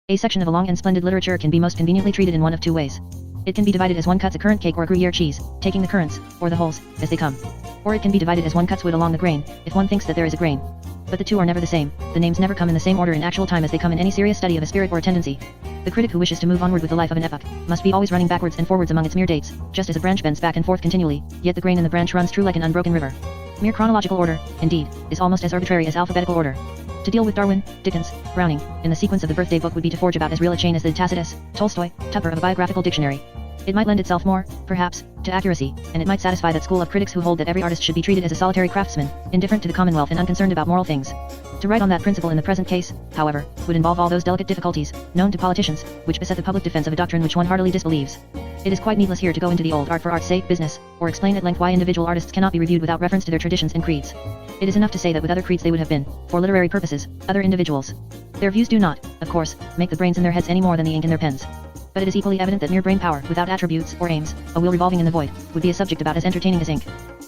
A section of a long and splendid literature can be most conveniently treated in one of two ways. It can be divided as one cuts a currant cake or a Gruyere cheese, taking the currants, or the wholes, as they come. Or it can be divided as one cuts wood along the grain, if one thinks that there is a grain. But the two are never the same, the names never come in the same order in actual time as they come in any serious study of a spirit or a tendency. The critic who wishes to move onward with the life of an epoch, must be always running backwards and forwards among its mere dates, just as a branch bends back and forth continually, yet the grain in the branch runs true like an unbroken river. Mere chronological order, indeed, is almost as arbitrary as alphabetical order. To deal with Darwin, Dickens, Browning, in the sequence of the birthday book would be to forge about as real a chain as the Tacitus, Tolstoy, Tupper of a biographical dictionary. It might lend itself more, perhaps, to accuracy, and it might satisfy that school of critics who hold that every artist should be treated as a solitary craftsman, indifferent to the commonwealth and unconcerned about moral things. To write on that principle in the present case, however, would involve all those delicate difficulties, known to politicians, which beset the public defense of a doctrine which one heartily disbelieves. It is quite needless here to go into the old art for art's sake business, or explain at length why individual artists cannot be reviewed without reference to their traditions and creeds. It is enough to say that with other creeds they would have been, for literary purposes, other individuals. Their views do not, of course, make the brains in their heads any more than the ink in their pens. But it is equally evident that mere brain power, without attributes or aims, a wheel revolving in the void, would be a subject about as entertaining as ink.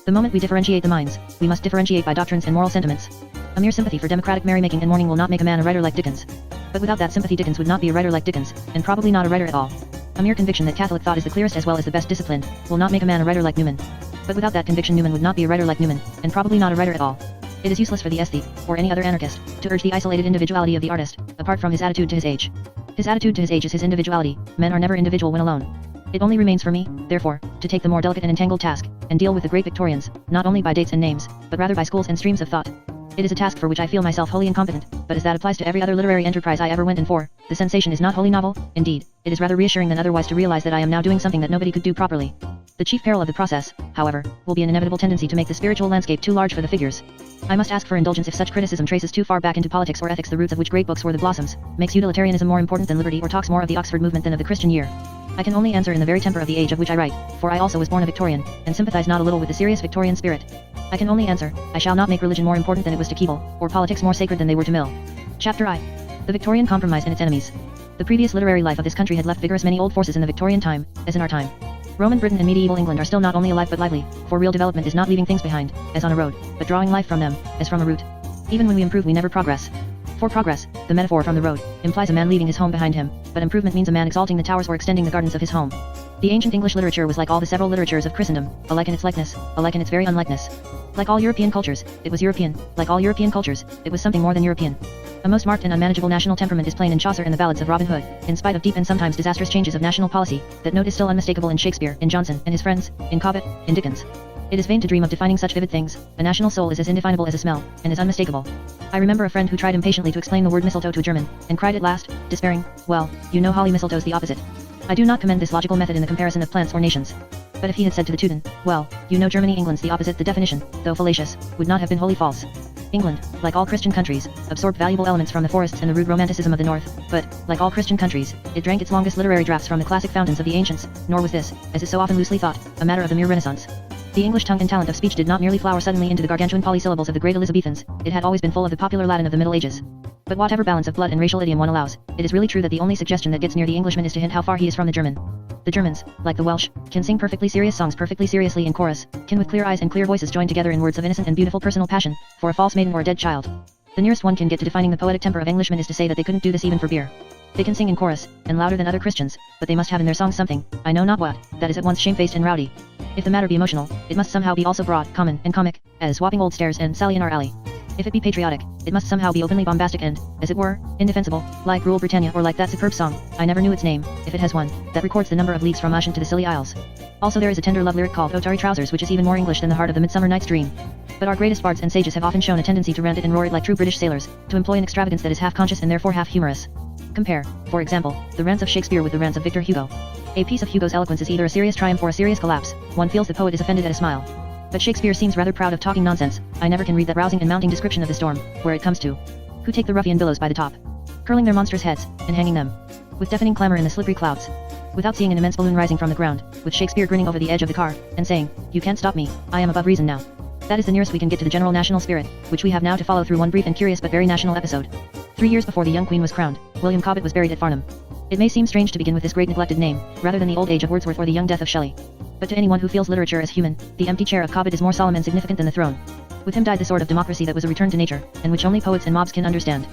The moment we differentiate the minds, we must differentiate by doctrines and moral sentiments. A mere sympathy for democratic merrymaking and mourning will not make a man a writer like Dickens. But without that sympathy Dickens would not be a writer like Dickens, and probably not a writer at all. A mere conviction that Catholic thought is the clearest as well as the best disciplined, will not make a man a writer like Newman. But without that conviction Newman would not be a writer like Newman, and probably not a writer at all. It is useless for the aesthete, or any other anarchist, to urge the isolated individuality of the artist, apart from his attitude to his age. His attitude to his age is his individuality. Men are never individual when alone. It only remains for me, therefore, to take the more delicate and entangled task, and deal with the great Victorians, not only by dates and names, but rather by schools and streams of thought. It is a task for which I feel myself wholly incompetent, but as that applies to every other literary enterprise I ever went in for, the sensation is not wholly novel, indeed, it is rather reassuring than otherwise to realize that I am now doing something that nobody could do properly. The chief peril of the process, however, will be an inevitable tendency to make the spiritual landscape too large for the figures. I must ask for indulgence if such criticism traces too far back into politics or ethics, the roots of which great books were the blossoms, makes utilitarianism more important than liberty, or talks more of the Oxford movement than of the Christian year. I can only answer in the very temper of the age of which I write, for I also was born a Victorian, and sympathize not a little with the serious Victorian spirit. I can only answer, I shall not make religion more important than it was to Keble, or politics more sacred than they were to Mill. Chapter I. The Victorian Compromise and its enemies. The previous literary life of this country had left vigorous many old forces in the Victorian time, as in our time. Roman Britain and medieval England are still not only alive but lively, for real development is not leaving things behind, as on a road, but drawing life from them, as from a route. Even when we improve we never progress. For progress, the metaphor from the road, implies a man leaving his home behind him, but improvement means a man exalting the towers or extending the gardens of his home. The ancient English literature was like all the several literatures of Christendom, alike in its likeness, alike in its very unlikeness. Like all European cultures, it was European. Like all European cultures, it was something more than European. A most marked and unmanageable national temperament is plain in Chaucer and the ballads of Robin Hood, in spite of deep and sometimes disastrous changes of national policy. That note is still unmistakable in Shakespeare, in Johnson and his friends, in Cobbett, in Dickens. It is vain to dream of defining such vivid things. A national soul is as indefinable as a smell, and as unmistakable. I remember a friend who tried impatiently to explain the word mistletoe to a German, and cried at last, despairing, "Well, you know holly mistletoe's the opposite." I do not commend this logical method in the comparison of plants or nations. But if he had said to the Teuton, "Well, you know Germany England's the opposite," the definition, though fallacious, would not have been wholly false. England, like all Christian countries, absorbed valuable elements from the forests and the rude romanticism of the north, but, like all Christian countries, it drank its longest literary draughts from the classic fountains of the ancients, nor was this, as is so often loosely thought, a matter of the mere Renaissance. The English tongue and talent of speech did not merely flower suddenly into the gargantuan polysyllables of the great Elizabethans, it had always been full of the popular Latin of the Middle Ages. But whatever balance of blood and racial idiom one allows, it is really true that the only suggestion that gets near the Englishman is to hint how far he is from the German. The Germans, like the Welsh, can sing perfectly serious songs perfectly seriously in chorus, can with clear eyes and clear voices join together in words of innocent and beautiful personal passion, for a false maiden or a dead child. The nearest one can get to defining the poetic temper of Englishmen is to say that they couldn't do this even for beer. They can sing in chorus, and louder than other Christians, but they must have in their songs something, I know not what, that is at once shamefaced and rowdy. If the matter be emotional, it must somehow be also broad, common, and comic, as Whopping Old Stairs and Sally in Our Alley. If it be patriotic, it must somehow be openly bombastic and, as it were, indefensible, like Rule Britannia or like that superb song, I never knew its name, if it has one, that records the number of leagues from Ushant to the Scilly Isles. Also there is a tender love lyric called Otari Trousers which is even more English than the heart of the Midsummer Night's Dream. But our greatest bards and sages have often shown a tendency to rant it and roar it like true British sailors, to employ an extravagance that is half conscious and therefore half humorous. Compare, for example, the rants of Shakespeare with the rants of Victor Hugo. A piece of Hugo's eloquence is either a serious triumph or a serious collapse, one feels the poet is offended at a smile. But Shakespeare seems rather proud of talking nonsense. I never can read that rousing and mounting description of the storm, where it comes to who take the ruffian billows by the top, curling their monstrous heads, and hanging them, with deafening clamor in the slippery clouds, without seeing an immense balloon rising from the ground, with Shakespeare grinning over the edge of the car, and saying, "You can't stop me, I am above reason now." That is the nearest we can get to the general national spirit, which we have now to follow through one brief and curious but very national episode. 3 years before the young queen was crowned, William Cobbett was buried at Farnham. It may seem strange to begin with this great neglected name, rather than the old age of Wordsworth or the young death of Shelley. But to anyone who feels literature as human, the empty chair of Cobbett is more solemn and significant than the throne. With him died the sword of democracy that was a return to nature, and which only poets and mobs can understand.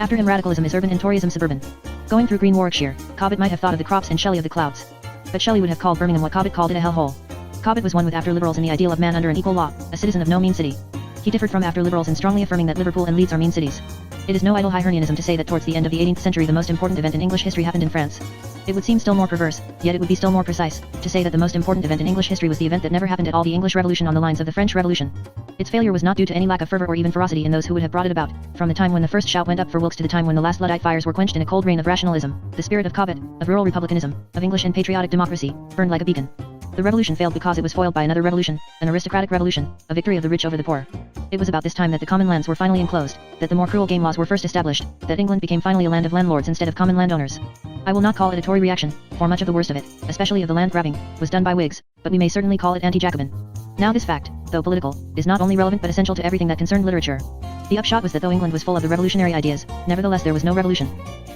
After him radicalism is urban and Toryism suburban. Going through green Warwickshire, Cobbett might have thought of the crops and Shelley of the clouds. But Shelley would have called Birmingham what Cobbett called it, a hellhole. Cobbett was one with after liberals in the ideal of man under an equal law, a citizen of no mean city. He differed from after liberals in strongly affirming that Liverpool and Leeds are mean cities. It is no idle Hibernianism to say that towards the end of the 18th century the most important event in English history happened in France. It would seem still more perverse, yet it would be still more precise, to say that the most important event in English history was the event that never happened at all, the English Revolution on the lines of the French Revolution. Its failure was not due to any lack of fervor or even ferocity in those who would have brought it about. From the time when the first shout went up for Wilkes to the time when the last Luddite fires were quenched in a cold rain of rationalism, the spirit of Cobbett, of rural republicanism, of English and patriotic democracy, burned like a beacon. The revolution failed because it was foiled by another revolution, an aristocratic revolution, a victory of the rich over the poor. It was about this time that the common lands were finally enclosed, that the more cruel game laws were first established, that England became finally a land of landlords instead of common landowners. I will not call it a Tory reaction, for much of the worst of it, especially of the land grabbing, was done by Whigs, but we may certainly call it anti-Jacobin. Now this fact, though political, is not only relevant but essential to everything that concerned literature. The upshot was that though England was full of the revolutionary ideas, nevertheless there was no revolution.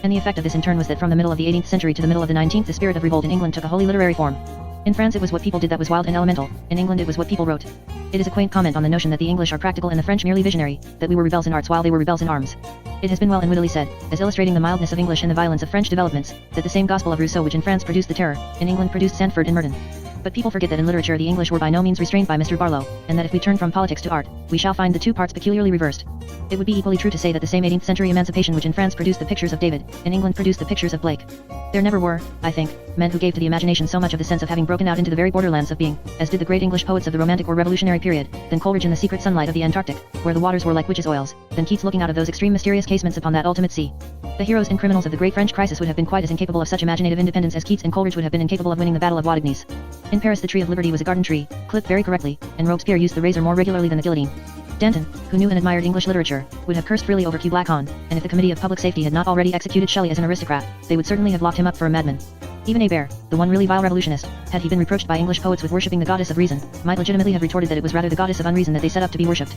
And the effect of this in turn was that from the middle of the 18th century to the middle of the 19th the spirit of revolt in England took a wholly literary form. In France it was what people did that was wild and elemental, in England it was what people wrote. It is a quaint comment on the notion that the English are practical and the French merely visionary, that we were rebels in arts while they were rebels in arms. It has been well and wittily said, as illustrating the mildness of English and the violence of French developments, that the same gospel of Rousseau which in France produced the terror, in England produced Sandford and Merton. But people forget that in literature the English were by no means restrained by Mr. Barlow, and that if we turn from politics to art, we shall find the two parts peculiarly reversed. It would be equally true to say that the same 18th century emancipation which in France produced the pictures of David, in England produced the pictures of Blake. There never were, I think, men who gave to the imagination so much of the sense of having broken out into the very borderlands of being, as did the great English poets of the Romantic or Revolutionary period, than Coleridge in the secret sunlight of the Antarctic, where the waters were like witches' oils, than Keats looking out of those extreme mysterious casements upon that ultimate sea. The heroes and criminals of the great French crisis would have been quite as incapable of such imaginative independence as Keats and Coleridge would have been incapable of winning the Battle of Wadignies. In Paris the tree of liberty was a garden tree, clipped very correctly, and Robespierre used the razor more regularly than the guillotine. Danton, who knew and admired English literature, would have cursed freely over Kublai-Khan, and if the Committee of Public Safety had not already executed Shelley as an aristocrat, they would certainly have locked him up for a madman. Even Hebert, the one really vile revolutionist, had he been reproached by English poets with worshipping the goddess of reason, might legitimately have retorted that it was rather the goddess of unreason that they set up to be worshipped.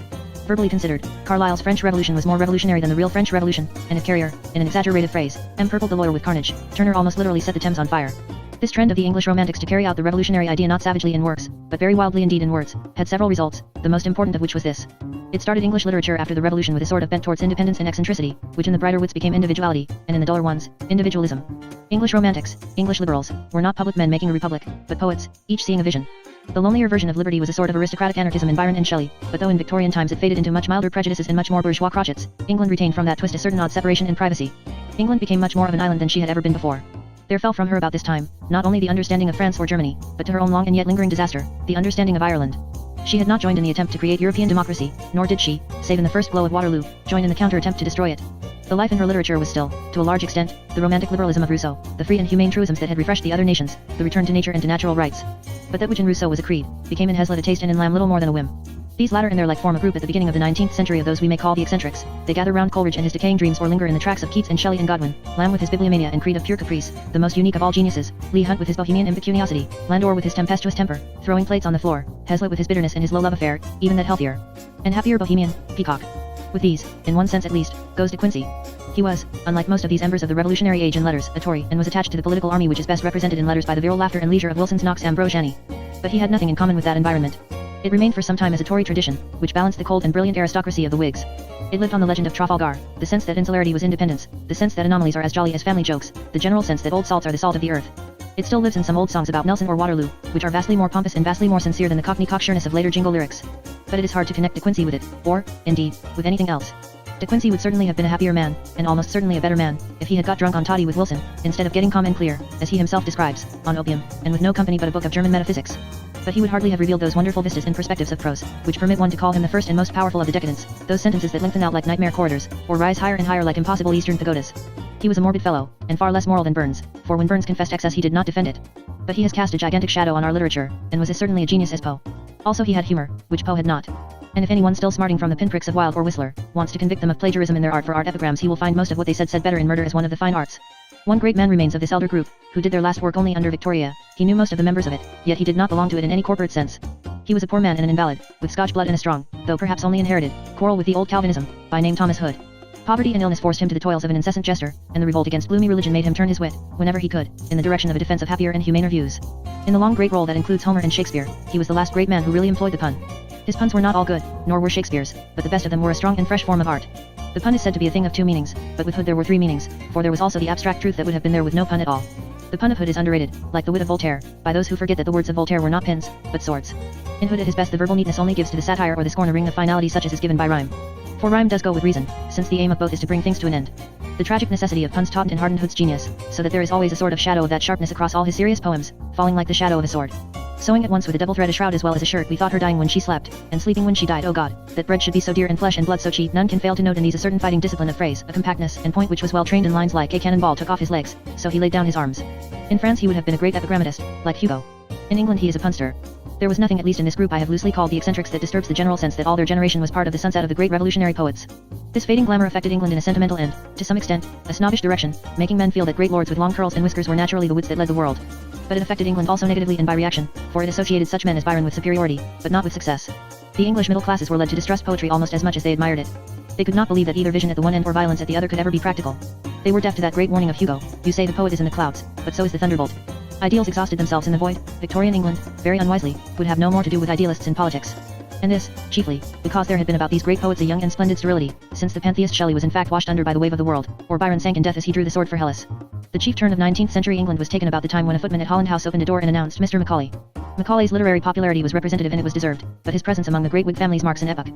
Verbally considered, Carlyle's French Revolution was more revolutionary than the real French Revolution, and if Carrier, in an exaggerated phrase, empurpled the lawyer with carnage, Turner almost literally set the Thames on fire. This trend of the English Romantics to carry out the revolutionary idea not savagely in works, but very wildly indeed in words, had several results, the most important of which was this. It started English literature after the Revolution with a sort of bent towards independence and eccentricity, which in the brighter wits became individuality, and in the duller ones, individualism. English Romantics, English liberals, were not public men making a republic, but poets, each seeing a vision. The lonelier version of liberty was a sort of aristocratic anarchism in Byron and Shelley, but though in Victorian times it faded into much milder prejudices and much more bourgeois crotchets, England retained from that twist a certain odd separation and privacy. England became much more of an island than she had ever been before. There fell from her about this time, not only the understanding of France or Germany, but to her own long and yet lingering disaster, the understanding of Ireland. She had not joined in the attempt to create European democracy, nor did she, save in the first blow of Waterloo, join in the counter-attempt to destroy it. The life in her literature was still, to a large extent, the romantic liberalism of Rousseau, the free and humane truisms that had refreshed the other nations, the return to nature and to natural rights. But that which in Rousseau was a creed, became in Hazlitt a taste and in Lamb little more than a whim. These latter in their like form a group at the beginning of the 19th century of those we may call the eccentrics. They gather round Coleridge and his decaying dreams or linger in the tracks of Keats and Shelley and Godwin, Lamb with his bibliomania and creed of pure caprice, the most unique of all geniuses, Leigh Hunt with his bohemian impecuniosity, Landor with his tempestuous temper, throwing plates on the floor, Hazlitt with his bitterness and his low love affair, even that healthier and happier bohemian, Peacock. With these, in one sense at least, goes De Quincey. He was, unlike most of these embers of the revolutionary age in letters, a Tory, and was attached to the political army which is best represented in letters by the virile laughter and leisure of Wilson's Knox Ambrosiani. But he had nothing in common with that environment. It remained for some time as a Tory tradition, which balanced the cold and brilliant aristocracy of the Whigs. It lived on the legend of Trafalgar, the sense that insularity was independence, the sense that anomalies are as jolly as family jokes, the general sense that old salts are the salt of the earth. It still lives in some old songs about Nelson or Waterloo, which are vastly more pompous and vastly more sincere than the cockney cocksureness of later jingle lyrics. But it is hard to connect De Quincey with it, or, indeed, with anything else. De Quincey would certainly have been a happier man, and almost certainly a better man, if he had got drunk on toddy with Wilson, instead of getting calm and clear, as he himself describes, on opium, and with no company but a book of German metaphysics. But he would hardly have revealed those wonderful vistas and perspectives of prose, which permit one to call him the first and most powerful of the decadents, those sentences that lengthen out like nightmare corridors, or rise higher and higher like impossible eastern pagodas. He was a morbid fellow, and far less moral than Burns, for when Burns confessed excess he did not defend it. But he has cast a gigantic shadow on our literature, and was as certainly a genius as Poe. Also he had humor, which Poe had not. And if anyone still smarting from the pinpricks of Wilde or Whistler, wants to convict them of plagiarism in their art for art epigrams, he will find most of what they said better in Murder as one of the fine arts. One great man remains of this elder group, who did their last work only under Victoria. He knew most of the members of it, yet he did not belong to it in any corporate sense. He was a poor man and an invalid, with Scotch blood and a strong, though perhaps only inherited, quarrel with the old Calvinism, by name Thomas Hood. Poverty and illness forced him to the toils of an incessant jester, and the revolt against gloomy religion made him turn his wit, whenever he could, in the direction of a defense of happier and humaner views. In the long great roll that includes Homer and Shakespeare, he was the last great man who really employed the pun. His puns were not all good, nor were Shakespeare's, but the best of them were a strong and fresh form of art. The pun is said to be a thing of two meanings, but with Hood there were three meanings, for there was also the abstract truth that would have been there with no pun at all. The pun of Hood is underrated, like the wit of Voltaire, by those who forget that the words of Voltaire were not pins, but swords. In Hood at his best the verbal neatness only gives to the satire or the scorn a ring of finality such as is given by rhyme. For rhyme does go with reason, since the aim of both is to bring things to an end. The tragic necessity of puns taught and hardened Hood's genius, so that there is always a sort of shadow of that sharpness across all his serious poems, falling like the shadow of a sword. Sewing at once with a double thread a shroud as well as a shirt, we thought her dying when she slept, and sleeping when she died. Oh God, that bread should be so dear and flesh and blood so cheap. None can fail to note in these a certain fighting discipline of phrase, a compactness and point which was well trained in lines like a cannonball took off his legs, so he laid down his arms. In France he would have been a great epigrammatist, like Hugo. In England he is a punster. There was nothing, at least in this group I have loosely called the eccentrics, that disturbs the general sense that all their generation was part of the sunset of the great revolutionary poets. This fading glamour affected England in a sentimental and, to some extent, a snobbish direction, making men feel that great lords with long curls and whiskers were naturally the wits that led the world. But it affected England also negatively and by reaction, for it associated such men as Byron with superiority, but not with success. The English middle classes were led to distrust poetry almost as much as they admired it. They could not believe that either vision at the one end or violence at the other could ever be practical. They were deaf to that great warning of Hugo, you say the poet is in the clouds, but so is the thunderbolt. Ideals exhausted themselves in the void. Victorian England, very unwisely, would have no more to do with idealists in politics. And this, chiefly, because there had been about these great poets a young and splendid sterility, since the pantheist Shelley was in fact washed under by the wave of the world, or Byron sank in death as he drew the sword for Hellas. The chief turn of 19th century England was taken about the time when a footman at Holland House opened a door and announced Mr. Macaulay. Macaulay's literary popularity was representative and it was deserved, but his presence among the great Whig families marks an epoch.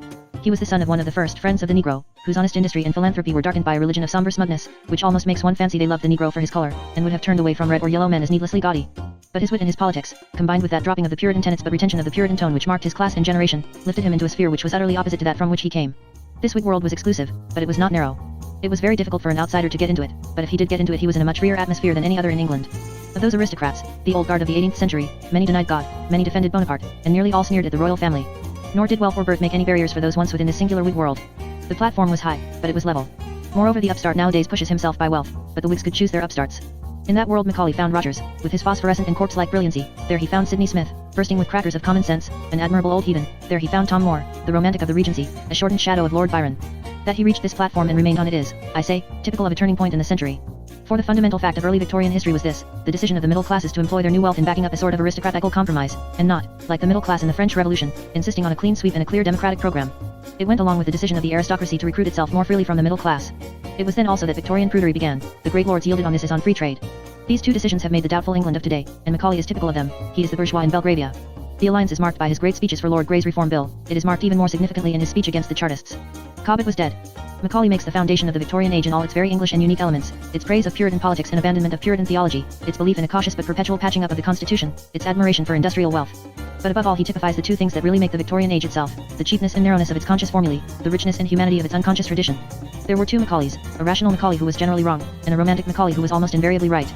He was the son of one of the first friends of the Negro, whose honest industry and philanthropy were darkened by a religion of somber smugness, which almost makes one fancy they loved the Negro for his color, and would have turned away from red or yellow men as needlessly gaudy. But his wit and his politics, combined with that dropping of the Puritan tenets but retention of the Puritan tone which marked his class and generation, lifted him into a sphere which was utterly opposite to that from which he came. This Whig world was exclusive, but it was not narrow. It was very difficult for an outsider to get into it, but if he did get into it he was in a much freer atmosphere than any other in England. Of those aristocrats, the old guard of the 18th century, many denied God, many defended Bonaparte, and nearly all sneered at the royal family. Nor did wealth or birth make any barriers for those once within this singular Whig world. The platform was high, but it was level. Moreover, the upstart nowadays pushes himself by wealth, but the Whigs could choose their upstarts. In that world Macaulay found Rogers, with his phosphorescent and corpse-like brilliancy. There he found Sidney Smith, bursting with crackers of common sense, an admirable old heathen. There he found Tom Moore, the romantic of the Regency, a shortened shadow of Lord Byron. That he reached this platform and remained on it is, I say, typical of a turning point in the century. For the fundamental fact of early Victorian history was this, the decision of the middle classes to employ their new wealth in backing up a sort of aristocratical compromise, and not, like the middle class in the French Revolution, insisting on a clean sweep and a clear democratic program. It went along with the decision of the aristocracy to recruit itself more freely from the middle class. It was then also that Victorian prudery began. The great lords yielded on this as on free trade. These two decisions have made the doubtful England of today, and Macaulay is typical of them. He is the bourgeois in Belgravia. The alliance is marked by his great speeches for Lord Grey's Reform Bill. It is marked even more significantly in his speech against the Chartists. Cobbett was dead. Macaulay makes the foundation of the Victorian Age in all its very English and unique elements, its praise of Puritan politics and abandonment of Puritan theology, its belief in a cautious but perpetual patching up of the Constitution, its admiration for industrial wealth. But above all he typifies the two things that really make the Victorian Age itself, the cheapness and narrowness of its conscious formulae, the richness and humanity of its unconscious tradition. There were two Macaulays, a rational Macaulay who was generally wrong, and a romantic Macaulay who was almost invariably right.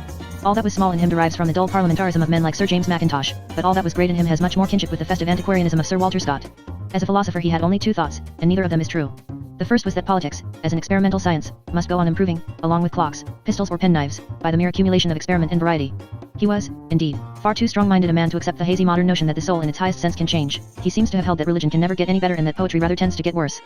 All that was small in him derives from the dull parliamentarism of men like Sir James Mackintosh, but all that was great in him has much more kinship with the festive antiquarianism of Sir Walter Scott. As a philosopher he had only two thoughts, and neither of them is true. The first was that politics, as an experimental science, must go on improving, along with clocks, pistols or penknives, by the mere accumulation of experiment and variety. He was, indeed, far too strong-minded a man to accept the hazy modern notion that the soul in its highest sense can change. He seems to have held that religion can never get any better and that poetry rather tends to get worse.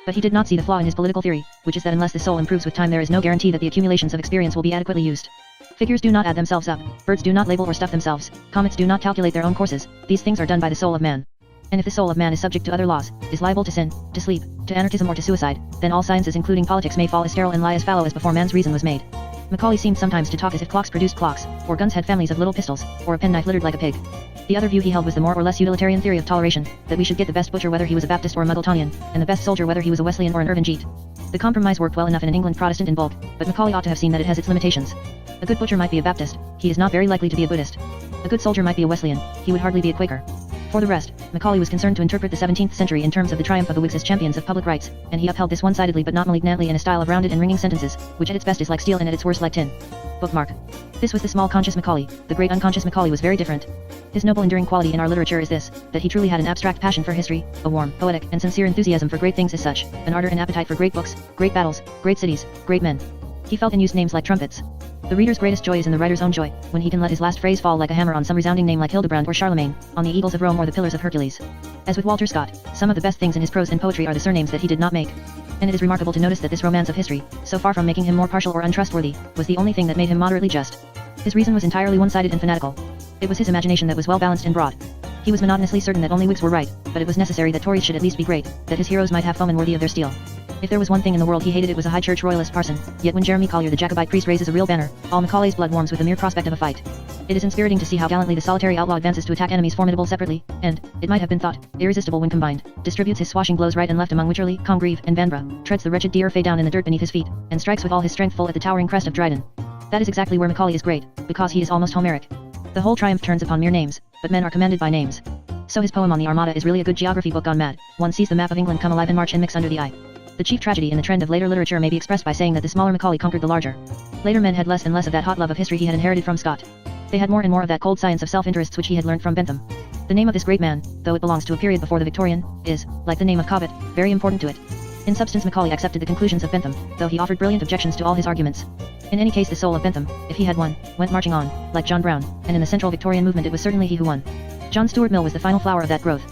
But he did not see the flaw in his political theory, which is that unless the soul improves with time there is no guarantee that the accumulations of experience will be adequately used. Figures do not add themselves up, birds do not label or stuff themselves, comets do not calculate their own courses, these things are done by the soul of man. And if the soul of man is subject to other laws, is liable to sin, to sleep, to anarchism or to suicide, then all sciences including politics may fall as sterile and lie as fallow as before man's reason was made. Macaulay seemed sometimes to talk as if clocks produced clocks, or guns had families of little pistols, or a penknife littered like a pig. The other view he held was the more or less utilitarian theory of toleration, that we should get the best butcher whether he was a Baptist or a Muggletonian, and the best soldier whether he was a Wesleyan or an Irvin Jeet. The compromise worked well enough in an England Protestant in bulk, but Macaulay ought to have seen that it has its limitations. A good butcher might be a Baptist, he is not very likely to be a Buddhist. A good soldier might be a Wesleyan, he would hardly be a Quaker. For the rest, Macaulay was concerned to interpret the 17th century in terms of the triumph of the Whigs as champions of public rights, and he upheld this one-sidedly but not malignantly in a style of rounded and ringing sentences, which at its best is like steel and at its worst like tin. Bookmark. This was the small conscious Macaulay. The great unconscious Macaulay was very different. His noble enduring quality in our literature is this, that he truly had an abstract passion for history, a warm, poetic, and sincere enthusiasm for great things as such, an ardor and appetite for great books, great battles, great cities, great men. He felt and used names like trumpets. The reader's greatest joy is in the writer's own joy, when he can let his last phrase fall like a hammer on some resounding name like Hildebrand or Charlemagne, on the eagles of Rome or the pillars of Hercules. As with Walter Scott, some of the best things in his prose and poetry are the surnames that he did not make. And it is remarkable to notice that this romance of history, so far from making him more partial or untrustworthy, was the only thing that made him moderately just. His reason was entirely one-sided and fanatical. It was his imagination that was well-balanced and broad. He was monotonously certain that only Whigs were right, but it was necessary that Tories should at least be great, that his heroes might have foemen worthy of their steel. If there was one thing in the world he hated, it was a high church royalist parson, yet when Jeremy Collier the Jacobite priest raises a real banner, all Macaulay's blood warms with the mere prospect of a fight. It is inspiriting to see how gallantly the solitary outlaw advances to attack enemies formidable separately, and, it might have been thought, irresistible when combined, distributes his swashing blows right and left among Wycherley, Congreve, and Vanbrugh, treads the wretched D'Urfey down in the dirt beneath his feet, and strikes with all his strength full at the towering crest of Dryden. That is exactly where Macaulay is great, because he is almost Homeric. The whole triumph turns upon mere names, but men are commanded by names. So his poem on the Armada is really a good geography book gone mad. One sees the map of England come alive and march and mix under the eye. The chief tragedy in the trend of later literature may be expressed by saying that the smaller Macaulay conquered the larger. Later men had less and less of that hot love of history he had inherited from Scott. They had more and more of that cold science of self-interests which he had learnt from Bentham. The name of this great man, though it belongs to a period before the Victorian, is, like the name of Cobbett, very important to it. In substance Macaulay accepted the conclusions of Bentham, though he offered brilliant objections to all his arguments. In any case the soul of Bentham, if he had won, went marching on, like John Brown, and in the Central Victorian movement it was certainly he who won. John Stuart Mill was the final flower of that growth.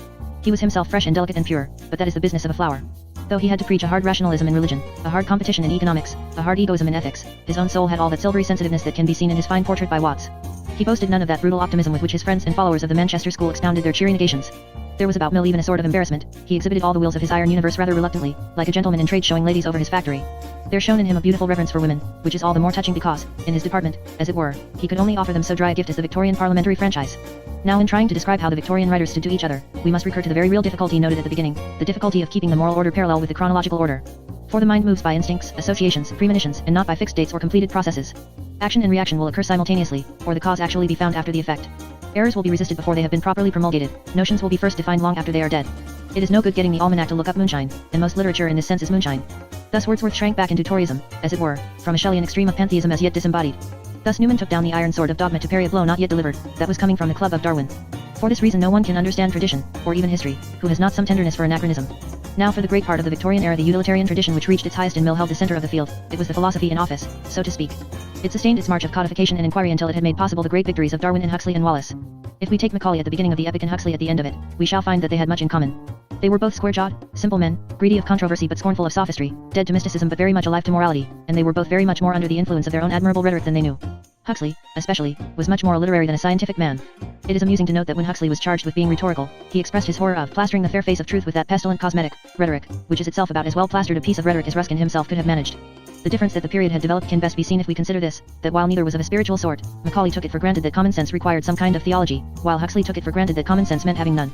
He was himself fresh and delicate and pure, but that is the business of a flower. Though he had to preach a hard rationalism in religion, a hard competition in economics, a hard egoism in ethics, his own soul had all that silvery sensitiveness that can be seen in his fine portrait by Watts. He boasted none of that brutal optimism with which his friends and followers of the Manchester school expounded their cheery negations. There was about Mill even a sort of embarrassment. He exhibited all the wheels of his iron universe rather reluctantly, like a gentleman in trade showing ladies over his factory. There shone in him a beautiful reverence for women, which is all the more touching because, in his department, as it were, he could only offer them so dry a gift as the Victorian parliamentary franchise. Now in trying to describe how the Victorian writers stood to each other, we must recur to the very real difficulty noted at the beginning, the difficulty of keeping the moral order parallel with the chronological order. For the mind moves by instincts, associations, premonitions, and not by fixed dates or completed processes. Action and reaction will occur simultaneously, or the cause actually be found after the effect. Errors will be resisted before they have been properly promulgated, notions will be first defined long after they are dead. It is no good getting the almanac to look up moonshine, and most literature in this sense is moonshine. Thus Wordsworth shrank back into Toryism, as it were, from a Shelleyan extreme of pantheism as yet disembodied. Thus Newman took down the iron sword of dogma to parry a blow not yet delivered, that was coming from the club of Darwin. For this reason no one can understand tradition, or even history, who has not some tenderness for anachronism. Now for the great part of the Victorian era the utilitarian tradition which reached its highest in Mill held the center of the field, it was the philosophy in office, so to speak. It sustained its march of codification and inquiry until it had made possible the great victories of Darwin and Huxley and Wallace. If we take Macaulay at the beginning of the epic and Huxley at the end of it, we shall find that they had much in common. They were both square-jawed, simple men, greedy of controversy but scornful of sophistry, dead to mysticism but very much alive to morality, and they were both very much more under the influence of their own admirable rhetoric than they knew. Huxley, especially, was much more a literary than a scientific man. It is amusing to note that when Huxley was charged with being rhetorical, he expressed his horror of plastering the fair face of truth with that pestilent cosmetic, rhetoric, which is itself about as well plastered a piece of rhetoric as Ruskin himself could have managed. The difference that the period had developed can best be seen if we consider this, that while neither was of a spiritual sort, Macaulay took it for granted that common sense required some kind of theology, while Huxley took it for granted that common sense meant having none.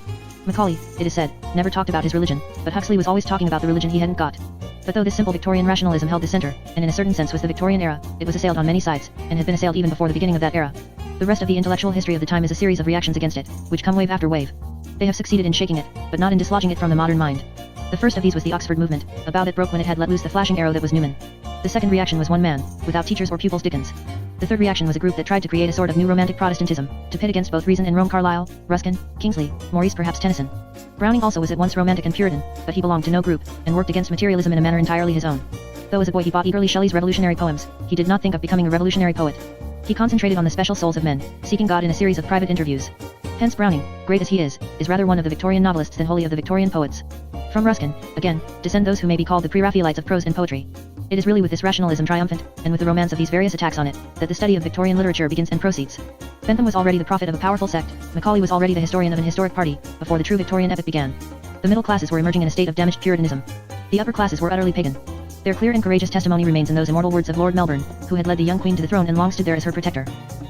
Macaulay, it is said, never talked about his religion, but Huxley was always talking about the religion he hadn't got. But though this simple Victorian rationalism held the center, and in a certain sense was the Victorian era, it was assailed on many sides, and had been assailed even before the beginning of that era. The rest of the intellectual history of the time is a series of reactions against it, which come wave after wave. They have succeeded in shaking it, but not in dislodging it from the modern mind. The first of these was the Oxford movement, about it broke when it had let loose the flashing arrow that was Newman. The second reaction was one man, without teachers or pupils, Dickens. The third reaction was a group that tried to create a sort of new romantic Protestantism, to pit against both reason and Rome, Carlyle, Ruskin, Kingsley, Maurice, perhaps Tennyson. Browning also was at once romantic and Puritan, but he belonged to no group, and worked against materialism in a manner entirely his own. Though as a boy he bought eagerly Shelley's revolutionary poems, he did not think of becoming a revolutionary poet. He concentrated on the special souls of men, seeking God in a series of private interviews. Hence Browning, great as he is rather one of the Victorian novelists than wholly of the Victorian poets. From Ruskin, again, descend those who may be called the pre-Raphaelites of prose and poetry. It is really with this rationalism triumphant, and with the romance of these various attacks on it, that the study of Victorian literature begins and proceeds. Bentham was already the prophet of a powerful sect, Macaulay was already the historian of an historic party, before the true Victorian epoch began. The middle classes were emerging in a state of damaged Puritanism. The upper classes were utterly pagan. Their clear and courageous testimony remains in those immortal words of Lord Melbourne, who had led the young queen to the throne and long stood there as her protector.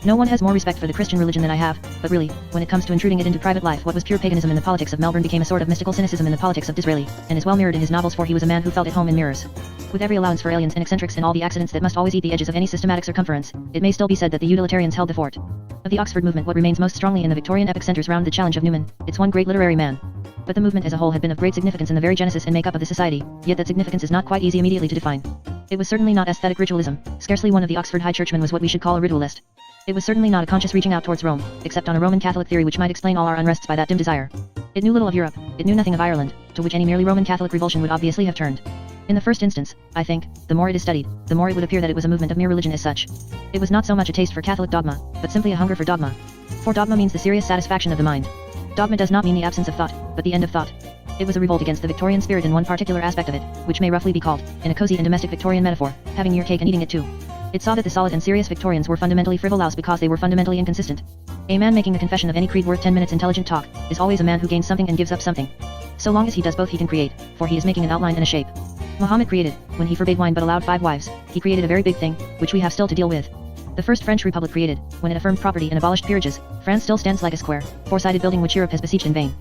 No one has more respect for the Christian religion than I have, but really, when it comes to intruding it into private life, what was pure paganism in the politics of Melbourne became a sort of mystical cynicism in the politics of Disraeli, and is well mirrored in his novels, for he was a man who felt at home in mirrors. With every allowance for aliens and eccentrics and all the accidents that must always eat the edges of any systematic circumference, it may still be said that the utilitarians held the fort. Of the Oxford movement, what remains most strongly in the Victorian epoch centers round the challenge of Newman, its one great literary man. But the movement as a whole had been of great significance in the very genesis and make-up of the society, yet that significance is not quite easy immediately to define. It was certainly not aesthetic ritualism, scarcely one of the Oxford High Churchmen was what we should call a ritualist. It was certainly not a conscious reaching out towards Rome, except on a Roman Catholic theory which might explain all our unrests by that dim desire. It knew little of Europe, it knew nothing of Ireland, to which any merely Roman Catholic revulsion would obviously have turned. In the first instance, I think, the more it is studied, the more it would appear that it was a movement of mere religion as such. It was not so much a taste for Catholic dogma, but simply a hunger for dogma. For dogma means the serious satisfaction of the mind. Dogma does not mean the absence of thought, but the end of thought. It was a revolt against the Victorian spirit in one particular aspect of it, which may roughly be called, in a cozy and domestic Victorian metaphor, having your cake and eating it too. It saw that the solid and serious Victorians were fundamentally frivolous because they were fundamentally inconsistent. A man making the confession of any creed worth 10 minutes intelligent talk, is always a man who gains something and gives up something. So long as he does both he can create, for he is making an outline and a shape. Muhammad created, when he forbade wine but allowed 5 wives, he created a very big thing, which we have still to deal with. The first French Republic created, when it affirmed property and abolished peerages, France still stands like a square, four-sided building which Europe has besieged in vain.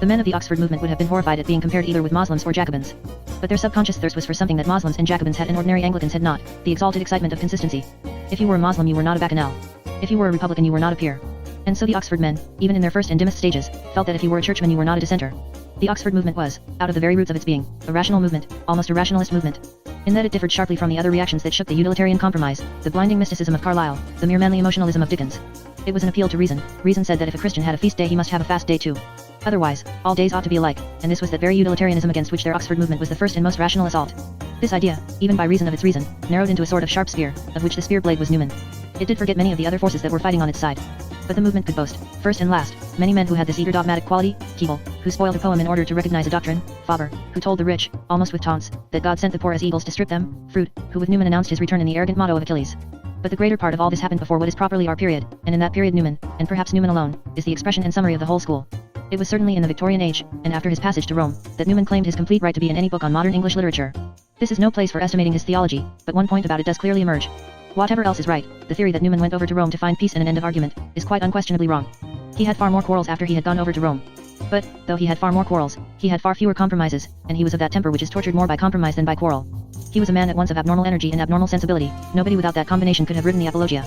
The men of the Oxford movement would have been horrified at being compared either with Moslems or Jacobins. But their subconscious thirst was for something that Moslems and Jacobins had and ordinary Anglicans had not, the exalted excitement of consistency. If you were a Moslem you were not a Bacchanal. If you were a Republican you were not a peer. And so the Oxford men, even in their first and dimmest stages, felt that if you were a churchman you were not a dissenter. The Oxford movement was, out of the very roots of its being, a rational movement, almost a rationalist movement. In that it differed sharply from the other reactions that shook the utilitarian compromise, the blinding mysticism of Carlyle, the mere manly emotionalism of Dickens. It was an appeal to reason. Reason said that if a Christian had a feast day he must have a fast day too. Otherwise, all days ought to be alike, and this was that very utilitarianism against which their Oxford movement was the first and most rational assault. This idea, even by reason of its reason, narrowed into a sort of sharp spear, of which the spear blade was Newman. It did forget many of the other forces that were fighting on its side. But the movement could boast, first and last, many men who had this eager dogmatic quality: Keble, who spoiled a poem in order to recognize a doctrine; Faber, who told the rich, almost with taunts, that God sent the poor as eagles to strip them; Froude, who with Newman announced his return in the arrogant motto of Achilles. But the greater part of all this happened before what is properly our period, and in that period Newman, and perhaps Newman alone, is the expression and summary of the whole school. It was certainly in the Victorian Age, and after his passage to Rome, that Newman claimed his complete right to be in any book on modern English literature. This is no place for estimating his theology, but one point about it does clearly emerge. Whatever else is right, the theory that Newman went over to Rome to find peace and an end of argument, is quite unquestionably wrong. He had far more quarrels after he had gone over to Rome. But, though he had far more quarrels, he had far fewer compromises, and he was of that temper which is tortured more by compromise than by quarrel. He was a man at once of abnormal energy and abnormal sensibility. Nobody without that combination could have written the Apologia.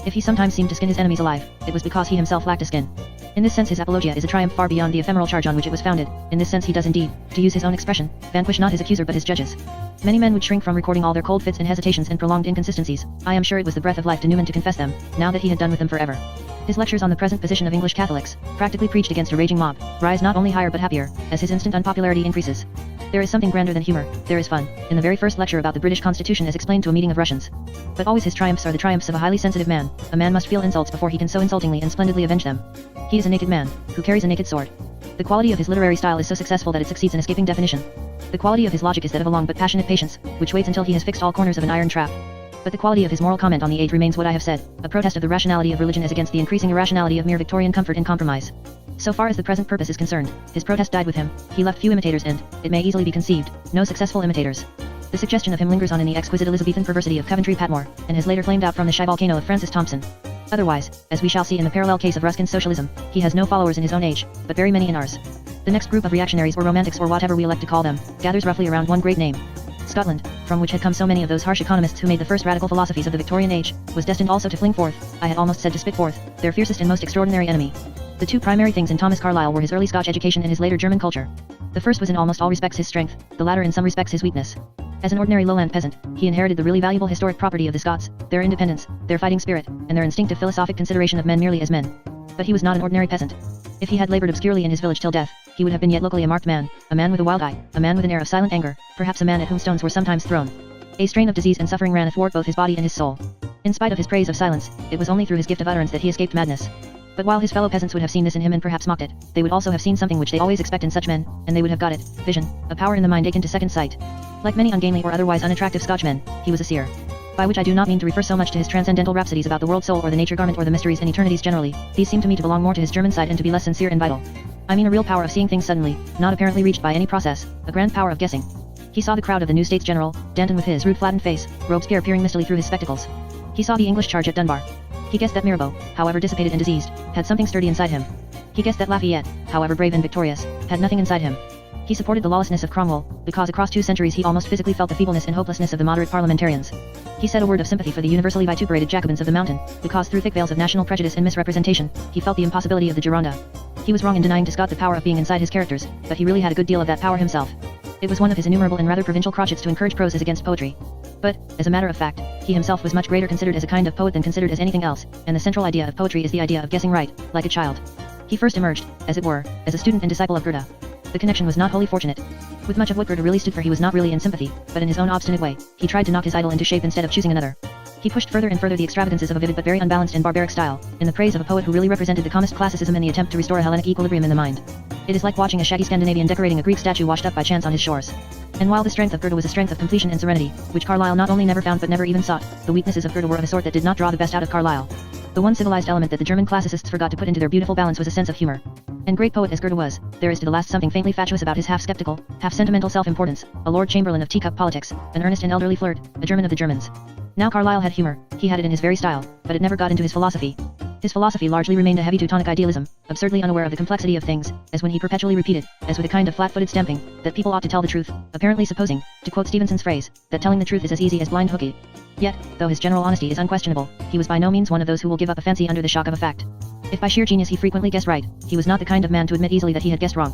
If he sometimes seemed to skin his enemies alive, it was because he himself lacked a skin. In this sense his Apologia is a triumph far beyond the ephemeral charge on which it was founded. In this sense he does indeed, to use his own expression, vanquish not his accuser but his judges. Many men would shrink from recording all their cold fits and hesitations and prolonged inconsistencies. I am sure it was the breath of life to Newman to confess them, now that he had done with them forever. His lectures on the present position of English Catholics, practically preached against a raging mob, rise not only higher but happier, as his instant unpopularity increases. There is something grander than humor, there is fun, in the very first lecture about the British Constitution as explained to a meeting of Russians. But always his triumphs are the triumphs of a highly sensitive man. A man must feel insults before he can so insultingly and splendidly avenge them. He is a naked man, who carries a naked sword. The quality of his literary style is so successful that it succeeds in escaping definition. The quality of his logic is that of a long but passionate patience, which waits until he has fixed all corners of an iron trap. But the quality of his moral comment on the age remains what I have said, a protest of the rationality of religion as against the increasing irrationality of mere Victorian comfort and compromise. So far as the present purpose is concerned, his protest died with him. He left few imitators and, it may easily be conceived, no successful imitators. The suggestion of him lingers on in the exquisite Elizabethan perversity of Coventry Patmore, and has later flamed out from the shy volcano of Francis Thompson. Otherwise, as we shall see in the parallel case of Ruskin's socialism, he has no followers in his own age, but very many in ours. The next group of reactionaries or romantics or whatever we elect to call them, gathers roughly around one great name. Scotland, from which had come so many of those harsh economists who made the first radical philosophies of the Victorian Age, was destined also to fling forth, I had almost said to spit forth, their fiercest and most extraordinary enemy. The two primary things in Thomas Carlyle were his early Scotch education and his later German culture. The first was in almost all respects his strength, the latter in some respects his weakness. As an ordinary lowland peasant, he inherited the really valuable historic property of the Scots, their independence, their fighting spirit, and their instinctive philosophic consideration of men merely as men. But he was not an ordinary peasant. If he had labored obscurely in his village till death, he would have been yet locally a marked man, a man with a wild eye, a man with an air of silent anger, perhaps a man at whom stones were sometimes thrown. A strain of disease and suffering ran athwart both his body and his soul. In spite of his praise of silence, it was only through his gift of utterance that he escaped madness. But while his fellow peasants would have seen this in him and perhaps mocked it, they would also have seen something which they always expect in such men, and they would have got it: vision, a power in the mind akin to second sight. Like many ungainly or otherwise unattractive Scotchmen, he was a seer. By which I do not mean to refer so much to his transcendental rhapsodies about the world soul or the nature garment or the mysteries and eternities generally. These seem to me to belong more to his German side and to be less sincere and vital. I mean a real power of seeing things suddenly, not apparently reached by any process, a grand power of guessing. He saw the crowd of the new States General, Danton with his rude flattened face, Robespierre peering mistily through his spectacles. He saw the English charge at Dunbar. He guessed that Mirabeau, however dissipated and diseased, had something sturdy inside him. He guessed that Lafayette, however brave and victorious, had nothing inside him. He supported the lawlessness of Cromwell, because across 2 centuries he almost physically felt the feebleness and hopelessness of the moderate parliamentarians. He said a word of sympathy for the universally vituperated Jacobins of the Mountain, because through thick veils of national prejudice and misrepresentation, he felt the impossibility of the Gironde. He was wrong in denying to Scott the power of being inside his characters, but he really had a good deal of that power himself. It was one of his innumerable and rather provincial crotchets to encourage prose as against poetry. But, as a matter of fact, he himself was much greater considered as a kind of poet than considered as anything else, and the central idea of poetry is the idea of guessing right, like a child. He first emerged, as it were, as a student and disciple of Goethe. The connection was not wholly fortunate. With much of what Goethe really stood for he was not really in sympathy, but in his own obstinate way, he tried to knock his idol into shape instead of choosing another. He pushed further and further the extravagances of a vivid but very unbalanced and barbaric style, in the praise of a poet who really represented the calmest classicism in the attempt to restore a Hellenic equilibrium in the mind. It is like watching a shaggy Scandinavian decorating a Greek statue washed up by chance on his shores. And while the strength of Goethe was a strength of completion and serenity, which Carlyle not only never found but never even sought, the weaknesses of Goethe were of a sort that did not draw the best out of Carlyle. The one civilized element that the German classicists forgot to put into their beautiful balance was a sense of humor. And great poet as Goethe was, there is to the last something faintly fatuous about his half-skeptical, half-sentimental self-importance, a Lord Chamberlain of teacup politics, an earnest and elderly flirt, a German of the Germans. Now Carlyle had humor, he had it in his very style, but it never got into his philosophy. His philosophy largely remained a heavy Teutonic idealism, absurdly unaware of the complexity of things, as when he perpetually repeated, as with a kind of flat-footed stamping, that people ought to tell the truth, apparently supposing, to quote Stevenson's phrase, that telling the truth is as easy as blind hookey. Yet, though his general honesty is unquestionable, he was by no means one of those who will give up a fancy under the shock of a fact. If by sheer genius he frequently guessed right, he was not the kind of man to admit easily that he had guessed wrong.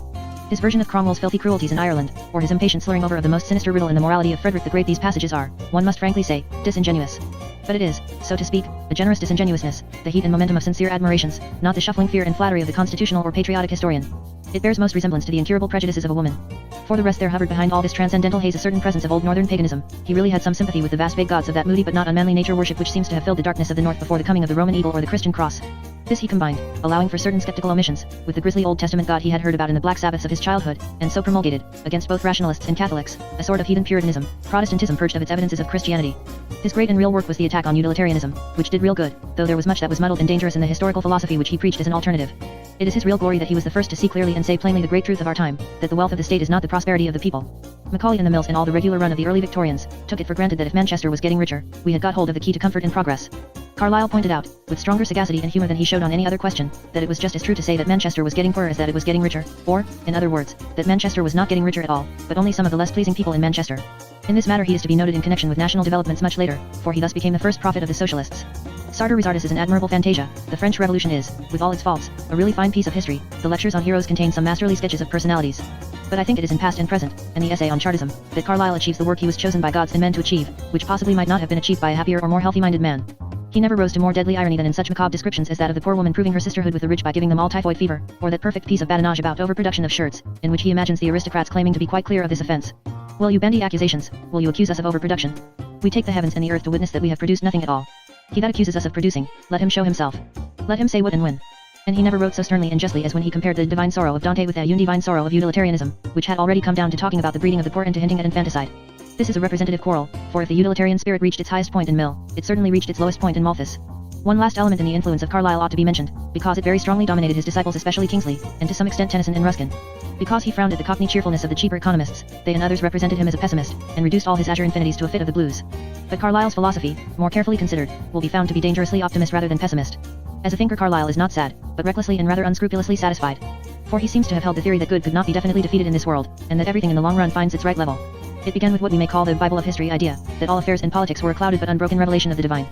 His version of Cromwell's filthy cruelties in Ireland, or his impatient slurring over of the most sinister riddle in the morality of Frederick the Great, these passages are, one must frankly say, disingenuous. But it is, so to speak, a generous disingenuousness, the heat and momentum of sincere admirations, not the shuffling fear and flattery of the constitutional or patriotic historian. It bears most resemblance to the incurable prejudices of a woman. For the rest, there hovered behind all this transcendental haze a certain presence of old northern paganism. He really had some sympathy with the vast vague gods of that moody but not unmanly nature worship which seems to have filled the darkness of the north before the coming of the Roman eagle or the Christian cross. This he combined, allowing for certain skeptical omissions, with the grisly Old Testament God he had heard about in the black Sabbaths of his childhood, and so promulgated, against both rationalists and Catholics, a sort of heathen Puritanism, Protestantism purged of its evidences of Christianity. His great and real work was the attack on utilitarianism, which did real good, though there was much that was muddled and dangerous in the historical philosophy which he preached as an alternative. It is his real glory that he was the first to see clearly and say plainly the great truth of our time, that the wealth of the state is not the prosperity of the people. Macaulay and the Mills and all the regular run of the early Victorians took it for granted that if Manchester was getting richer, we had got hold of the key to comfort and progress. Carlyle pointed out, with stronger sagacity and humor than he showed on any other question, that it was just as true to say that Manchester was getting poorer as that it was getting richer, or, in other words, that Manchester was not getting richer at all, but only some of the less pleasing people in Manchester. In this matter he is to be noted in connection with national developments much later, for he thus became the first prophet of the socialists. Sartor Resartus is an admirable fantasia. The French Revolution is, with all its faults, a really fine piece of history. The lectures on heroes contain some masterly sketches of personalities. But I think it is in past and present, and the essay on Chartism, that Carlyle achieves the work he was chosen by gods and men to achieve, which possibly might not have been achieved by a happier or more healthy-minded man. He never rose to more deadly irony than in such macabre descriptions as that of the poor woman proving her sisterhood with the rich by giving them all typhoid fever, or that perfect piece of badinage about overproduction of shirts, in which he imagines the aristocrats claiming to be quite clear of this offense. Will you bandy accusations? Will you accuse us of overproduction? We take the heavens and the earth to witness that we have produced nothing at all. He that accuses us of producing, let him show himself. Let him say what and when. And he never wrote so sternly and justly as when he compared the divine sorrow of Dante with the undivine sorrow of utilitarianism, which had already come down to talking about the breeding of the poor and to hinting at infanticide. This is a representative quarrel, for if the utilitarian spirit reached its highest point in Mill, it certainly reached its lowest point in Malthus. One last element in the influence of Carlyle ought to be mentioned, because it very strongly dominated his disciples, especially Kingsley, and to some extent Tennyson and Ruskin. Because he frowned at the cockney cheerfulness of the cheaper economists, they and others represented him as a pessimist, and reduced all his azure infinities to a fit of the blues. But Carlyle's philosophy, more carefully considered, will be found to be dangerously optimist rather than pessimist. As a thinker, Carlyle is not sad, but recklessly and rather unscrupulously satisfied. For he seems to have held the theory that good could not be definitely defeated in this world, and that everything in the long run finds its right level. It began with what we may call the Bible of history idea, that all affairs and politics were a clouded but unbroken revelation of the divine.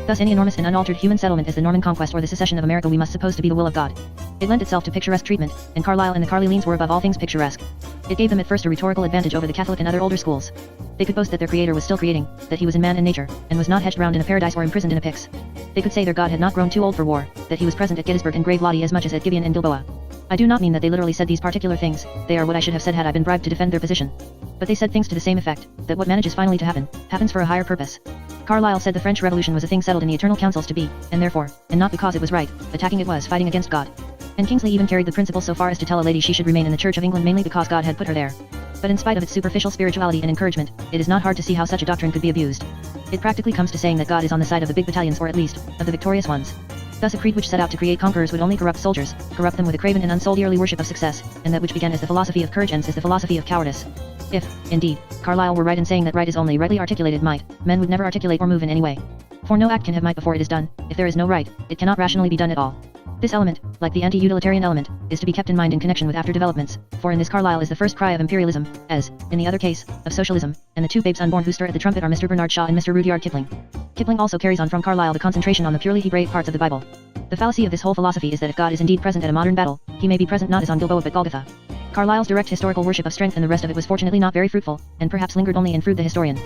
Thus any enormous and unaltered human settlement as the Norman conquest or the secession of America we must suppose to be the will of God. It lent itself to picturesque treatment, and Carlyle and the Carlyleans were above all things picturesque. It gave them at first a rhetorical advantage over the Catholic and other older schools. They could boast that their creator was still creating, that he was in man and nature, and was not hedged round in a paradise or imprisoned in a pyx. They could say their God had not grown too old for war, that he was present at Gettysburg and Grave Lottie as much as at Gibeon and Gilboa. I do not mean that they literally said these particular things, they are what I should have said had I been bribed to defend their position. But they said things to the same effect, that what manages finally to happen, happens for a higher purpose. Carlyle said the French Revolution was a thing settled in the eternal councils to be, and therefore, and not because it was right, attacking it was fighting against God. And Kingsley even carried the principle so far as to tell a lady she should remain in the Church of England mainly because God had put her there. But in spite of its superficial spirituality and encouragement, it is not hard to see how such a doctrine could be abused. It practically comes to saying that God is on the side of the big battalions or at least, of the victorious ones. Thus a creed which set out to create conquerors would only corrupt soldiers, corrupt them with a craven and unsoldierly worship of success, and that which began as the philosophy of courage ends as the philosophy of cowardice. If, indeed, Carlyle were right in saying that right is only rightly articulated might, men would never articulate or move in any way. For no act can have might before it is done. If there is no right, it cannot rationally be done at all. This element, like the anti-utilitarian element, is to be kept in mind in connection with after developments, for in this Carlyle is the first cry of imperialism, as, in the other case, of socialism, and the two babes unborn who stir at the trumpet are Mr. Bernard Shaw and Mr. Rudyard Kipling. Kipling also carries on from Carlyle the concentration on the purely Hebraic parts of the Bible. The fallacy of this whole philosophy is that if God is indeed present at a modern battle, he may be present not as on Gilboa but Golgotha. Carlyle's direct historical worship of strength and the rest of it was fortunately not very fruitful, and perhaps lingered only in Froude the historian.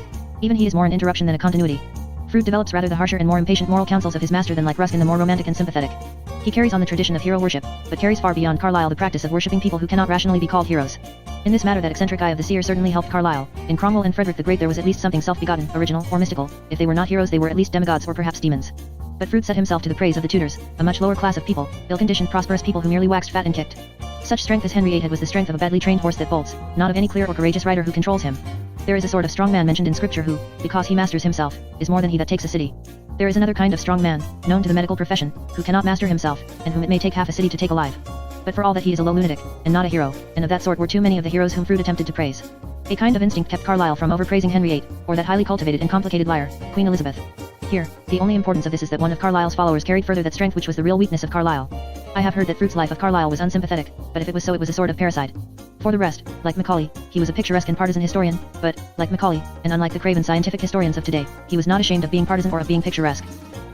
Even he is more an interruption than a continuity. Froude develops rather the harsher and more impatient moral counsels of his master than like Ruskin the more romantic and sympathetic. He carries on the tradition of hero worship, but carries far beyond Carlyle the practice of worshipping people who cannot rationally be called heroes. In this matter that eccentric eye of the seer certainly helped Carlyle. In Cromwell and Frederick the Great there was at least something self-begotten, original, or mystical. If they were not heroes they were at least demigods or perhaps demons. But Froude set himself to the praise of the Tudors, a much lower class of people, ill-conditioned prosperous people who merely waxed fat and kicked. Such strength as Henry VIII had was the strength of a badly trained horse that bolts, not of any clear or courageous rider who controls him. There is a sort of strong man mentioned in scripture who, because he masters himself, is more than he that takes a city. There is another kind of strong man, known to the medical profession, who cannot master himself, and whom it may take half a city to take alive. But for all that he is a low lunatic, and not a hero, and of that sort were too many of the heroes whom Froude attempted to praise. A kind of instinct kept Carlyle from overpraising Henry VIII, or that highly cultivated and complicated liar, Queen Elizabeth. Here, the only importance of this is that one of Carlyle's followers carried further that strength which was the real weakness of Carlyle. I have heard that Froude's life of Carlyle was unsympathetic, but if it was so it was a sort of parricide. For the rest, like Macaulay, he was a picturesque and partisan historian, but, like Macaulay, and unlike the craven scientific historians of today, he was not ashamed of being partisan or of being picturesque.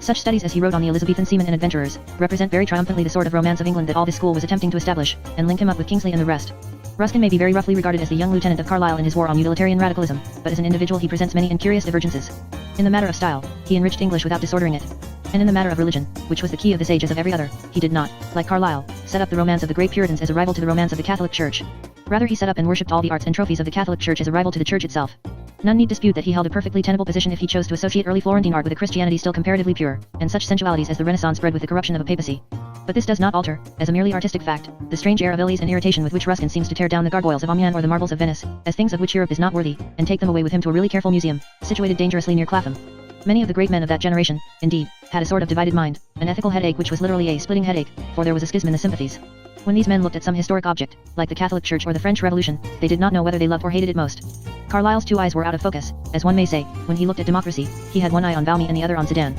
Such studies as he wrote on the Elizabethan seamen and adventurers, represent very triumphantly the sort of romance of England that all this school was attempting to establish, and link him up with Kingsley and the rest. Ruskin may be very roughly regarded as the young lieutenant of Carlyle in his war on utilitarian radicalism, but as an individual he presents many and curious divergences. In the matter of style, he enriched English without disordering it. And in the matter of religion, which was the key of this age as of every other, he did not, like Carlyle, set up the romance of the great Puritans as a rival to the romance of the Catholic Church. Rather he set up and worshipped all the arts and trophies of the Catholic Church as a rival to the Church itself. None need dispute that he held a perfectly tenable position if he chose to associate early Florentine art with a Christianity still comparatively pure, and such sensualities as the Renaissance bred with the corruption of a papacy. But this does not alter, as a merely artistic fact, the strange air of ease and irritation with which Ruskin seems to tear down the gargoyles of Amiens or the marbles of Venice, as things of which Europe is not worthy, and take them away with him to a really careful museum, situated dangerously near Clapham. Many of the great men of that generation, indeed, had a sort of divided mind, an ethical headache which was literally a splitting headache, for there was a schism in the sympathies. When these men looked at some historic object, like the Catholic Church or the French Revolution, they did not know whether they loved or hated it most. Carlyle's two eyes were out of focus, as one may say. When he looked at democracy, he had one eye on Valmy and the other on Sedan.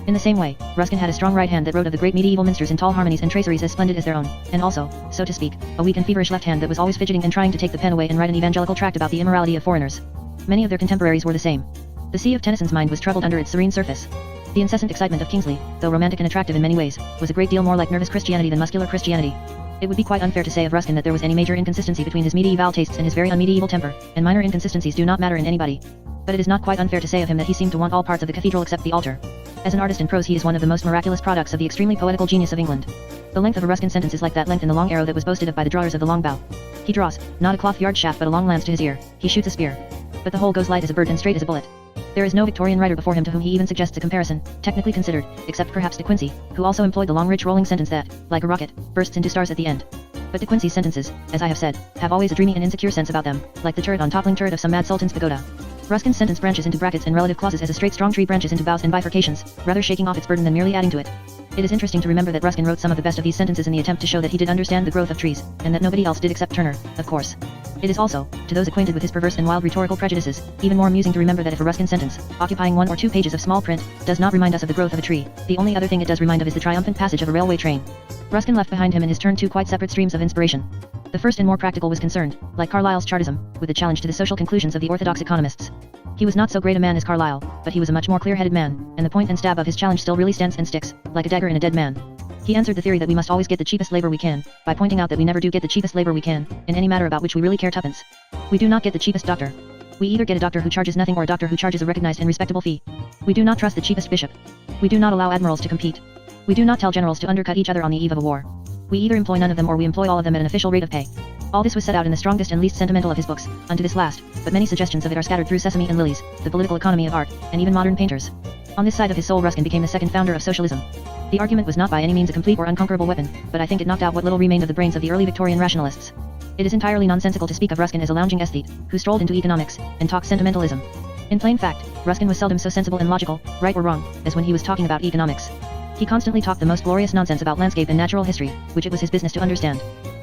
In the same way, Ruskin had a strong right hand that wrote of the great medieval minsters in tall harmonies and traceries as splendid as their own, and also, so to speak, a weak and feverish left hand that was always fidgeting and trying to take the pen away and write an evangelical tract about the immorality of foreigners. Many of their contemporaries were the same. The sea of Tennyson's mind was troubled under its serene surface. The incessant excitement of Kingsley, though romantic and attractive in many ways, was a great deal more like nervous Christianity than muscular Christianity. It would be quite unfair to say of Ruskin that there was any major inconsistency between his medieval tastes and his very unmedieval temper, and minor inconsistencies do not matter in anybody. But it is not quite unfair to say of him that he seemed to want all parts of the cathedral except the altar. As an artist in prose he is one of the most miraculous products of the extremely poetical genius of England. The length of a Ruskin sentence is like that length in the long arrow that was boasted of by the drawers of the long bow. He draws, not a cloth yard shaft but a long lance to his ear, he shoots a spear. But the whole goes light as a bird and straight as a bullet. There is no Victorian writer before him to whom he even suggests a comparison, technically considered, except perhaps De Quincey, who also employed the long rich rolling sentence that, like a rocket, bursts into stars at the end. But De Quincey's sentences, as I have said, have always a dreamy and insecure sense about them, like the turret on toppling turret of some mad sultan's pagoda. Ruskin's sentence branches into brackets and relative clauses as a straight strong tree branches into boughs and bifurcations, rather shaking off its burden than merely adding to it. It is interesting to remember that Ruskin wrote some of the best of these sentences in the attempt to show that he did understand the growth of trees, and that nobody else did except Turner, of course. It is also, to those acquainted with his perverse and wild rhetorical prejudices, even more amusing to remember that if a Ruskin sentence, occupying 1 or 2 pages of small print, does not remind us of the growth of a tree, the only other thing it does remind of is the triumphant passage of a railway train. Ruskin left behind him in his turn 2 quite separate streams of inspiration. The first and more practical was concerned, like Carlyle's Chartism, with the challenge to the social conclusions of the orthodox economists. He was not so great a man as Carlyle, but he was a much more clear-headed man, and the point and stab of his challenge still really stands and sticks, like a dagger in a dead man. He answered the theory that we must always get the cheapest labor we can, by pointing out that we never do get the cheapest labor we can, in any matter about which we really care tuppence. We do not get the cheapest doctor. We either get a doctor who charges nothing or a doctor who charges a recognized and respectable fee. We do not trust the cheapest bishop. We do not allow admirals to compete. We do not tell generals to undercut each other on the eve of a war. We either employ none of them or we employ all of them at an official rate of pay. All this was set out in the strongest and least sentimental of his books, unto this last, but many suggestions of it are scattered through Sesame and Lilies, The Political Economy of Art, and even modern painters. On this side of his soul Ruskin became the second founder of socialism. The argument was not by any means a complete or unconquerable weapon, but I think it knocked out what little remained of the brains of the early Victorian rationalists. It is entirely nonsensical to speak of Ruskin as a lounging aesthete, who strolled into economics, and talked sentimentalism. In plain fact, Ruskin was seldom so sensible and logical, right or wrong, as when he was talking about economics. He constantly talked the most glorious nonsense about landscape and natural history, which it was his business to understand.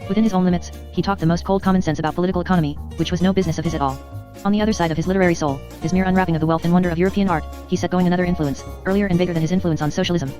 Within his own limits, he talked the most cold common sense about political economy, which was no business of his at all. On the other side of his literary soul, his mere unwrapping of the wealth and wonder of European art, he set going another influence, earlier and bigger than his influence on socialism.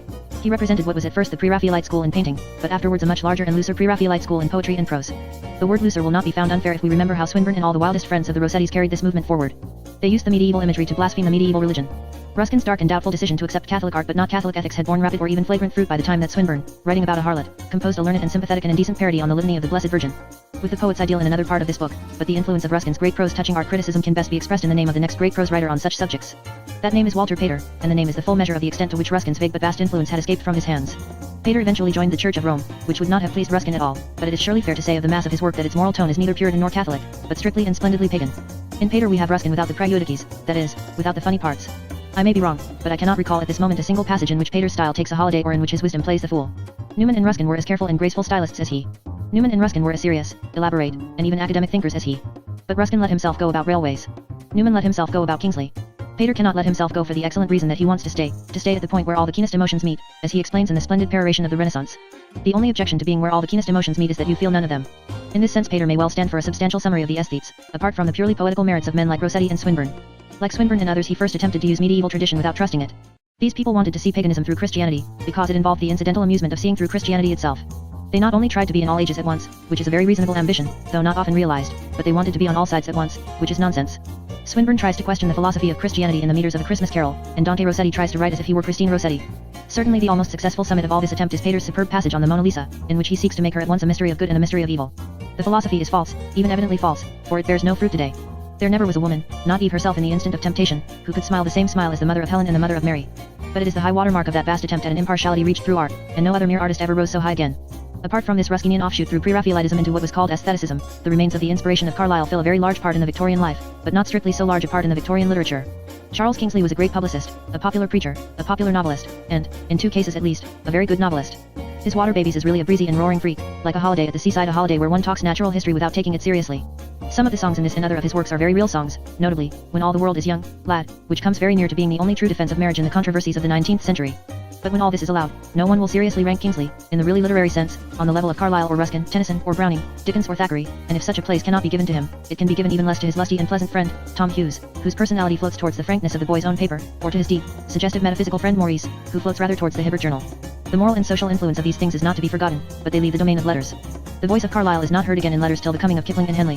He represented what was at first the pre-Raphaelite school in painting, but afterwards a much larger and looser pre-Raphaelite school in poetry and prose. The word looser will not be found unfair if we remember how Swinburne and all the wildest friends of the Rossettis carried this movement forward. They used the medieval imagery to blaspheme the medieval religion. Ruskin's dark and doubtful decision to accept Catholic art but not Catholic ethics had borne rapid or even flagrant fruit by the time that Swinburne, writing about a harlot, composed a learned and sympathetic and indecent parody on the litany of the Blessed Virgin. With the poet's ideal in another part of this book, but the influence of Ruskin's great prose touching art criticism can best be expressed in the name of the next great prose writer on such subjects. That name is Walter Pater, and the name is the full measure of the extent to which Ruskin's vague but vast influence had escaped from his hands. Pater eventually joined the Church of Rome, which would not have pleased Ruskin at all, but it is surely fair to say of the mass of his work that its moral tone is neither Puritan nor Catholic, but strictly and splendidly pagan. In Pater we have Ruskin without the Praejudices, that is, without the funny parts. I may be wrong, but I cannot recall at this moment a single passage in which Pater's style takes a holiday or in which his wisdom plays the fool. Newman and Ruskin were as careful and graceful stylists as he. Newman and Ruskin were as serious, elaborate, and even academic thinkers as he. But Ruskin let himself go about railways. Newman let himself go about Kingsley. Pater cannot let himself go for the excellent reason that he wants to stay at the point where all the keenest emotions meet, as he explains in the splendid peroration of the Renaissance. The only objection to being where all the keenest emotions meet is that you feel none of them. In this sense Pater may well stand for a substantial summary of the aesthetes, apart from the purely poetical merits of men like Rossetti and Swinburne. Like Swinburne and others, he first attempted to use medieval tradition without trusting it. These people wanted to see paganism through Christianity, because it involved the incidental amusement of seeing through Christianity itself. They not only tried to be in all ages at once, which is a very reasonable ambition, though not often realized, but they wanted to be on all sides at once, which is nonsense. Swinburne tries to question the philosophy of Christianity in the meters of A Christmas Carol, and Dante Rossetti tries to write as if he were Christine Rossetti. Certainly the almost successful summit of all this attempt is Pater's superb passage on the Mona Lisa, in which he seeks to make her at once a mystery of good and a mystery of evil. The philosophy is false, even evidently false, for it bears no fruit today. There never was a woman, not Eve herself in the instant of temptation, who could smile the same smile as the mother of Helen and the mother of Mary. But it is the high water mark of that vast attempt at an impartiality reached through art, and no other mere artist ever rose so high again. Apart from this Ruskinian offshoot through pre-Raphaelitism into what was called aestheticism, the remains of the inspiration of Carlyle fill a very large part in the Victorian life, but not strictly so large a part in the Victorian literature. Charles Kingsley was a great publicist, a popular preacher, a popular novelist, and, in 2 cases at least, a very good novelist. His Water Babies is really a breezy and roaring freak, like a holiday at the seaside, a holiday where one talks natural history without taking it seriously. Some of the songs in this and other of his works are very real songs, notably, When All the World is Young, Lad, which comes very near to being the only true defense of marriage in the controversies of the 19th century. But when all this is allowed, no one will seriously rank Kingsley, in the really literary sense, on the level of Carlyle or Ruskin, Tennyson or Browning, Dickens or Thackeray, and if such a place cannot be given to him, it can be given even less to his lusty and pleasant friend, Tom Hughes, whose personality floats towards the frankness of the boy's own paper, or to his deep, suggestive metaphysical friend Maurice, who floats rather towards the Hibbert Journal. The moral and social influence of these things is not to be forgotten, but they leave the domain of letters. The voice of Carlyle is not heard again in letters till the coming of Kipling and Henley.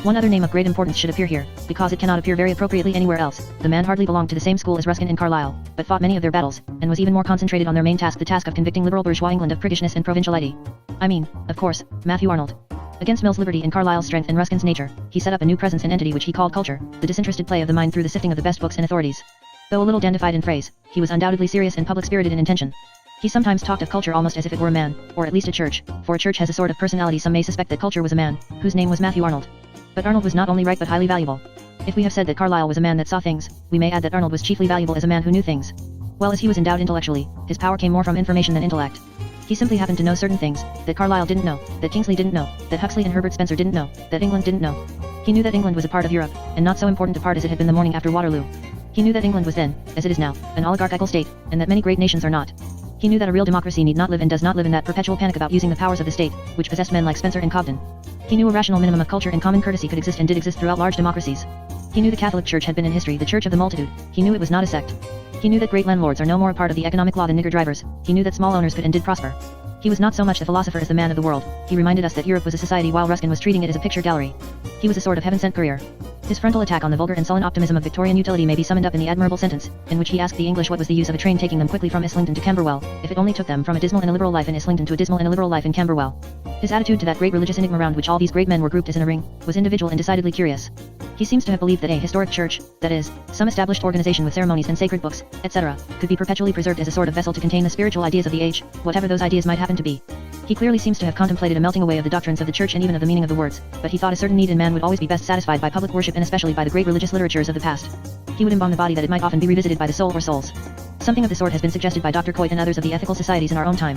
One other name of great importance should appear here, because it cannot appear very appropriately anywhere else. The man hardly belonged to the same school as Ruskin and Carlyle, but fought many of their battles, and was even more concentrated on their main task, the task of convicting liberal bourgeois England of priggishness and provinciality. I mean, of course, Matthew Arnold. Against Mill's liberty and Carlyle's strength and Ruskin's nature, he set up a new presence and entity which he called culture, the disinterested play of the mind through the sifting of the best books and authorities. Though a little dandified in phrase, he was undoubtedly serious and public-spirited in intention. He sometimes talked of culture almost as if it were a man, or at least a church, for a church has a sort of personality. Some may suspect that culture was a man, whose name was Matthew Arnold. But Arnold was not only right but highly valuable. If we have said that Carlyle was a man that saw things, we may add that Arnold was chiefly valuable as a man who knew things. Well, as he was endowed intellectually, his power came more from information than intellect. He simply happened to know certain things, that Carlyle didn't know, that Kingsley didn't know, that Huxley and Herbert Spencer didn't know, that England didn't know. He knew that England was a part of Europe, and not so important a part as it had been the morning after Waterloo. He knew that England was then, as it is now, an oligarchical state, and that many great nations are not. He knew that a real democracy need not live and does not live in that perpetual panic about using the powers of the state, which possessed men like Spencer and Cobden. He knew a rational minimum of culture and common courtesy could exist and did exist throughout large democracies. He knew the Catholic Church had been in history the church of the multitude. He knew it was not a sect. He knew that great landlords are no more a part of the economic law than nigger drivers. He knew that small owners could and did prosper. He was not so much the philosopher as the man of the world. He reminded us that Europe was a society while Ruskin was treating it as a picture gallery. He was a sort of heaven-sent courier. His frontal attack on the vulgar and sullen optimism of Victorian utility may be summed up in the admirable sentence, in which he asked the English what was the use of a train taking them quickly from Islington to Camberwell, if it only took them from a dismal and illiberal life in Islington to a dismal and illiberal life in Camberwell. His attitude to that great religious enigma round which all these great men were grouped as in a ring, was individual and decidedly curious. He seems to have believed that a historic church, that is, some established organization with ceremonies and sacred books, etc., could be perpetually preserved as a sort of vessel to contain the spiritual ideas of the age, whatever those ideas might happen to be. He clearly seems to have contemplated a melting away of the doctrines of the church and even of the meaning of the words, but he thought a certain need in man would always be best satisfied by public worship and especially by the great religious literatures of the past. He would embalm the body that it might often be revisited by the soul or souls. Something of the sort has been suggested by Dr. Coit and others of the ethical societies in our own time.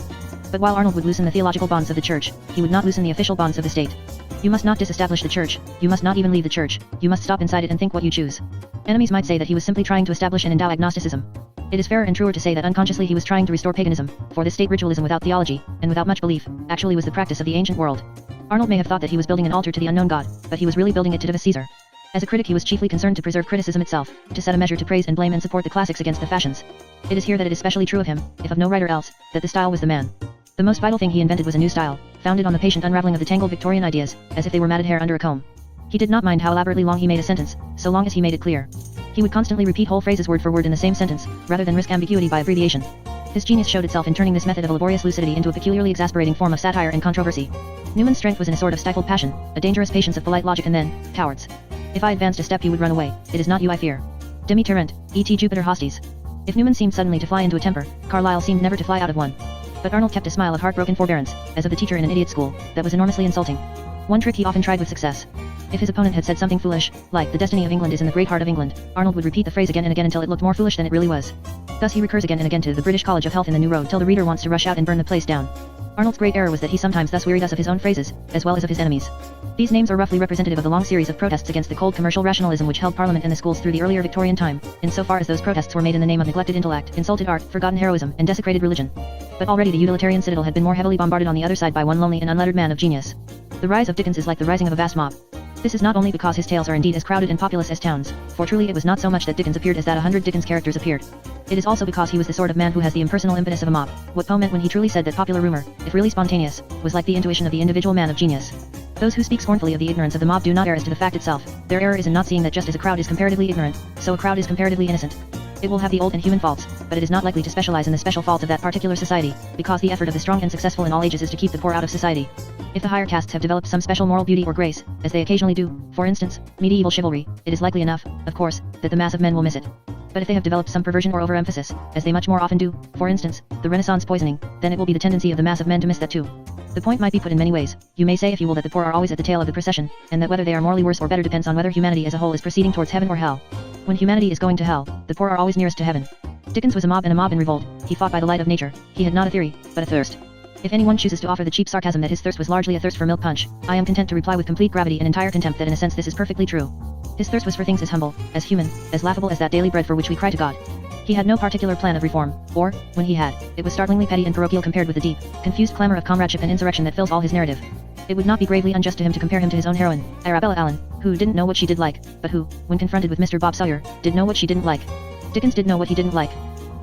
But while Arnold would loosen the theological bonds of the church, he would not loosen the official bonds of the state. You must not disestablish the church, you must not even leave the church, you must stop inside it and think what you choose. Enemies might say that he was simply trying to establish and endow agnosticism. It is fairer and truer to say that unconsciously he was trying to restore paganism, for this state ritualism without theology, and without much belief, actually was the practice of the ancient world. Arnold may have thought that he was building an altar to the unknown god, but he was really building it to Divus Caesar. As a critic he was chiefly concerned to preserve criticism itself, to set a measure to praise and blame and support the classics against the fashions. It is here that it is specially true of him, if of no writer else, that the style was the man. The most vital thing he invented was a new style, founded on the patient unraveling of the tangled Victorian ideas, as if they were matted hair under a comb. He did not mind how elaborately long he made a sentence, so long as he made it clear. He would constantly repeat whole phrases word for word in the same sentence, rather than risk ambiguity by abbreviation. His genius showed itself in turning this method of laborious lucidity into a peculiarly exasperating form of satire and controversy. Newman's strength was in a sort of stifled passion, a dangerous patience of polite logic, and then, cowards. If I advanced a step you would run away, it is not you I fear. Demi Terrent, E.T. Jupiter Hosties. If Newman seemed suddenly to fly into a temper, Carlyle seemed never to fly out of one. But Arnold kept a smile of heartbroken forbearance, as of the teacher in an idiot school, that was enormously insulting. One trick he often tried with success. If his opponent had said something foolish, like the destiny of England is in the great heart of England, Arnold would repeat the phrase again and again until it looked more foolish than it really was. Thus he recurs again and again to the British College of Health in the New Road till the reader wants to rush out and burn the place down. Arnold's great error was that he sometimes thus wearied us of his own phrases, as well as of his enemies. These names are roughly representative of the long series of protests against the cold commercial rationalism which held Parliament and the schools through the earlier Victorian time, insofar as those protests were made in the name of neglected intellect, insulted art, forgotten heroism, and desecrated religion. But already the utilitarian citadel had been more heavily bombarded on the other side by one lonely and unlettered man of genius. The rise of Dickens is like the rising of a vast mob. This is not only because his tales are indeed as crowded and populous as towns, for truly it was not so much that Dickens appeared as that 100 Dickens characters appeared. It is also because he was the sort of man who has the impersonal impetus of a mob, what Poe meant when he truly said that popular rumor, if really spontaneous, was like the intuition of the individual man of genius. Those who speak scornfully of the ignorance of the mob do not err as to the fact itself. Their error is in not seeing that just as a crowd is comparatively ignorant, so a crowd is comparatively innocent. It will have the old and human faults, but it is not likely to specialize in the special faults of that particular society, because the effort of the strong and successful in all ages is to keep the poor out of society. If the higher castes have developed some special moral beauty or grace, as they occasionally do, for instance, medieval chivalry, it is likely enough, of course, that the mass of men will miss it. But if they have developed some perversion or overemphasis, as they much more often do, for instance, the Renaissance poisoning, then it will be the tendency of the mass of men to miss that too. The point might be put in many ways. You may say if you will that the poor are always at the tail of the procession, and that whether they are morally worse or better depends on whether humanity as a whole is proceeding towards heaven or hell. When humanity is going to hell, the poor are always nearest to heaven. Dickens was a mob and a mob in revolt. He fought by the light of nature. He had not a theory, but a thirst. If anyone chooses to offer the cheap sarcasm that his thirst was largely a thirst for milk punch, I am content to reply with complete gravity and entire contempt that in a sense this is perfectly true. His thirst was for things as humble, as human, as laughable as that daily bread for which we cry to God. He had no particular plan of reform, or, when he had, it was startlingly petty and parochial compared with the deep, confused clamor of comradeship and insurrection that fills all his narrative. It would not be gravely unjust to him to compare him to his own heroine, Arabella Allen, who didn't know what she did like, but who, when confronted with Mr. Bob Sawyer, did know what she didn't like. Dickens did know what he didn't like.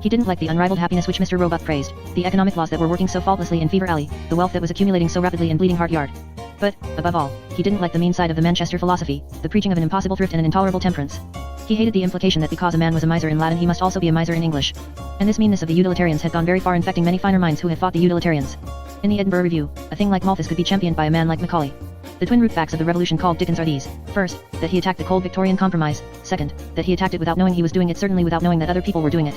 He didn't like the unrivaled happiness which Mr. Roebuck praised, the economic laws that were working so faultlessly in Fever Alley, the wealth that was accumulating so rapidly in Bleeding Heart Yard. But, above all, he didn't like the mean side of the Manchester philosophy, the preaching of an impossible thrift and an intolerable temperance. He hated the implication that because a man was a miser in Latin he must also be a miser in English. And this meanness of the utilitarians had gone very far, infecting many finer minds who had fought the utilitarians. In the Edinburgh Review, a thing like Malthus could be championed by a man like Macaulay. The twin root facts of the revolution called Dickens are these: first, that he attacked the cold Victorian compromise; second, that he attacked it without knowing he was doing it, certainly without knowing that other people were doing it.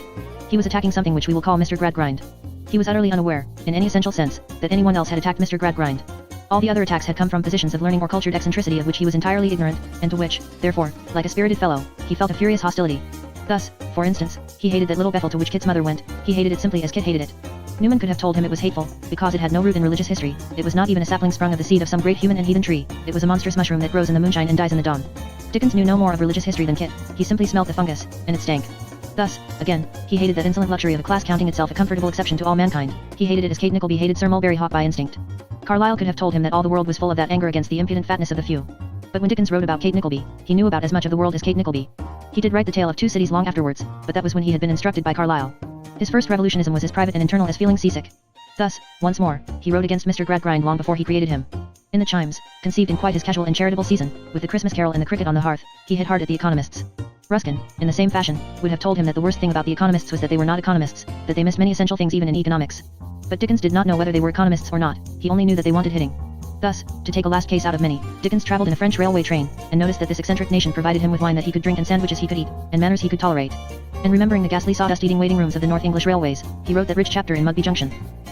He was attacking something which we will call Mr. Gradgrind. He was utterly unaware, in any essential sense, that anyone else had attacked Mr. Gradgrind. All the other attacks had come from positions of learning or cultured eccentricity of which he was entirely ignorant, and to which, therefore, like a spirited fellow, he felt a furious hostility. Thus, for instance, he hated that little Bethel to which Kit's mother went. He hated it simply as Kit hated it. Newman could have told him it was hateful, because it had no root in religious history. It was not even a sapling sprung of the seed of some great human and heathen tree. It was a monstrous mushroom that grows in the moonshine and dies in the dawn. Dickens knew no more of religious history than Kit. He simply smelt the fungus, and it stank. Thus, again, he hated that insolent luxury of a class counting itself a comfortable exception to all mankind. He hated it as Kate Nickleby hated Sir Mulberry Hawk by instinct. Carlyle could have told him that all the world was full of that anger against the impudent fatness of the few. But when Dickens wrote about Kate Nickleby, he knew about as much of the world as Kate Nickleby. He did write The Tale of Two Cities long afterwards, but that was when he had been instructed by Carlyle. His first revolutionism was as private and internal as feeling seasick. Thus, once more, he wrote against Mr. Gradgrind long before he created him. In The Chimes, conceived in quite his casual and charitable season, with the Christmas carol and the cricket on the hearth, he hit hard at the economists. Ruskin, in the same fashion, would have told him that the worst thing about the economists was that they were not economists, that they missed many essential things even in economics. But Dickens did not know whether they were economists or not, he only knew that they wanted hitting. Thus, to take a last case out of many, Dickens traveled in a French railway train, and noticed that this eccentric nation provided him with wine that he could drink and sandwiches he could eat, and manners he could tolerate. And remembering the ghastly sawdust-eating waiting rooms of the North English railways, he wrote that rich chapter in Mugby Junction.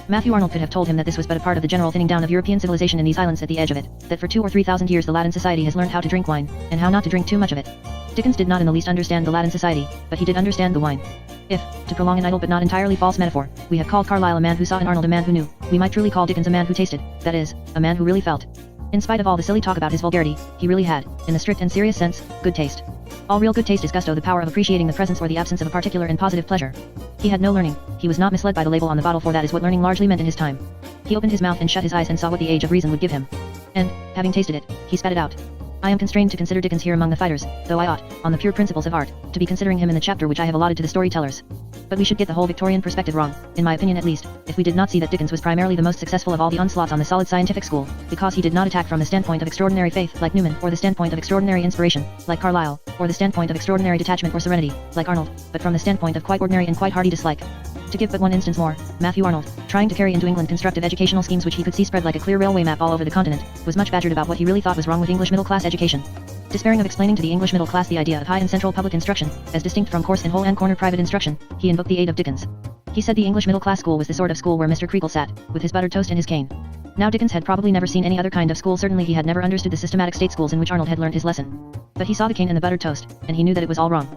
Matthew Arnold could have told him that this was but a part of the general thinning down of European civilization in these islands at the edge of it, that for 2,000 or 3,000 years the Latin society has learned how to drink wine, and how not to drink too much of it. Dickens did not in the least understand the Latin society, but he did understand the wine. If, to prolong an idle but not entirely false metaphor, we have called Carlyle a man who saw and Arnold a man who knew, we might truly call Dickens a man who tasted, that is, a man who really felt. In spite of all the silly talk about his vulgarity, he really had, in the strict and serious sense, good taste. All real good taste is gusto, the power of appreciating the presence or the absence of a particular and positive pleasure. He had no learning, he was not misled by the label on the bottle, for that is what learning largely meant in his time. He opened his mouth and shut his eyes and saw what the age of reason would give him. And, having tasted it, he spat it out. I am constrained to consider Dickens here among the fighters, though I ought, on the pure principles of art, to be considering him in the chapter which I have allotted to the storytellers. But we should get the whole Victorian perspective wrong, in my opinion at least, if we did not see that Dickens was primarily the most successful of all the onslaughts on the solid scientific school, because he did not attack from the standpoint of extraordinary faith, like Newman, or the standpoint of extraordinary inspiration, like Carlyle, or the standpoint of extraordinary detachment or serenity, like Arnold, but from the standpoint of quite ordinary and quite hearty dislike. To give but one instance more, Matthew Arnold, trying to carry into England constructive educational schemes which he could see spread like a clear railway map all over the continent, was much badgered about what he really thought was wrong with English middle-class education. Despairing of explaining to the English middle class the idea of high and central public instruction, as distinct from coarse and hole and corner private instruction, he invoked the aid of Dickens. He said the English middle class school was the sort of school where Mr. Creakle sat, with his buttered toast and his cane. Now Dickens had probably never seen any other kind of school, certainly he had never understood the systematic state schools in which Arnold had learned his lesson. But he saw the cane and the buttered toast, and he knew that it was all wrong.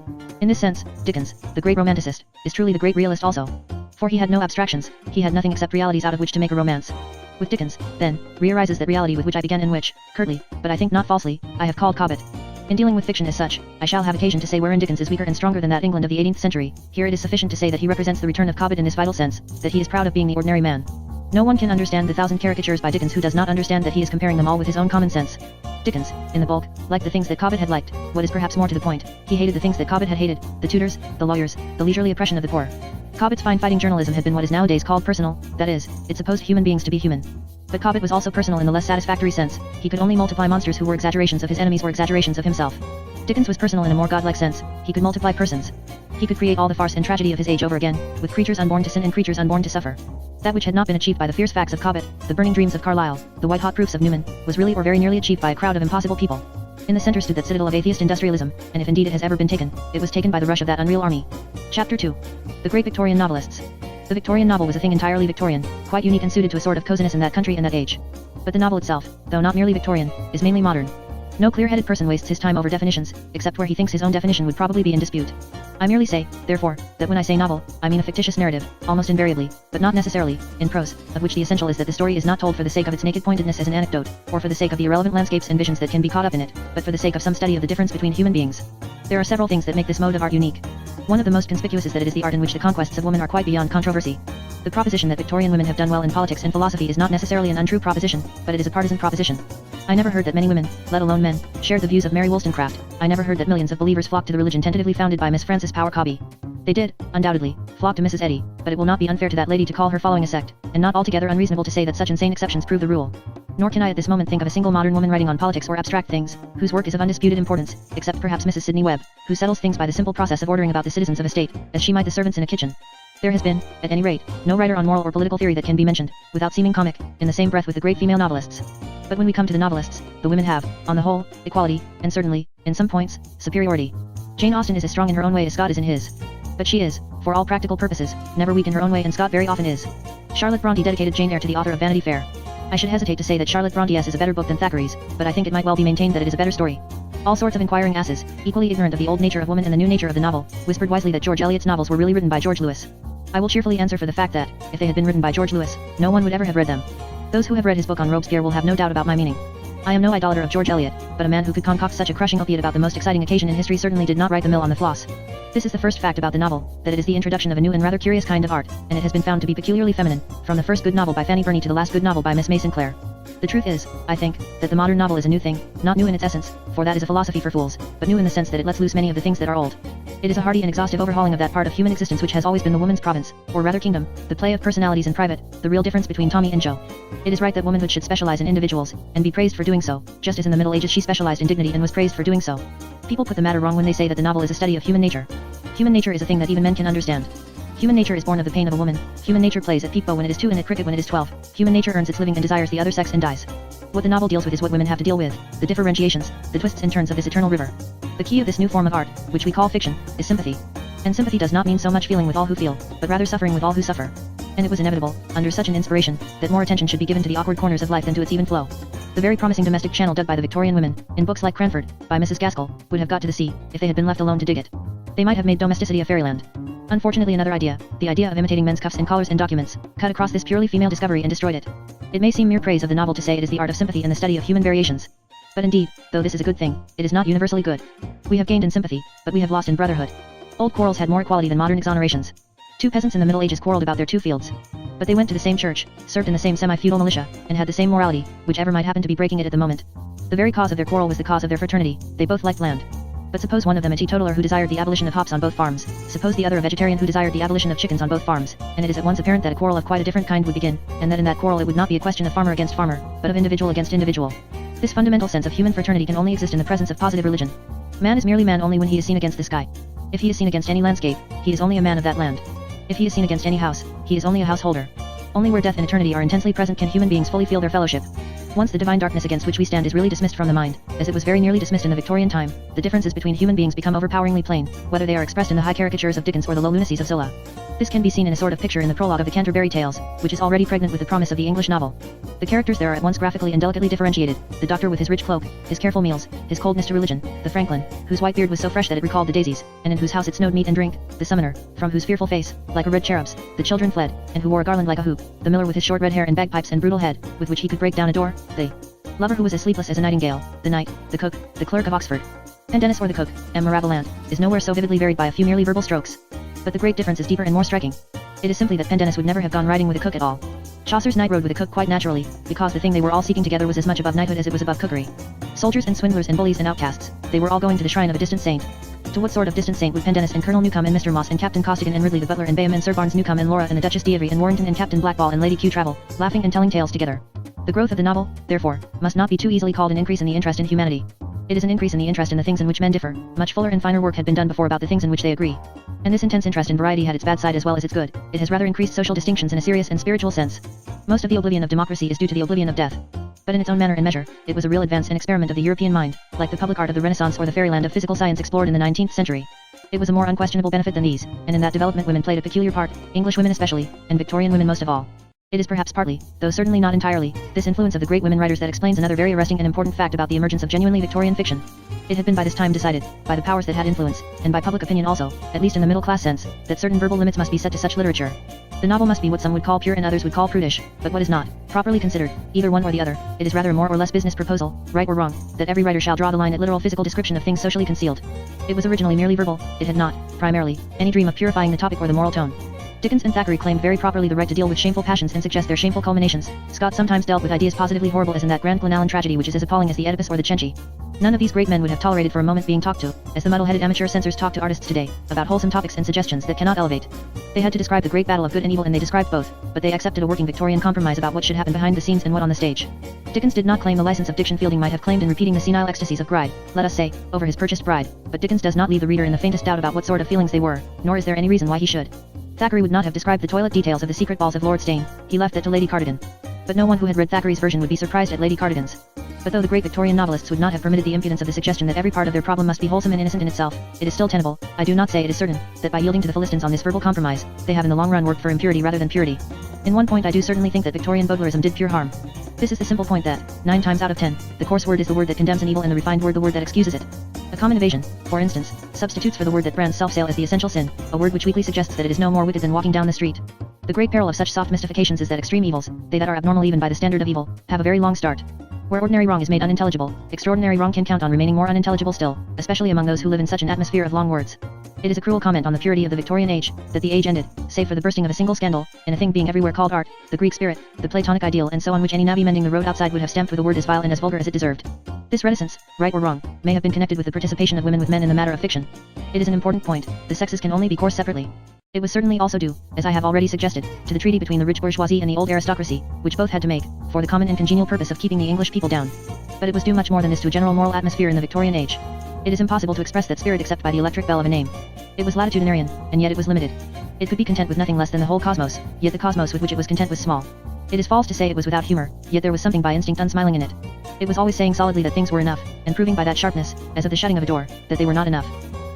In this sense, Dickens, the great romanticist, is truly the great realist also. For he had no abstractions, he had nothing except realities out of which to make a romance. With Dickens, then, re-arises that reality with which I began and which, curtly, but I think not falsely, I have called Cobbett. In dealing with fiction as such, I shall have occasion to say wherein Dickens is weaker and stronger than that England of the 18th century. Here it is sufficient to say that he represents the return of Cobbett in this vital sense, that he is proud of being the ordinary man. No one can understand the 1,000 caricatures by Dickens who does not understand that he is comparing them all with his own common sense. Dickens, in the bulk, liked the things that Cobbett had liked. What is perhaps more to the point, he hated the things that Cobbett had hated, the tutors, the lawyers, the leisurely oppression of the poor. Cobbett's fine fighting journalism had been what is nowadays called personal, that is, it supposed human beings to be human. But Cobbett was also personal in the less satisfactory sense, he could only multiply monsters who were exaggerations of his enemies or exaggerations of himself. Dickens was personal in a more godlike sense, he could multiply persons. He could create all the farce and tragedy of his age over again, with creatures unborn to sin and creatures unborn to suffer. That which had not been achieved by the fierce facts of Cobbett, the burning dreams of Carlyle, the white-hot proofs of Newman, was really or very nearly achieved by a crowd of impossible people. In the center stood that citadel of atheist industrialism, and if indeed it has ever been taken, it was taken by the rush of that unreal army. Chapter 2. The Great Victorian Novelists. The Victorian novel was a thing entirely Victorian, quite unique and suited to a sort of coziness in that country and that age. But the novel itself, though not merely Victorian, is mainly modern. No clear-headed person wastes his time over definitions, except where he thinks his own definition would probably be in dispute. I merely say, therefore, that when I say novel, I mean a fictitious narrative, almost invariably, but not necessarily, in prose, of which the essential is that the story is not told for the sake of its naked pointedness as an anecdote, or for the sake of the irrelevant landscapes and visions that can be caught up in it, but for the sake of some study of the difference between human beings. There are several things that make this mode of art unique. One of the most conspicuous is that it is the art in which the conquests of woman are quite beyond controversy. The proposition that Victorian women have done well in politics and philosophy is not necessarily an untrue proposition, but it is a partisan proposition. I never heard that many women, let alone men, shared the views of Mary Wollstonecraft. I never heard that millions of believers flocked to the religion tentatively founded by Miss Frances Power Cobbe. They did, undoubtedly, flock to Mrs. Eddy, but it will not be unfair to that lady to call her following a sect, and not altogether unreasonable to say that such insane exceptions prove the rule. Nor can I at this moment think of a single modern woman writing on politics or abstract things, whose work is of undisputed importance, except perhaps Mrs. Sidney Webb, who settles things by the simple process of ordering about the citizens of a state, as she might the servants in a kitchen. There has been, at any rate, no writer on moral or political theory that can be mentioned, without seeming comic, in the same breath with the great female novelists. But when we come to the novelists, the women have, on the whole, equality, and certainly, in some points, superiority. Jane Austen is as strong in her own way as Scott is in his. But she is, for all practical purposes, never weak in her own way and Scott very often is. Charlotte Bronte dedicated Jane Eyre to the author of Vanity Fair. I should hesitate to say that Charlotte Bronte's is a better book than Thackeray's, but I think it might well be maintained that it is a better story. All sorts of inquiring asses, equally ignorant of the old nature of woman and the new nature of the novel, whispered wisely that George Eliot's novels were really written by George Lewis. I will cheerfully answer for the fact that, if they had been written by George Lewis, no one would ever have read them. Those who have read his book on Robespierre will have no doubt about my meaning. I am no idolater of George Eliot, but a man who could concoct such a crushing opiate about the most exciting occasion in history certainly did not write the mill on the floss. This is the first fact about the novel, that it is the introduction of a new and rather curious kind of art, and it has been found to be peculiarly feminine, from the first good novel by Fanny Burney to the last good novel by Miss May Sinclair. The truth is, I think, that the modern novel is a new thing, not new in its essence, for that is a philosophy for fools, but new in the sense that it lets loose many of the things that are old. It is a hearty and exhaustive overhauling of that part of human existence which has always been the woman's province, or rather kingdom, the play of personalities in private, the real difference between Tommy and Joe. It is right that womanhood should specialize in individuals, and be praised for doing so, just as in the Middle Ages she specialized in dignity and was praised for doing so. People put the matter wrong when they say that the novel is a study of human nature. Human nature is a thing that even men can understand. Human nature is born of the pain of a woman, human nature plays at peep-bow when it is 2 and at cricket when it is 12, human nature earns its living and desires the other sex and dies. What the novel deals with is what women have to deal with, the differentiations, the twists and turns of this eternal river. The key of this new form of art, which we call fiction, is sympathy. And sympathy does not mean so much feeling with all who feel, but rather suffering with all who suffer. And it was inevitable, under such an inspiration, that more attention should be given to the awkward corners of life than to its even flow. The very promising domestic channel dug by the Victorian women, in books like Cranford, by Mrs. Gaskell, would have got to the sea, if they had been left alone to dig it. They might have made domesticity a fairyland. Unfortunately another idea, the idea of imitating men's cuffs and collars and documents, cut across this purely female discovery and destroyed it. It may seem mere praise of the novel to say it is the art of sympathy and the study of human variations. But indeed, though this is a good thing, it is not universally good. We have gained in sympathy, but we have lost in brotherhood. Old quarrels had more equality than modern exonerations. Two peasants in the Middle Ages quarreled about their 2 fields. But they went to the same church, served in the same semi-feudal militia, and had the same morality, whichever might happen to be breaking it at the moment. The very cause of their quarrel was the cause of their fraternity, they both liked land. But suppose one of them a teetotaler who desired the abolition of hops on both farms, suppose the other a vegetarian who desired the abolition of chickens on both farms, and it is at once apparent that a quarrel of quite a different kind would begin, and that in that quarrel it would not be a question of farmer against farmer, but of individual against individual. This fundamental sense of human fraternity can only exist in the presence of positive religion. Man is merely man only when he is seen against the sky. If he is seen against any landscape, he is only a man of that land. If he is seen against any house, he is only a householder. Only where death and eternity are intensely present can human beings fully feel their fellowship. Once the divine darkness against which we stand is really dismissed from the mind, as it was very nearly dismissed in the Victorian time, the differences between human beings become overpoweringly plain, whether they are expressed in the high caricatures of Dickens or the low lunacies of Zola. This can be seen in a sort of picture in the prologue of the Canterbury Tales, which is already pregnant with the promise of the English novel. The characters there are at once graphically and delicately differentiated, the doctor with his rich cloak, his careful meals, his coldness to religion, the Franklin, whose white beard was so fresh that it recalled the daisies, and in whose house it snowed meat and drink, the summoner, from whose fearful face, like a red cherub's, the children fled, and who wore a garland like a hoop, the miller with his short red hair and bagpipes and brutal head, with which he could break down a door, the lover who was as sleepless as a nightingale, the knight, the cook, the clerk of Oxford. Pendennis or the cook, M. Mirabeauland, is nowhere so vividly varied by a few merely verbal strokes. But the great difference is deeper and more striking. It is simply that Pendennis would never have gone riding with a cook at all. Chaucer's knight rode with a cook quite naturally, because the thing they were all seeking together was as much above knighthood as it was above cookery. Soldiers and swindlers and bullies and outcasts, they were all going to the shrine of a distant saint. To what sort of distant saint would Pendennis and Colonel Newcome and Mr. Moss and Captain Costigan and Ridley the butler and Bayham and Sir Barnes Newcome and Laura and the Duchess d'Avery and Warrington and Captain Blackball and Lady Q travel, laughing and telling tales together? The growth of the novel, therefore, must not be too easily called an increase in the interest in humanity. It is an increase in the interest in the things in which men differ. Much fuller and finer work had been done before about the things in which they agree. And this intense interest in variety had its bad side as well as its good. It has rather increased social distinctions in a serious and spiritual sense. Most of the oblivion of democracy is due to the oblivion of death. But in its own manner and measure, it was a real advance and experiment of the European mind, like the public art of the Renaissance or the fairyland of physical science explored in the 19th century. It was a more unquestionable benefit than these, and in that development women played a peculiar part, English women especially, and Victorian women most of all. It is perhaps partly, though certainly not entirely, this influence of the great women writers that explains another very arresting and important fact about the emergence of genuinely Victorian fiction. It had been by this time decided, by the powers that had influence, and by public opinion also, at least in the middle class sense, that certain verbal limits must be set to such literature. The novel must be what some would call pure and others would call prudish, but what is not, properly considered, either one or the other, it is rather a more or less business proposal, right or wrong, that every writer shall draw the line at literal physical description of things socially concealed. It was originally merely verbal, it had not, primarily, any dream of purifying the topic or the moral tone. Dickens and Thackeray claimed very properly the right to deal with shameful passions and suggest their shameful culminations. Scott sometimes dealt with ideas positively horrible as in that grand Glenallan tragedy which is as appalling as the Oedipus or the Cenci. None of these great men would have tolerated for a moment being talked to, as the muddle-headed amateur censors talk to artists today, about wholesome topics and suggestions that cannot elevate. They had to describe the great battle of good and evil and they described both, but they accepted a working Victorian compromise about what should happen behind the scenes and what on the stage. Dickens did not claim the license of diction Fielding might have claimed in repeating the senile ecstasies of Gride, let us say, over his purchased bride, but Dickens does not leave the reader in the faintest doubt about what sort of feelings they were, nor is there any reason why he should. Thackeray would not have described the toilet details of the secret balls of Lord Steyne, he left that to Lady Cardigan. But no one who had read Thackeray's version would be surprised at Lady Cardigan's. But though the great Victorian novelists would not have permitted the impudence of the suggestion that every part of their problem must be wholesome and innocent in itself, it is still tenable, I do not say it is certain, that by yielding to the Philistines on this verbal compromise, they have in the long run worked for impurity rather than purity. In one point I do certainly think that Victorian Bowdlerism did pure harm. This is the simple point that, 9 times out of 10, the coarse word is the word that condemns an evil and the refined word the word that excuses it. A common evasion, for instance, substitutes for the word that brands self-sale as the essential sin, a word which weakly suggests that it is no more wicked than walking down the street. The great peril of such soft mystifications is that extreme evils, they that are abnormal even by the standard of evil, have a very long start. Where ordinary wrong is made unintelligible, extraordinary wrong can count on remaining more unintelligible still, especially among those who live in such an atmosphere of long words. It is a cruel comment on the purity of the Victorian age, that the age ended, save for the bursting of a single scandal, in a thing being everywhere called art, the Greek spirit, the Platonic ideal and so on which any navvy mending the road outside would have stamped with a word as vile and as vulgar as it deserved. This reticence, right or wrong, may have been connected with the participation of women with men in the matter of fiction. It is an important point, the sexes can only be coursed separately. It was certainly also due, as I have already suggested, to the treaty between the rich bourgeoisie and the old aristocracy, which both had to make, for the common and congenial purpose of keeping the English people down. But it was due much more than this to a general moral atmosphere in the Victorian age. It is impossible to express that spirit except by the electric bell of a name. It was latitudinarian, and yet it was limited. It could be content with nothing less than the whole cosmos, yet the cosmos with which it was content was small. It is false to say it was without humor, yet there was something by instinct unsmiling in it. It was always saying solidly that things were enough, and proving by that sharpness, as of the shutting of a door, that they were not enough.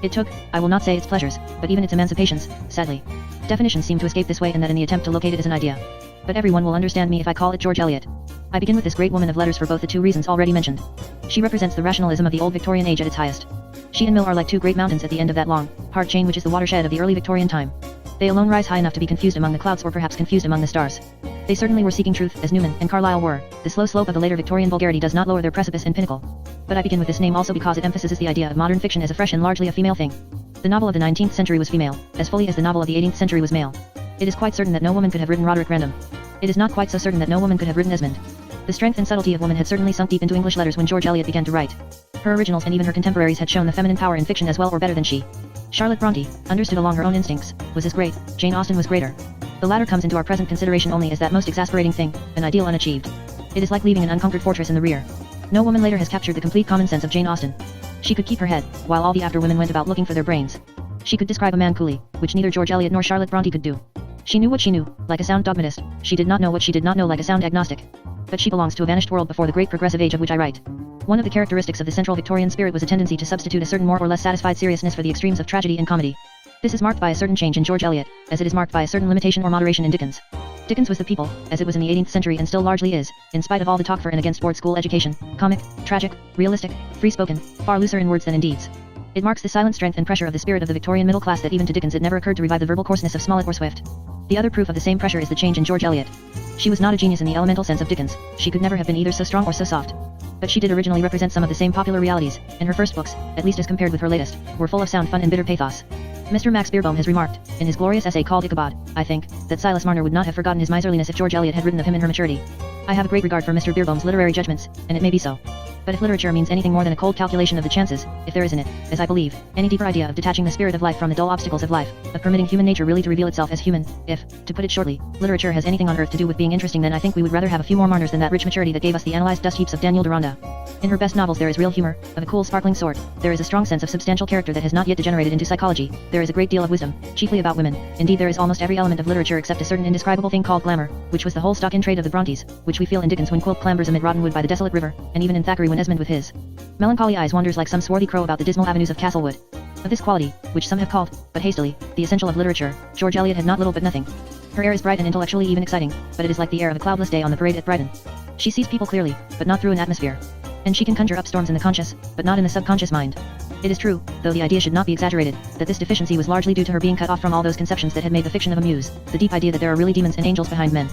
It took, I will not say its pleasures, but even its emancipations, sadly. Definitions seem to escape this way and that in the attempt to locate it as an idea. But everyone will understand me if I call it George Eliot. I begin with this great woman of letters for both the two reasons already mentioned. She represents the rationalism of the old Victorian age at its highest. She and Mill are like two great mountains at the end of that long, hard chain which is the watershed of the early Victorian time. They alone rise high enough to be confused among the clouds or perhaps confused among the stars. They certainly were seeking truth, as Newman and Carlyle were. The slow slope of the later Victorian vulgarity does not lower their precipice and pinnacle. But I begin with this name also because it emphasizes the idea of modern fiction as a fresh and largely a female thing. The novel of the 19th century was female, as fully as the novel of the 18th century was male. It is quite certain that no woman could have written Roderick Random. It is not quite so certain that no woman could have written Esmond. The strength and subtlety of woman had certainly sunk deep into English letters when George Eliot began to write. Her originals and even her contemporaries had shown the feminine power in fiction as well or better than she. Charlotte Bronte, understood along her own instincts, was as great, Jane Austen was greater. The latter comes into our present consideration only as that most exasperating thing, an ideal unachieved. It is like leaving an unconquered fortress in the rear. No woman later has captured the complete common sense of Jane Austen. She could keep her head, while all the after women went about looking for their brains. She could describe a man coolly, which neither George Eliot nor Charlotte Bronte could do. She knew what she knew, like a sound dogmatist, she did not know what she did not know like a sound agnostic. But she belongs to a vanished world before the great progressive age of which I write. One of the characteristics of the Central Victorian spirit was a tendency to substitute a certain more or less satisfied seriousness for the extremes of tragedy and comedy. This is marked by a certain change in George Eliot, as it is marked by a certain limitation or moderation in Dickens. Dickens was the people, as it was in the 18th century and still largely is, in spite of all the talk for and against board school education, comic, tragic, realistic, free-spoken, far looser in words than in deeds. It marks the silent strength and pressure of the spirit of the Victorian middle class that even to Dickens it never occurred to revive the verbal coarseness of Smollett or Swift. The other proof of the same pressure is the change in George Eliot. She was not a genius in the elemental sense of Dickens, she could never have been either so strong or so soft. But she did originally represent some of the same popular realities, and her first books, at least as compared with her latest, were full of sound fun and bitter pathos. Mr. Max Beerbohm has remarked, in his glorious essay called Ichabod, I think, that Silas Marner would not have forgotten his miserliness if George Eliot had written of him in her maturity. I have a great regard for Mr. Beerbohm's literary judgments, and it may be so. But if literature means anything more than a cold calculation of the chances, if there is in it, as I believe, any deeper idea of detaching the spirit of life from the dull obstacles of life, of permitting human nature really to reveal itself as human, if, to put it shortly, literature has anything on earth to do with being interesting, then I think we would rather have a few more Marners than that rich maturity that gave us the analyzed dust heaps of Daniel Deronda. In her best novels there is real humor, of a cool sparkling sort, there is a strong sense of substantial character that has not yet degenerated into psychology, there is a great deal of wisdom, chiefly about women, indeed there is almost every element of literature except a certain indescribable thing called glamour, which was the whole stock in trade of the Brontes, which we feel in Dickens when Quilp clambers amid rotten wood by the desolate river, and even in Thackeray when Esmond with his melancholy eyes wanders like some swarthy crow about the dismal avenues of Castlewood. Of this quality, which some have called, but hastily, the essential of literature, George Eliot had not little but nothing. Her air is bright and intellectually even exciting, but it is like the air of a cloudless day on the parade at Brighton. She sees people clearly, but not through an atmosphere. And she can conjure up storms in the conscious, but not in the subconscious mind. It is true, though the idea should not be exaggerated, that this deficiency was largely due to her being cut off from all those conceptions that had made the fiction of a muse, the deep idea that there are really demons and angels behind men.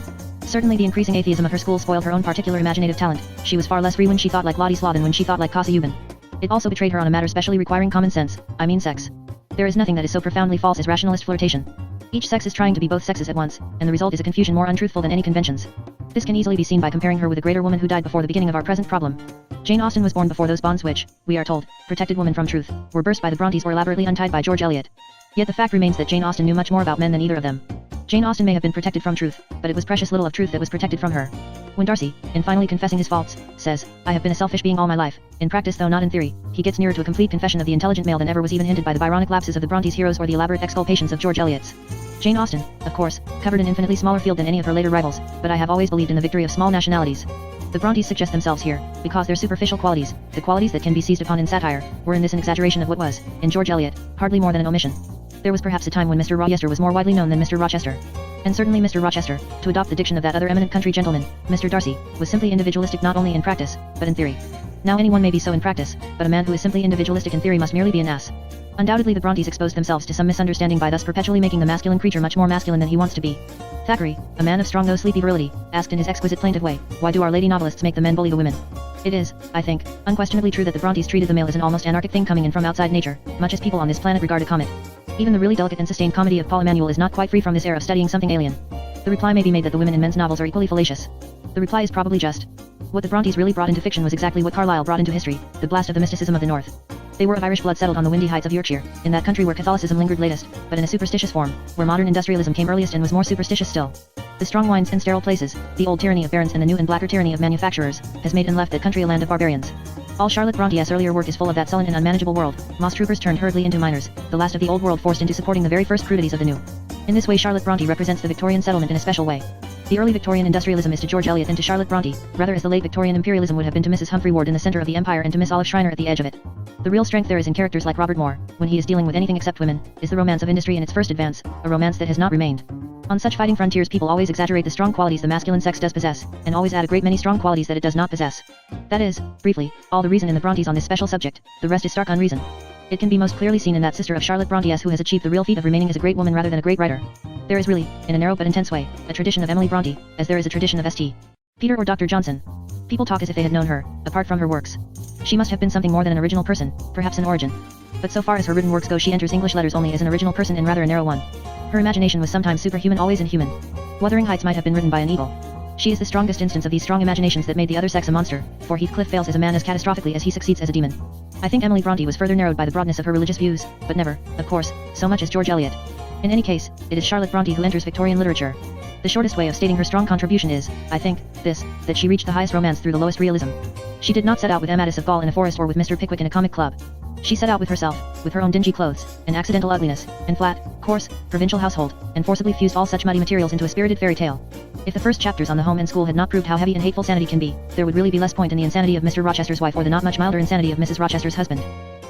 Certainly the increasing atheism of her school spoiled her own particular imaginative talent, she was far less free when she thought like Lottie Slaw than when she thought like Casa Euban. It also betrayed her on a matter specially requiring common sense, I mean sex. There is nothing that is so profoundly false as rationalist flirtation. Each sex is trying to be both sexes at once, and the result is a confusion more untruthful than any conventions. This can easily be seen by comparing her with a greater woman who died before the beginning of our present problem. Jane Austen was born before those bonds which, we are told, protected woman from truth, were burst by the Brontes or elaborately untied by George Eliot. Yet the fact remains that Jane Austen knew much more about men than either of them. Jane Austen may have been protected from truth, but it was precious little of truth that was protected from her. When Darcy, in finally confessing his faults, says, I have been a selfish being all my life, in practice though not in theory, he gets nearer to a complete confession of the intelligent male than ever was even hinted by the Byronic lapses of the Brontes heroes or the elaborate exculpations of George Eliot's. Jane Austen, of course, covered an infinitely smaller field than any of her later rivals, but I have always believed in the victory of small nationalities. The Brontes suggest themselves here, because their superficial qualities, the qualities that can be seized upon in satire, were in this an exaggeration of what was, in George Eliot, hardly more than an omission. There was perhaps a time when Mr. Rochester was more widely known than Mr. Rochester. And certainly Mr. Rochester, to adopt the diction of that other eminent country gentleman, Mr. Darcy, was simply individualistic not only in practice, but in theory. Now anyone may be so in practice, but a man who is simply individualistic in theory must merely be an ass. Undoubtedly the Brontes exposed themselves to some misunderstanding by thus perpetually making the masculine creature much more masculine than he wants to be. Thackeray, a man of strong though sleepy virility, asked in his exquisite plaintive way, why do our lady novelists make the men bully the women? It is, I think, unquestionably true that the Brontes treated the male as an almost anarchic thing coming in from outside nature, much as people on this planet regard a comet. Even the really delicate and sustained comedy of Paul Emanuel is not quite free from this air of studying something alien. The reply may be made that the women in men's novels are equally fallacious. The reply is probably just. What the Brontes really brought into fiction was exactly what Carlyle brought into history, the blast of the mysticism of the North. They were of Irish blood settled on the windy heights of Yorkshire, in that country where Catholicism lingered latest, but in a superstitious form, where modern industrialism came earliest and was more superstitious still. The strong wines and sterile places, the old tyranny of barons and the new and blacker tyranny of manufacturers, has made and left that country a land of barbarians. All Charlotte Bronte's earlier work is full of that sullen and unmanageable world, moss troopers turned hurriedly into miners, the last of the old world forced into supporting the very first crudities of the new. In this way Charlotte Bronte represents the Victorian settlement in a special way. The early Victorian industrialism is to George Eliot and to Charlotte Bronte, rather as the late Victorian imperialism would have been to Mrs. Humphrey Ward in the center of the empire and to Miss Olive Schreiner at the edge of it. The real strength there is in characters like Robert Moore, when he is dealing with anything except women, is the romance of industry in its first advance, a romance that has not remained. On such fighting frontiers people always exaggerate the strong qualities the masculine sex does possess, and always add a great many strong qualities that it does not possess. That is, briefly, all the reason in the Brontes on this special subject, the rest is stark unreason. It can be most clearly seen in that sister of Charlotte Bronte who has achieved the real feat of remaining as a great woman rather than a great writer. There is really, in a narrow but intense way, a tradition of Emily Bronte, as there is a tradition of St. Peter or Dr. Johnson. People talk as if they had known her, apart from her works. She must have been something more than an original person, perhaps an origin. But so far as her written works go she enters English letters only as an original person and rather a narrow one. Her imagination was sometimes superhuman always inhuman. Wuthering Heights might have been written by an eagle. She is the strongest instance of these strong imaginations that made the other sex a monster, for Heathcliff fails as a man as catastrophically as he succeeds as a demon. I think Emily Bronte was further narrowed by the broadness of her religious views, but never, of course, so much as George Eliot. In any case, it is Charlotte Bronte who enters Victorian literature. The shortest way of stating her strong contribution is, I think, this, that she reached the highest romance through the lowest realism. She did not set out with M. Addis of Gaul in a forest or with Mr. Pickwick in a comic club. She set out with herself, with her own dingy clothes, and accidental ugliness, and flat, coarse, provincial household, and forcibly fused all such muddy materials into a spirited fairy tale. If the first chapters on the home and school had not proved how heavy and hateful sanity can be, there would really be less point in the insanity of Mr. Rochester's wife or the not much milder insanity of Mrs. Rochester's husband.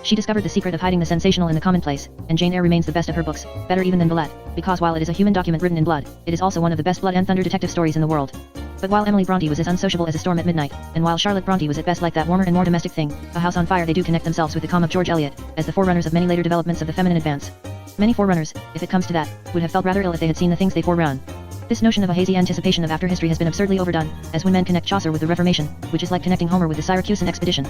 She discovered the secret of hiding the sensational in the commonplace, and Jane Eyre remains the best of her books, better even than Villette, because while it is a human document written in blood, it is also one of the best blood and thunder detective stories in the world. But while Emily Bronte was as unsociable as a storm at midnight, and while Charlotte Bronte was at best like that warmer and more domestic thing, a house on fire, they do connect themselves with the calm of George Eliot, as the forerunners of many later developments of the feminine advance. Many forerunners, if it comes to that, would have felt rather ill if they had seen the things they forerun. This notion of a hazy anticipation of after history has been absurdly overdone, as when men connect Chaucer with the Reformation, which is like connecting Homer with the Syracusan expedition.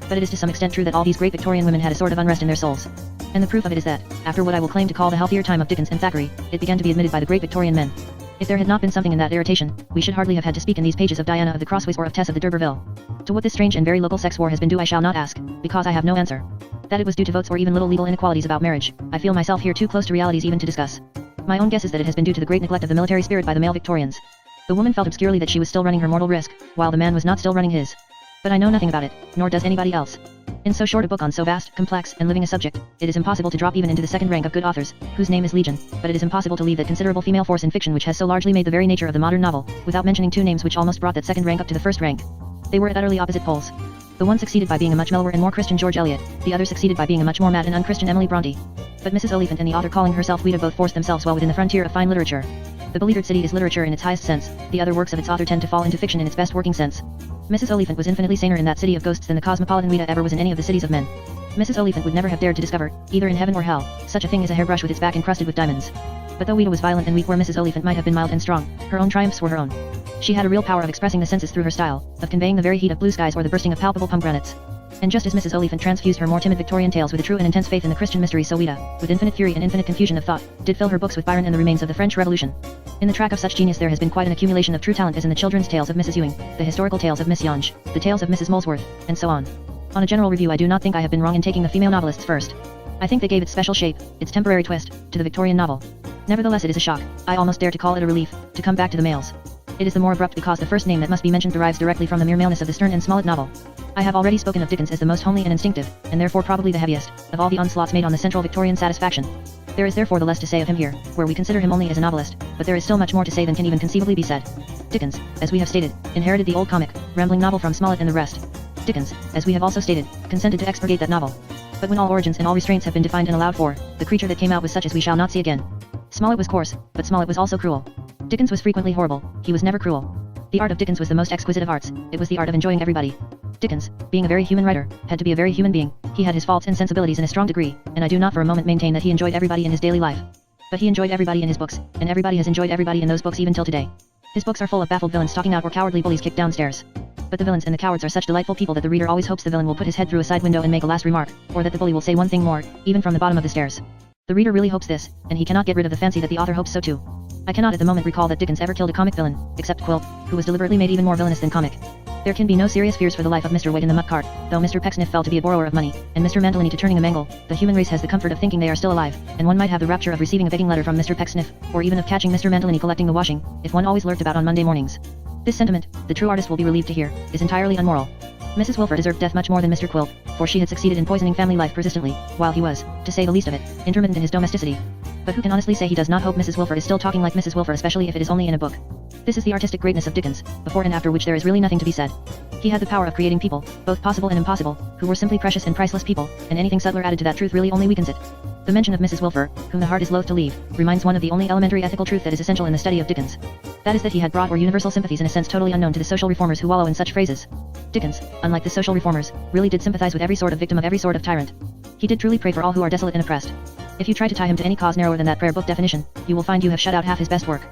But it is to some extent true that all these great Victorian women had a sort of unrest in their souls. And the proof of it is that, after what I will claim to call the healthier time of Dickens and Thackeray, it began to be admitted by the great Victorian men. If there had not been something in that irritation, we should hardly have had to speak in these pages of Diana of the Crossways or of Tess of the D'Urberville. To what this strange and very local sex war has been due I shall not ask, because I have no answer. That it was due to votes or even little legal inequalities about marriage, I feel myself here too close to realities even to discuss. My own guess is that it has been due to the great neglect of the military spirit by the male Victorians. The woman felt obscurely that she was still running her mortal risk, while the man was not still running his. But I know nothing about it, nor does anybody else. In so short a book on so vast, complex, and living a subject, it is impossible to drop even into the second rank of good authors, whose name is legion, but it is impossible to leave that considerable female force in fiction which has so largely made the very nature of the modern novel, without mentioning two names which almost brought that second rank up to the first rank. They were at utterly opposite poles. The one succeeded by being a much mellower and more Christian George Eliot, the other succeeded by being a much more mad and unchristian Emily Bronte. But Mrs. Oliphant and the author calling herself Ouida both forced themselves well within the frontier of fine literature. The Beleaguered City is literature in its highest sense, the other works of its author tend to fall into fiction in its best working sense. Mrs. Oliphant was infinitely saner in that city of ghosts than the cosmopolitan Ouida ever was in any of the cities of men. Mrs. Oliphant would never have dared to discover, either in heaven or hell, such a thing as a hairbrush with its back encrusted with diamonds. But though Ouida was violent and weak where Mrs. Oliphant might have been mild and strong, her own triumphs were her own. She had a real power of expressing the senses through her style, of conveying the very heat of blue skies or the bursting of palpable pomegranates. And just as Mrs. Oliphant transfused her more timid Victorian tales with a true and intense faith in the Christian mystery, so Ouida, with infinite fury and infinite confusion of thought, did fill her books with Byron and the remains of the French Revolution. In the track of such genius there has been quite an accumulation of true talent as in the children's tales of Mrs. Ewing, the historical tales of Miss Yonge, the tales of Mrs. Molesworth, and so on. On a general review I do not think I have been wrong in taking the female novelists first. I think they gave its special shape, its temporary twist, to the Victorian novel. Nevertheless it is a shock, I almost dare to call it a relief, to come back to the males. It is the more abrupt because the first name that must be mentioned derives directly from the mere maleness of the Sterne and Smollett novel. I have already spoken of Dickens as the most homely and instinctive, and therefore probably the heaviest, of all the onslaughts made on the central Victorian satisfaction. There is therefore the less to say of him here, where we consider him only as a novelist, but there is still much more to say than can even conceivably be said. Dickens, as we have stated, inherited the old comic, rambling novel from Smollett and the rest. Dickens, as we have also stated, consented to expurgate that novel. But when all origins and all restraints have been defined and allowed for, the creature that came out was such as we shall not see again. Smollett was coarse, but Smollett was also cruel. Dickens was frequently horrible, he was never cruel. The art of Dickens was the most exquisite of arts, it was the art of enjoying everybody. Dickens, being a very human writer, had to be a very human being, he had his faults and sensibilities in a strong degree, and I do not for a moment maintain that he enjoyed everybody in his daily life. But he enjoyed everybody in his books, and everybody has enjoyed everybody in those books even till today. His books are full of baffled villains stalking out or cowardly bullies kicked downstairs. But the villains and the cowards are such delightful people that the reader always hopes the villain will put his head through a side window and make a last remark, or that the bully will say one thing more, even from the bottom of the stairs. The reader really hopes this, and he cannot get rid of the fancy that the author hopes so too. I cannot at the moment recall that Dickens ever killed a comic villain, except Quilp, who was deliberately made even more villainous than comic. There can be no serious fears for the life of Mr. Wade in the muck cart, though Mr. Pecksniff fell to be a borrower of money, and Mr. Mantalini to turning a mangle. The human race has the comfort of thinking they are still alive, and one might have the rapture of receiving a begging letter from Mr. Pecksniff, or even of catching Mr. Mantalini collecting the washing, if one always lurked about on Monday mornings. This sentiment, the true artist will be relieved to hear, is entirely unmoral. Mrs. Wilfer deserved death much more than Mr. Quilp, for she had succeeded in poisoning family life persistently, while he was, to say the least of it, intermittent in his domesticity. But who can honestly say he does not hope Mrs. Wilfer is still talking like Mrs. Wilfer, especially if it is only in a book? This is the artistic greatness of Dickens, before and after which there is really nothing to be said. He had the power of creating people, both possible and impossible, who were simply precious and priceless people, and anything subtler added to that truth really only weakens it. The mention of Mrs. Wilfer, whom the heart is loath to leave, reminds one of the only elementary ethical truth that is essential in the study of Dickens. That is that he had broad or universal sympathies in a sense totally unknown to the social reformers who wallow in such phrases. Dickens, unlike the social reformers, really did sympathize with every sort of victim of every sort of tyrant. He did truly pray for all who are desolate and oppressed. If you try to tie him to any cause narrower than that prayer book definition, you will find you have shut out half his best work.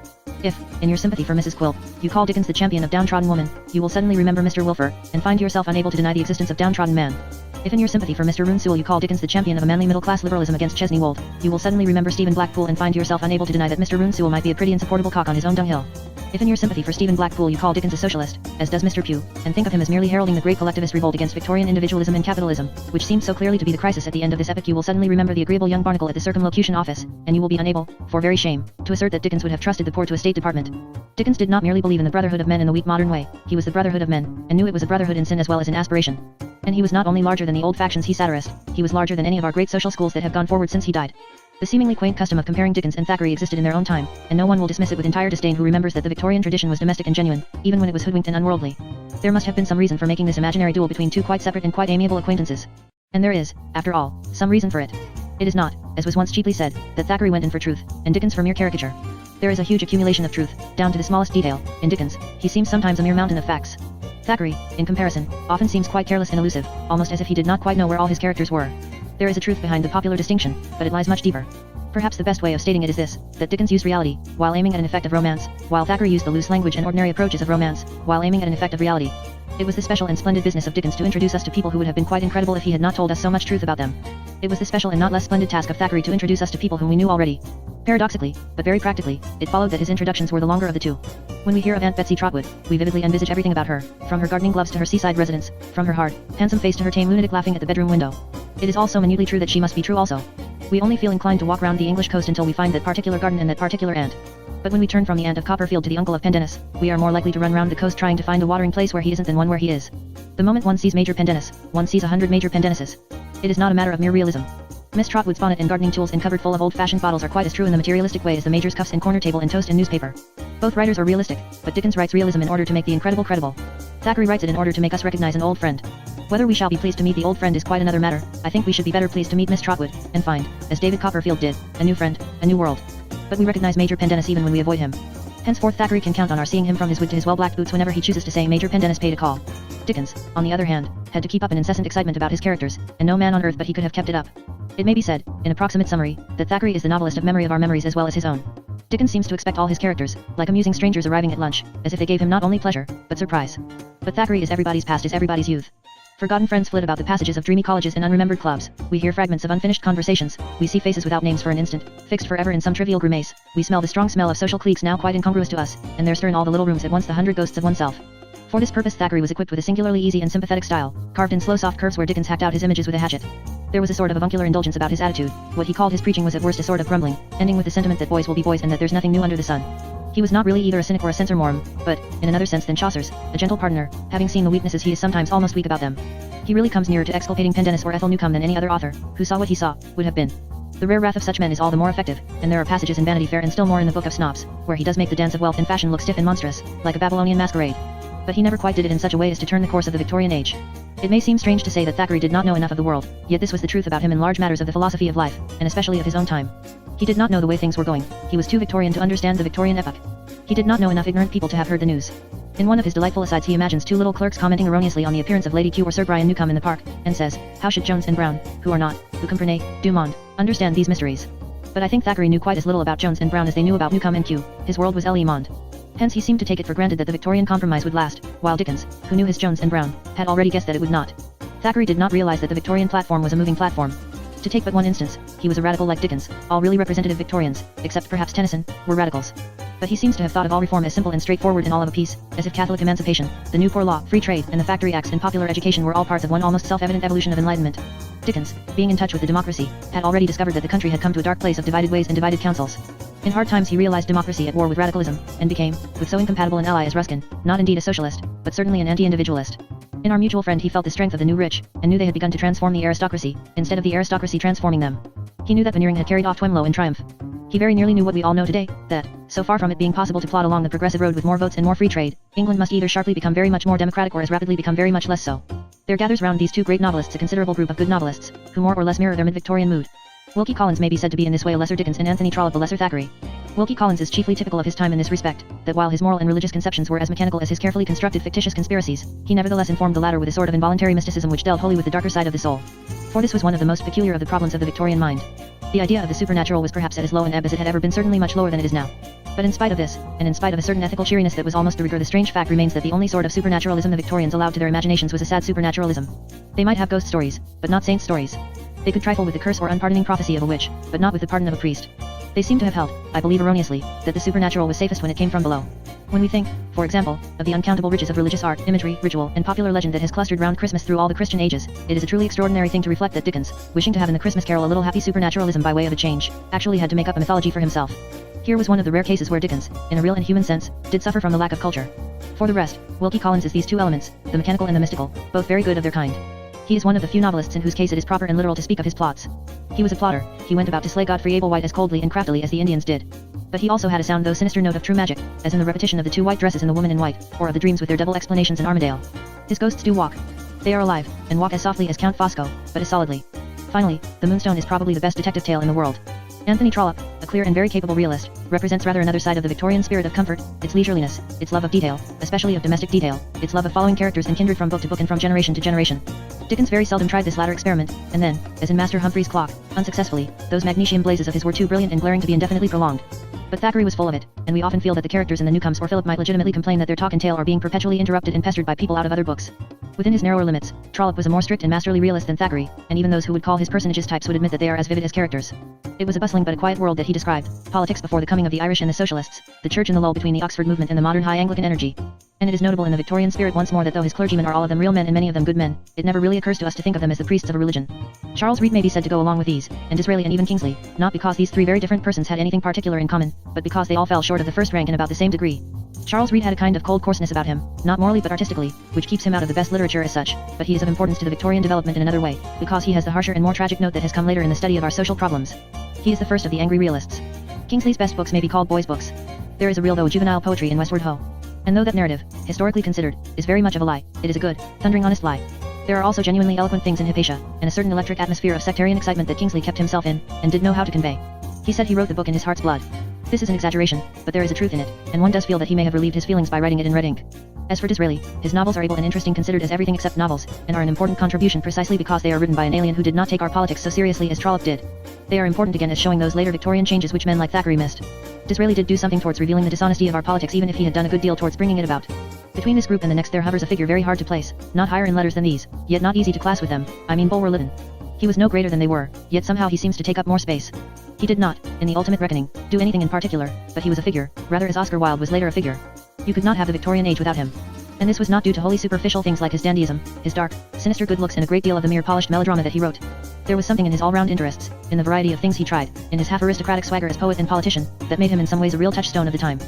If, in your sympathy for Mrs. Quilp, you call Dickens the champion of downtrodden woman, you will suddenly remember Mr. Wilfer, and find yourself unable to deny the existence of downtrodden man. If in your sympathy for Mr. Roone Sewell you call Dickens the champion of a manly middle-class liberalism against Chesney Wold, you will suddenly remember Stephen Blackpool and find yourself unable to deny that Mr. Roone Sewell might be a pretty insupportable cock on his own dunghill. If in your sympathy for Stephen Blackpool you call Dickens a socialist, as does Mr. Pugh, and think of him as merely heralding the great collectivist revolt against Victorian individualism and capitalism, which seems so clearly to be the crisis at the end of this epoch, you will suddenly remember the agreeable young barnacle at the Circumlocution Office, and you will be unable, for very shame, to assert that Dickens would have trusted the poor to a State Department. Dickens did not merely believe in the brotherhood of men in the weak modern way, he was the brotherhood of men, and knew it was a brotherhood in sin as well as in aspiration. And he was not only larger than the old factions he satirized, he was larger than any of our great social schools that have gone forward since he died. The seemingly quaint custom of comparing Dickens and Thackeray existed in their own time, and no one will dismiss it with entire disdain who remembers that the Victorian tradition was domestic and genuine, even when it was hoodwinked and unworldly. There must have been some reason for making this imaginary duel between two quite separate and quite amiable acquaintances. And there is, after all, some reason for it. It is not, as was once cheaply said, that Thackeray went in for truth, and Dickens for mere caricature. There is a huge accumulation of truth, down to the smallest detail. In Dickens, he seems sometimes a mere mountain of facts. Thackeray, in comparison, often seems quite careless and elusive, almost as if he did not quite know where all his characters were. There is a truth behind the popular distinction, but it lies much deeper. Perhaps the best way of stating it is this, that Dickens used reality, while aiming at an effect of romance, while Thackeray used the loose language and ordinary approaches of romance, while aiming at an effect of reality. It was the special and splendid business of Dickens to introduce us to people who would have been quite incredible if he had not told us so much truth about them. It was the special and not less splendid task of Thackeray to introduce us to people whom we knew already. Paradoxically, but very practically, it followed that his introductions were the longer of the two. When we hear of Aunt Betsy Trotwood, we vividly envisage everything about her, from her gardening gloves to her seaside residence, from her hard, handsome face to her tame lunatic laughing at the bedroom window. It is all so minutely true that she must be true also. We only feel inclined to walk round the English coast until we find that particular garden and that particular aunt. But when we turn from the aunt of Copperfield to the uncle of Pendennis, we are more likely to run round the coast trying to find a watering place where he isn't than one where he is. The moment one sees Major Pendennis, one sees 100 Major Pendennises. It is not a matter of mere realism. Miss Trotwood's bonnet and gardening tools and cupboard full of old-fashioned bottles are quite as true in the materialistic way as the Major's cuffs and corner table and toast and newspaper. Both writers are realistic, but Dickens writes realism in order to make the incredible credible. Thackeray writes it in order to make us recognize an old friend. Whether we shall be pleased to meet the old friend is quite another matter. I think we should be better pleased to meet Miss Trotwood, and find, as David Copperfield did, a new friend, a new world. But we recognize Major Pendennis even when we avoid him. Henceforth Thackeray can count on our seeing him from his wig to his well-blacked boots whenever he chooses to say Major Pendennis paid a call. Dickens, on the other hand, had to keep up an incessant excitement about his characters, and no man on earth but he could have kept it up. It may be said, in approximate summary, that Thackeray is the novelist of memory of our memories as well as his own. Dickens seems to expect all his characters, like amusing strangers arriving at lunch, as if they gave him not only pleasure, but surprise. But Thackeray is everybody's past is everybody's youth. Forgotten friends flit about the passages of dreamy colleges and unremembered clubs, we hear fragments of unfinished conversations, we see faces without names for an instant, fixed forever in some trivial grimace, we smell the strong smell of social cliques now quite incongruous to us, and there stir in all the little rooms at once the 100 ghosts of oneself. For this purpose Thackeray was equipped with a singularly easy and sympathetic style, carved in slow soft curves where Dickens hacked out his images with a hatchet. There was a sort of avuncular indulgence about his attitude, what he called his preaching was at worst a sort of grumbling, ending with the sentiment that boys will be boys and that there's nothing new under the sun. He was not really either a cynic or a censor morum, but, in another sense than Chaucer's, a gentle pardoner, having seen the weaknesses he is sometimes almost weak about them. He really comes nearer to exculpating Pendennis or Ethel Newcome than any other author, who saw what he saw, would have been. The rare wrath of such men is all the more effective, and there are passages in Vanity Fair and still more in the Book of Snobs, where he does make the dance of wealth and fashion look stiff and monstrous, like a Babylonian masquerade. But he never quite did it in such a way as to turn the course of the Victorian Age. It may seem strange to say that Thackeray did not know enough of the world, yet this was the truth about him in large matters of the philosophy of life, and especially of his own time. He did not know the way things were going, he was too Victorian to understand the Victorian epoch. He did not know enough ignorant people to have heard the news. In one of his delightful asides he imagines two little clerks commenting erroneously on the appearance of Lady Kew or Sir Brian Newcome in the park, and says, how should Jones and Brown, who are not, who comprenez, du monde, understand these mysteries? But I think Thackeray knew quite as little about Jones and Brown as they knew about Newcome and Kew, his world was le monde. Hence he seemed to take it for granted that the Victorian compromise would last, while Dickens, who knew his Jones and Brown, had already guessed that it would not. Thackeray did not realize that the Victorian platform was a moving platform. To take but one instance, he was a radical like Dickens, all really representative Victorians, except perhaps Tennyson, were radicals. But he seems to have thought of all reform as simple and straightforward and all of a piece, as if Catholic emancipation, the New Poor Law, free trade, and the factory acts and popular education were all parts of one almost self-evident evolution of enlightenment. Dickens, being in touch with the democracy, had already discovered that the country had come to a dark place of divided ways and divided councils. In hard times he realized democracy at war with radicalism, and became, with so incompatible an ally as Ruskin, not indeed a socialist, but certainly an anti-individualist. In our mutual friend he felt the strength of the new rich, and knew they had begun to transform the aristocracy, instead of the aristocracy transforming them. He knew that Veneering had carried off Twemlow in triumph. He very nearly knew what we all know today, that, so far from it being possible to plod along the progressive road with more votes and more free trade, England must either sharply become very much more democratic or as rapidly become very much less so. There gathers round these two great novelists a considerable group of good novelists, who more or less mirror their mid-Victorian mood. Wilkie Collins may be said to be in this way a lesser Dickens and Anthony Trollope a lesser Thackeray. Wilkie Collins is chiefly typical of his time in this respect, that while his moral and religious conceptions were as mechanical as his carefully constructed fictitious conspiracies, he nevertheless informed the latter with a sort of involuntary mysticism which dealt wholly with the darker side of the soul. For this was one of the most peculiar of the problems of the Victorian mind. The idea of the supernatural was perhaps at as low an ebb as it had ever been, certainly much lower than it is now. But in spite of this, and in spite of a certain ethical cheeriness that was almost de rigueur, the strange fact remains that the only sort of supernaturalism the Victorians allowed to their imaginations was a sad supernaturalism. They might have ghost stories, but not saint stories. They could trifle with the curse or unpardoning prophecy of a witch, but not with the pardon of a priest. They seem to have held, I believe erroneously, that the supernatural was safest when it came from below. When we think, for example, of the uncountable riches of religious art, imagery, ritual, and popular legend that has clustered round Christmas through all the Christian ages, it is a truly extraordinary thing to reflect that Dickens, wishing to have in the Christmas Carol a little happy supernaturalism by way of a change, actually had to make up a mythology for himself. Here was one of the rare cases where Dickens, in a real and human sense, did suffer from the lack of culture. For the rest, Wilkie Collins is these two elements, the mechanical and the mystical, both very good of their kind. He is one of the few novelists in whose case it is proper and literal to speak of his plots. He was a plotter. He went about to slay Godfrey Ablewhite as coldly and craftily as the Indians did. But he also had a sound though sinister note of true magic, as in the repetition of the two white dresses and the woman in white, or of the dreams with their double explanations in Armadale. His ghosts do walk. They are alive, and walk as softly as Count Fosco, but as solidly. Finally, The Moonstone is probably the best detective tale in the world. Anthony Trollope, a clear and very capable realist, represents rather another side of the Victorian spirit of comfort, its leisureliness, its love of detail, especially of domestic detail, its love of following characters and kindred from book to book and from generation to generation. Dickens very seldom tried this latter experiment, and then, as in Master Humphrey's Clock, unsuccessfully, those magnesium blazes of his were too brilliant and glaring to be indefinitely prolonged. But Thackeray was full of it, and we often feel that the characters in the Newcomes or Philip might legitimately complain that their talk and tale are being perpetually interrupted and pestered by people out of other books. Within his narrower limits, Trollope was a more strict and masterly realist than Thackeray, and even those who would call his personages types would admit that they are as vivid as characters. It was a bustling but a quiet world that he described, politics before the coming of the Irish and the Socialists, the church in the lull between the Oxford movement and the modern high Anglican energy. And it is notable in the Victorian spirit once more that though his clergymen are all of them real men and many of them good men, it never really occurs to us to think of them as the priests of a religion. Charles Reade may be said to go along with these, and Disraeli and even Kingsley, not because these three very different persons had anything particular in common, but because they all fell short of the first rank in about the same degree. Charles Reade had a kind of cold coarseness about him, not morally but artistically, which keeps him out of the best literature as such, but he is of importance to the Victorian development in another way, because he has the harsher and more tragic note that has come later in the study of our social problems. He is the first of the angry realists. Kingsley's best books may be called boys' books. There is a real though juvenile poetry in Westward Ho! And though that narrative, historically considered, is very much of a lie, it is a good, thundering honest lie. There are also genuinely eloquent things in Hypatia, and a certain electric atmosphere of sectarian excitement that Kingsley kept himself in, and did know how to convey. He said he wrote the book in his heart's blood. This is an exaggeration, but there is a truth in it, and one does feel that he may have relieved his feelings by writing it in red ink. As for Disraeli, his novels are able and interesting considered as everything except novels, and are an important contribution precisely because they are written by an alien who did not take our politics so seriously as Trollope did. They are important again as showing those later Victorian changes which men like Thackeray missed. Disraeli did do something towards revealing the dishonesty of our politics even if he had done a good deal towards bringing it about. Between this group and the next there hovers a figure very hard to place, not higher in letters than these, yet not easy to class with them, I mean Bulwer Lytton. He was no greater than they were, yet somehow he seems to take up more space. He did not, in the ultimate reckoning, do anything in particular, but he was a figure, rather as Oscar Wilde was later a figure. You could not have the Victorian age without him. And this was not due to wholly superficial things like his dandyism, his dark, sinister good looks and a great deal of the mere polished melodrama that he wrote. There was something in his all-round interests, in the variety of things he tried, in his half-aristocratic swagger as poet and politician, that made him in some ways a real touchstone of the time.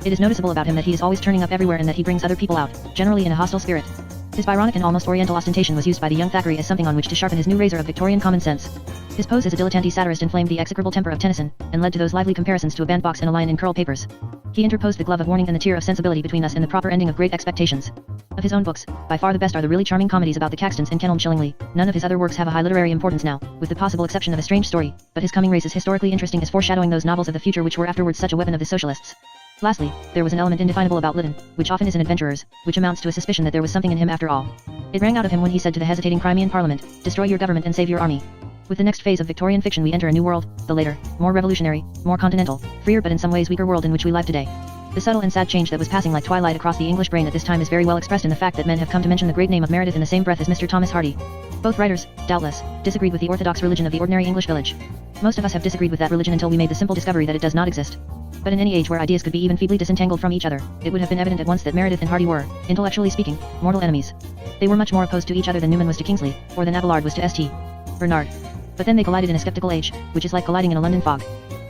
It is noticeable about him that he is always turning up everywhere and that he brings other people out, generally in a hostile spirit. His Byronic and almost oriental ostentation was used by the young Thackeray as something on which to sharpen his new razor of Victorian common sense. His pose as a dilettante satirist inflamed the execrable temper of Tennyson, and led to those lively comparisons to a bandbox and a line in curl papers. He interposed the glove of warning and the tear of sensibility between us and the proper ending of Great Expectations. Of his own books, by far the best are the really charming comedies about the Caxtons and Kenelm Chillingly. None of his other works have a high literary importance now, with the possible exception of A Strange Story, but his Coming Race is historically interesting as foreshadowing those novels of the future which were afterwards such a weapon of the socialists. Lastly, there was an element indefinable about Lytton, which often is in adventurers, which amounts to a suspicion that there was something in him after all. It rang out of him when he said to the hesitating Crimean Parliament, "Destroy your government and save your army." With the next phase of Victorian fiction we enter a new world, the later, more revolutionary, more continental, freer but in some ways weaker world in which we live today. The subtle and sad change that was passing like twilight across the English brain at this time is very well expressed in the fact that men have come to mention the great name of Meredith in the same breath as Mr. Thomas Hardy. Both writers, doubtless, disagreed with the orthodox religion of the ordinary English village. Most of us have disagreed with that religion until we made the simple discovery that it does not exist. But in any age where ideas could be even feebly disentangled from each other, it would have been evident at once that Meredith and Hardy were, intellectually speaking, mortal enemies. They were much more opposed to each other than Newman was to Kingsley, or than Abelard was to St. Bernard. But then they collided in a skeptical age, which is like colliding in a London fog.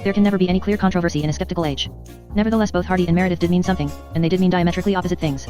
There can never be any clear controversy in a skeptical age. Nevertheless both Hardy and Meredith did mean something, and they did mean diametrically opposite things.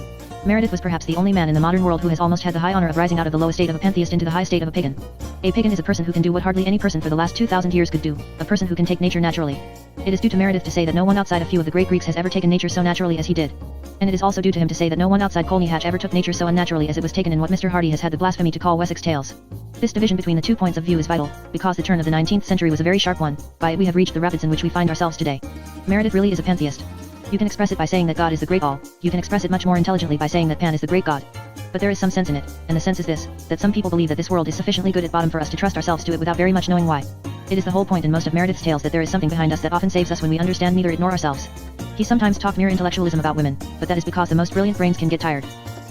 Meredith was perhaps the only man in the modern world who has almost had the high honor of rising out of the low estate of a pantheist into the high state of a pagan. A pagan is a person who can do what hardly any person for the last 2,000 years could do, a person who can take nature naturally. It is due to Meredith to say that no one outside a few of the great Greeks has ever taken nature so naturally as he did. And it is also due to him to say that no one outside Colney Hatch ever took nature so unnaturally as it was taken in what Mr. Hardy has had the blasphemy to call Wessex tales. This division between the two points of view is vital, because the turn of the 19th century was a very sharp one. By it we have reached the rapids in which we find ourselves today. Meredith really is a pantheist. You can express it by saying that God is the great all, you can express it much more intelligently by saying that Pan is the great God. But there is some sense in it, and the sense is this, that some people believe that this world is sufficiently good at bottom for us to trust ourselves to it without very much knowing why. It is the whole point in most of Meredith's tales that there is something behind us that often saves us when we understand neither it nor ourselves. He sometimes talked mere intellectualism about women, but that is because the most brilliant brains can get tired.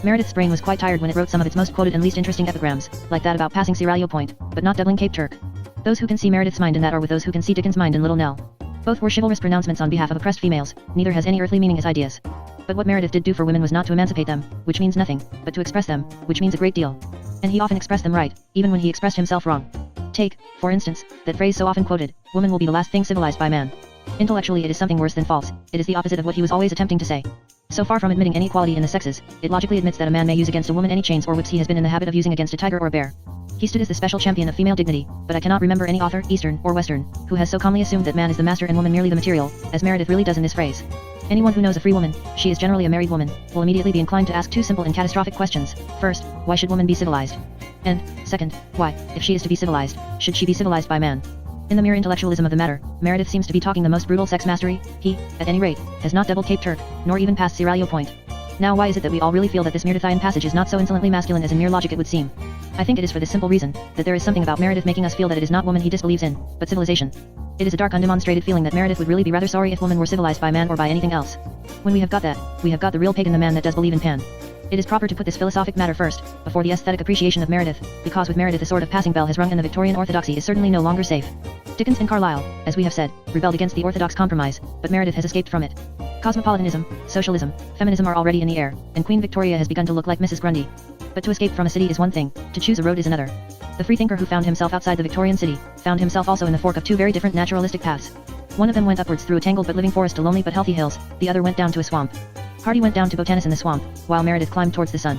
Meredith's brain was quite tired when it wrote some of its most quoted and least interesting epigrams, like that about passing Seraglio Point, but not doubling Cape Turk. Those who can see Meredith's mind in that are with those who can see Dickens' mind in Little Nell. Both were chivalrous pronouncements on behalf of oppressed females, neither has any earthly meaning as ideas. But what Meredith did do for women was not to emancipate them, which means nothing, but to express them, which means a great deal. And he often expressed them right, even when he expressed himself wrong. Take, for instance, that phrase so often quoted, "Woman will be the last thing civilized by man." Intellectually it is something worse than false, it is the opposite of what he was always attempting to say. So far from admitting any equality in the sexes, it logically admits that a man may use against a woman any chains or whips he has been in the habit of using against a tiger or a bear. He stood as the special champion of female dignity, but I cannot remember any author, Eastern or Western, who has so calmly assumed that man is the master and woman merely the material, as Meredith really does in this phrase. Anyone who knows a free woman, she is generally a married woman, will immediately be inclined to ask two simple and catastrophic questions. First, why should woman be civilized? And, second, why, if she is to be civilized, should she be civilized by man? In the mere intellectualism of the matter, Meredith seems to be talking the most brutal sex mastery. He, at any rate, has not doubled Cape Turk, nor even passed Seraglio Point. Now why is it that we all really feel that this Meredithian passage is not so insolently masculine as in mere logic it would seem? I think it is for this simple reason, that there is something about Meredith making us feel that it is not woman he disbelieves in, but civilization. It is a dark undemonstrated feeling that Meredith would really be rather sorry if woman were civilized by man or by anything else. When we have got that, we have got the real pagan the man that does believe in Pan. It is proper to put this philosophic matter first, before the aesthetic appreciation of Meredith, because with Meredith a sort of passing bell has rung and the Victorian orthodoxy is certainly no longer safe. Dickens and Carlyle, as we have said, rebelled against the orthodox compromise, but Meredith has escaped from it. Cosmopolitanism, socialism, feminism are already in the air, and Queen Victoria has begun to look like Mrs. Grundy. But to escape from a city is one thing, to choose a road is another. The freethinker who found himself outside the Victorian city, found himself also in the fork of two very different naturalistic paths. One of them went upwards through a tangled but living forest to lonely but healthy hills, the other went down to a swamp. Hardy went down to botanize in the swamp, while Meredith climbed towards the sun.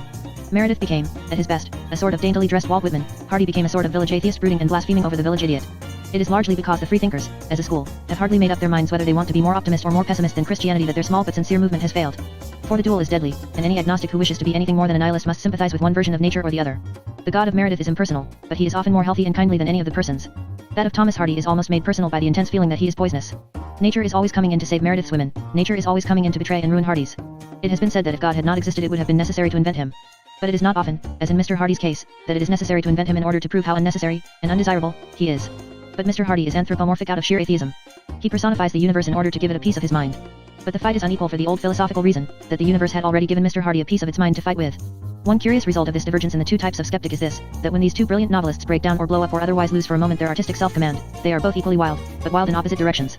Meredith became, at his best, a sort of daintily dressed Walt Whitman. Hardy became a sort of village atheist brooding and blaspheming over the village idiot. It is largely because the freethinkers, as a school, have hardly made up their minds whether they want to be more optimist or more pessimist than Christianity that their small but sincere movement has failed. For the duel is deadly, and any agnostic who wishes to be anything more than a nihilist must sympathize with one version of nature or the other. The god of Meredith is impersonal, but he is often more healthy and kindly than any of the persons. That of Thomas Hardy is almost made personal by the intense feeling that he is poisonous. Nature is always coming in to save Meredith's women, nature is always coming in to betray and ruin Hardy's. It has been said that if God had not existed it would have been necessary to invent him. But it is not often, as in Mr. Hardy's case, that it is necessary to invent him in order to prove how unnecessary, and undesirable, he is. But Mr. Hardy is anthropomorphic out of sheer atheism. He personifies the universe in order to give it a piece of his mind. But the fight is unequal for the old philosophical reason, that the universe had already given Mr. Hardy a piece of its mind to fight with. One curious result of this divergence in the two types of skeptic is this, that when these two brilliant novelists break down or blow up or otherwise lose for a moment their artistic self-command, they are both equally wild, but wild in opposite directions.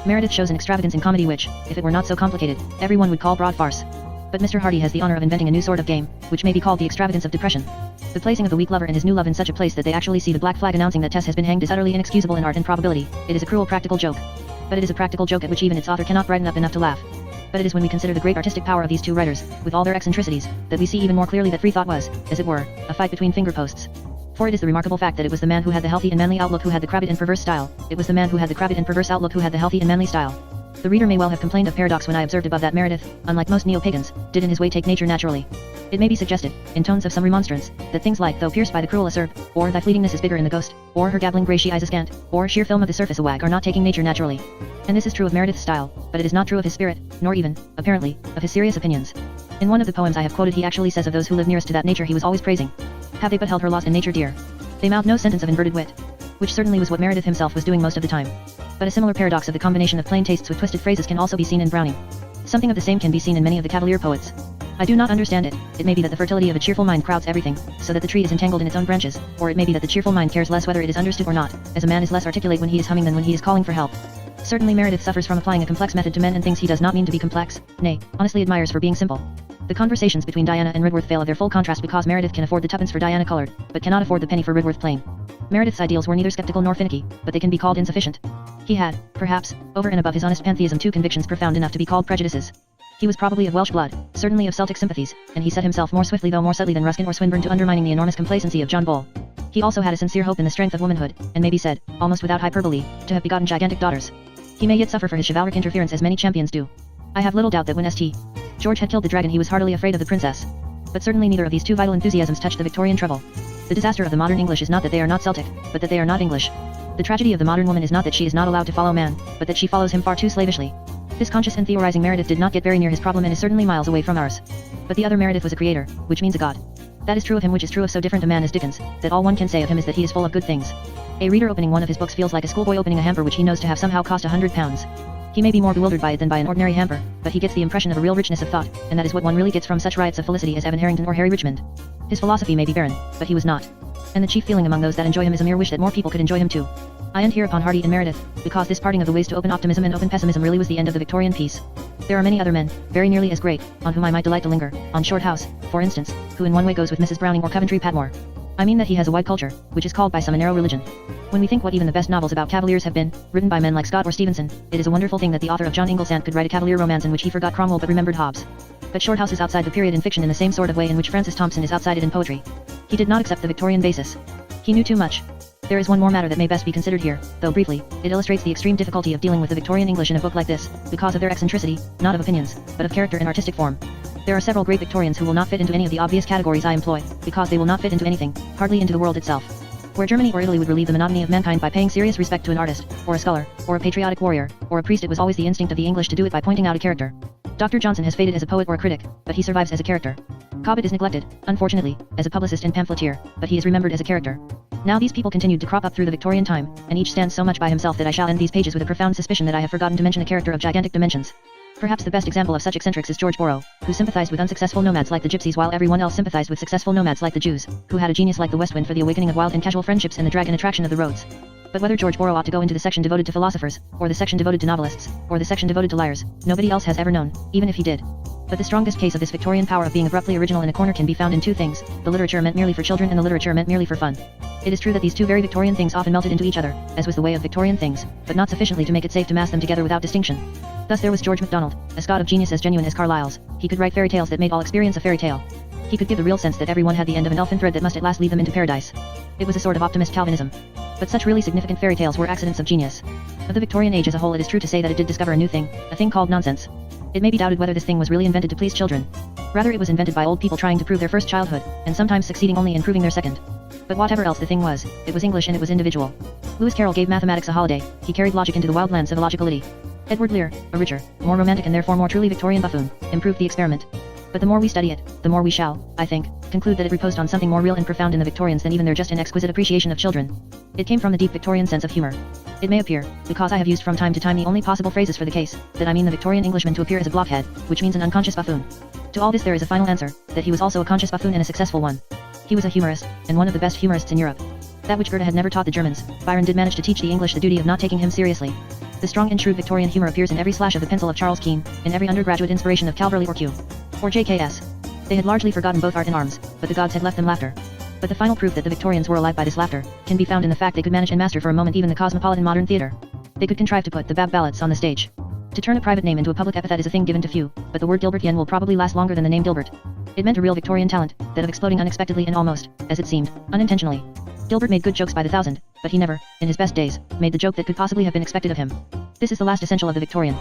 Meredith shows an extravagance in comedy which, if it were not so complicated, everyone would call broad farce. But Mr. Hardy has the honor of inventing a new sort of game, which may be called the extravagance of depression. The placing of the weak lover and his new love in such a place that they actually see the black flag announcing that Tess has been hanged is utterly inexcusable in art and probability. It is a cruel practical joke. But it is a practical joke at which even its author cannot brighten up enough to laugh. But it is when we consider the great artistic power of these two writers, with all their eccentricities, that we see even more clearly that free thought was, as it were, a fight between finger posts. For it is the remarkable fact that it was the man who had the healthy and manly outlook who had the crabbed and perverse style. It was the man who had the crabbed and perverse outlook who had the healthy and manly style. The reader may well have complained of paradox when I observed above that Meredith, unlike most neo-pagans, did in his way take nature naturally. It may be suggested, in tones of some remonstrance, that things like though pierced by the cruel acerb, or thy fleetingness is bigger in the ghost, or her gabbling grey she eyes askant, or sheer film of the surface a wag are not taking nature naturally. And this is true of Meredith's style, but it is not true of his spirit, nor even, apparently, of his serious opinions. In one of the poems I have quoted he actually says of those who live nearest to that nature he was always praising, have they but held her laws and nature dear? They mouth no sentence of inverted wit. Which certainly was what Meredith himself was doing most of the time. But a similar paradox of the combination of plain tastes with twisted phrases can also be seen in Browning. Something of the same can be seen in many of the Cavalier poets. I do not understand it. It may be that the fertility of a cheerful mind crowds everything, so that the tree is entangled in its own branches, or it may be that the cheerful mind cares less whether it is understood or not, as a man is less articulate when he is humming than when he is calling for help. Certainly Meredith suffers from applying a complex method to men and things he does not mean to be complex, nay, honestly admires for being simple. The conversations between Diana and Ridworth fail of their full contrast because Meredith can afford the tuppence for Diana colored, but cannot afford the penny for Ridworth plain. Meredith's ideals were neither skeptical nor finicky, but they can be called insufficient. He had, perhaps, over and above his honest pantheism two convictions profound enough to be called prejudices. He was probably of Welsh blood, certainly of Celtic sympathies, and he set himself more swiftly though more subtly than Ruskin or Swinburne to undermining the enormous complacency of John Bull. He also had a sincere hope in the strength of womanhood, and may be said, almost without hyperbole, to have begotten gigantic daughters. He may yet suffer for his chivalric interference as many champions do. I have little doubt that when St. George had killed the dragon he was heartily afraid of the princess. But certainly neither of these two vital enthusiasms touched the Victorian trouble. The disaster of the modern English is not that they are not Celtic, but that they are not English. The tragedy of the modern woman is not that she is not allowed to follow man, but that she follows him far too slavishly. This conscious and theorizing Meredith did not get very near his problem and is certainly miles away from ours. But the other Meredith was a creator, which means a god. That is true of him which is true of so different a man as Dickens, that all one can say of him is that he is full of good things. A reader opening one of his books feels like a schoolboy opening a hamper which he knows to have somehow cost £100. He may be more bewildered by it than by an ordinary hamper, but he gets the impression of a real richness of thought, and that is what one really gets from such riots of felicity as Evan Harrington or Harry Richmond. His philosophy may be barren, but he was not. And the chief feeling among those that enjoy him is a mere wish that more people could enjoy him too. I end here upon Hardy and Meredith, because this parting of the ways to open optimism and open pessimism really was the end of the Victorian piece. There are many other men, very nearly as great, on whom I might delight to linger, on Shorthouse, for instance, who in one way goes with Mrs. Browning or Coventry Patmore. I mean that he has a wide culture, which is called by some a narrow religion. When we think what even the best novels about Cavaliers have been, written by men like Scott or Stevenson, it is a wonderful thing that the author of John Inglesant could write a Cavalier romance in which he forgot Cromwell but remembered Hobbes. But Shorthouse is outside the period in fiction in the same sort of way in which Francis Thompson is outside it in poetry. He did not accept the Victorian basis. He knew too much. There is one more matter that may best be considered here, though briefly. It illustrates the extreme difficulty of dealing with the Victorian English in a book like this, because of their eccentricity, not of opinions, but of character and artistic form. There are several great Victorians who will not fit into any of the obvious categories I employ, because they will not fit into anything, hardly into the world itself. Where Germany or Italy would relieve the monotony of mankind by paying serious respect to an artist, or a scholar, or a patriotic warrior, or a priest, it was always the instinct of the English to do it by pointing out a character. Dr. Johnson has faded as a poet or a critic, but he survives as a character. Cobbett is neglected, unfortunately, as a publicist and pamphleteer, but he is remembered as a character. Now these people continued to crop up through the Victorian time, and each stands so much by himself that I shall end these pages with a profound suspicion that I have forgotten to mention a character of gigantic dimensions. Perhaps the best example of such eccentrics is George Borrow, who sympathized with unsuccessful nomads like the gypsies while everyone else sympathized with successful nomads like the Jews, who had a genius like the west wind for the awakening of wild and casual friendships and the drag and attraction of the roads. But whether George Borrow ought to go into the section devoted to philosophers, or the section devoted to novelists, or the section devoted to liars, nobody else has ever known, even if he did. But the strongest case of this Victorian power of being abruptly original in a corner can be found in two things: the literature meant merely for children and the literature meant merely for fun. It is true that these two very Victorian things often melted into each other, as was the way of Victorian things, but not sufficiently to make it safe to mass them together without distinction. Thus there was George MacDonald, a Scot of genius as genuine as Carlyle's. He could write fairy tales that made all experience a fairy tale. He could give the real sense that everyone had the end of an elfin thread that must at last lead them into paradise. It was a sort of optimist Calvinism. But such really significant fairy tales were accidents of genius. Of the Victorian age as a whole, it is true to say that it did discover a new thing, a thing called nonsense. It may be doubted whether this thing was really invented to please children. Rather it was invented by old people trying to prove their first childhood, and sometimes succeeding only in proving their second. But whatever else the thing was, it was English and it was individual. Lewis Carroll gave mathematics a holiday. He carried logic into the wild lands of illogicality. Edward Lear, a richer, more romantic and therefore more truly Victorian buffoon, improved the experiment. But the more we study it, the more we shall, I think, conclude that it reposed on something more real and profound in the Victorians than even their just and exquisite appreciation of children. It came from the deep Victorian sense of humor. It may appear, because I have used from time to time the only possible phrases for the case, that I mean the Victorian Englishman to appear as a blockhead, which means an unconscious buffoon. To all this there is a final answer, that he was also a conscious buffoon and a successful one. He was a humorist, and one of the best humorists in Europe. That which Goethe had never taught the Germans, Byron did manage to teach the English the duty of not taking him seriously. The strong and shrewd Victorian humor appears in every slash of the pencil of Charles Keene, in every undergraduate inspiration of Calverley or Q. Or J.K.S. They had largely forgotten both art and arms, but the gods had left them laughter. But the final proof that the Victorians were alive by this laughter, can be found in the fact they could manage and master for a moment even the cosmopolitan modern theatre. They could contrive to put the Bab Ballads on the stage. To turn a private name into a public epithet is a thing given to few, but the word Gilbertian will probably last longer than the name Gilbert. It meant a real Victorian talent, that of exploding unexpectedly and almost, as it seemed, unintentionally. Gilbert made good jokes by the thousand, but he never, in his best days, made the joke that could possibly have been expected of him. This is the last essential of the Victorian.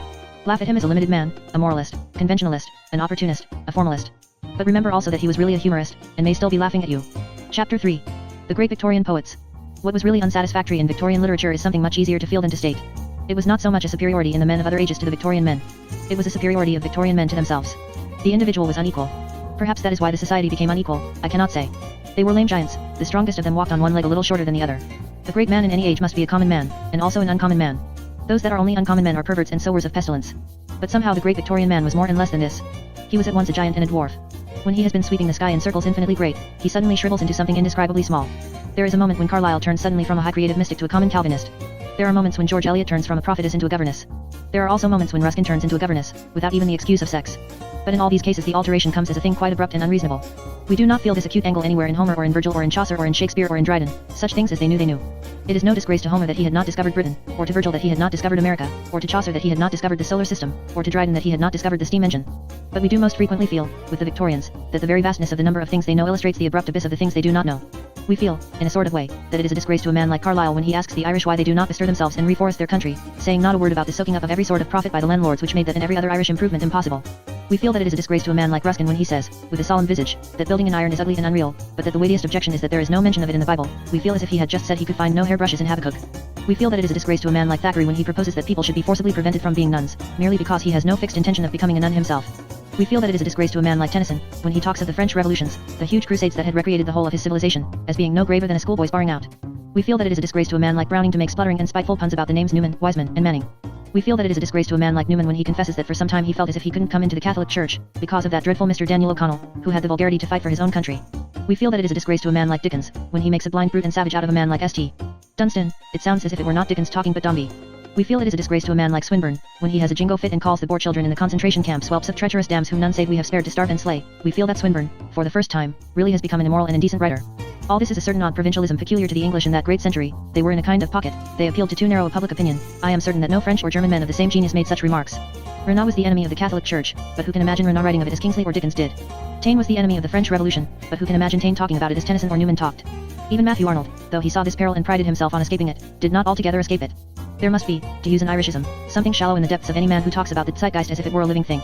Laugh at him as a limited man, a moralist, conventionalist, an opportunist, a formalist. But remember also that he was really a humorist, and may still be laughing at you. Chapter 3. The Great Victorian Poets. What was really unsatisfactory in Victorian literature is something much easier to feel than to state. It was not so much a superiority in the men of other ages to the Victorian men. It was a superiority of Victorian men to themselves. The individual was unequal. Perhaps that is why the society became unequal, I cannot say. They were lame giants, the strongest of them walked on one leg a little shorter than the other. A great man in any age must be a common man, and also an uncommon man. Those that are only uncommon men are perverts and sowers of pestilence. But somehow the great Victorian man was more and less than this. He was at once a giant and a dwarf. When he has been sweeping the sky in circles infinitely great, he suddenly shrivels into something indescribably small. There is a moment when Carlyle turns suddenly from a high creative mystic to a common Calvinist. There are moments when George Eliot turns from a prophetess into a governess. There are also moments when Ruskin turns into a governess, without even the excuse of sex. But in all these cases the alteration comes as a thing quite abrupt and unreasonable. We do not feel this acute angle anywhere in Homer or in Virgil or in Chaucer or in Shakespeare or in Dryden, such things as they knew. It is no disgrace to Homer that he had not discovered Britain, or to Virgil that he had not discovered America, or to Chaucer that he had not discovered the solar system, or to Dryden that he had not discovered the steam engine. But we do most frequently feel, with the Victorians, that the very vastness of the number of things they know illustrates the abrupt abyss of the things they do not know. We feel, in a sort of way, that it is a disgrace to a man like Carlyle when he asks the Irish why they do not bestir themselves and reforest their country, saying not a word about the soaking up of every sort of profit by the landlords which made that and every other Irish improvement impossible. We feel that it is a disgrace to a man like Ruskin when he says, with a solemn visage, that building in iron is ugly and unreal, but that the weightiest objection is that there is no mention of it in the Bible. We feel as if he had just said he could find no hairbrushes in Habakkuk. We feel that it is a disgrace to a man like Thackeray when he proposes that people should be forcibly prevented from being nuns, merely because he has no fixed intention of becoming a nun himself. We feel that it is a disgrace to a man like Tennyson, when he talks of the French revolutions, the huge crusades that had recreated the whole of his civilization, as being no graver than a schoolboy's barring out. We feel that it is a disgrace to a man like Browning to make spluttering and spiteful puns about the names Newman, Wiseman, and Manning. We feel that it is a disgrace to a man like Newman when he confesses that for some time he felt as if he couldn't come into the Catholic Church, because of that dreadful Mr. Daniel O'Connell, who had the vulgarity to fight for his own country. We feel that it is a disgrace to a man like Dickens, when he makes a blind brute and savage out of a man like St. Dunstan. It sounds as if it were not Dickens talking but Dombey. We feel it is a disgrace to a man like Swinburne, when he has a jingo fit and calls the poor children in the concentration camps whelps of treacherous dams whom none save we have spared to starve and slay. We feel that Swinburne, for the first time, really has become an immoral and indecent writer. All this is a certain odd provincialism peculiar to the English in that great century. They were in a kind of pocket, they appealed to too narrow a public opinion. I am certain that no French or German men of the same genius made such remarks. Renan was the enemy of the Catholic Church, but who can imagine Renan writing of it as Kingsley or Dickens did? Taine was the enemy of the French Revolution, but who can imagine Taine talking about it as Tennyson or Newman talked? Even Matthew Arnold, though he saw this peril and prided himself on escaping it, did not altogether escape it. There must be, to use an Irishism, something shallow in the depths of any man who talks about the zeitgeist as if it were a living thing.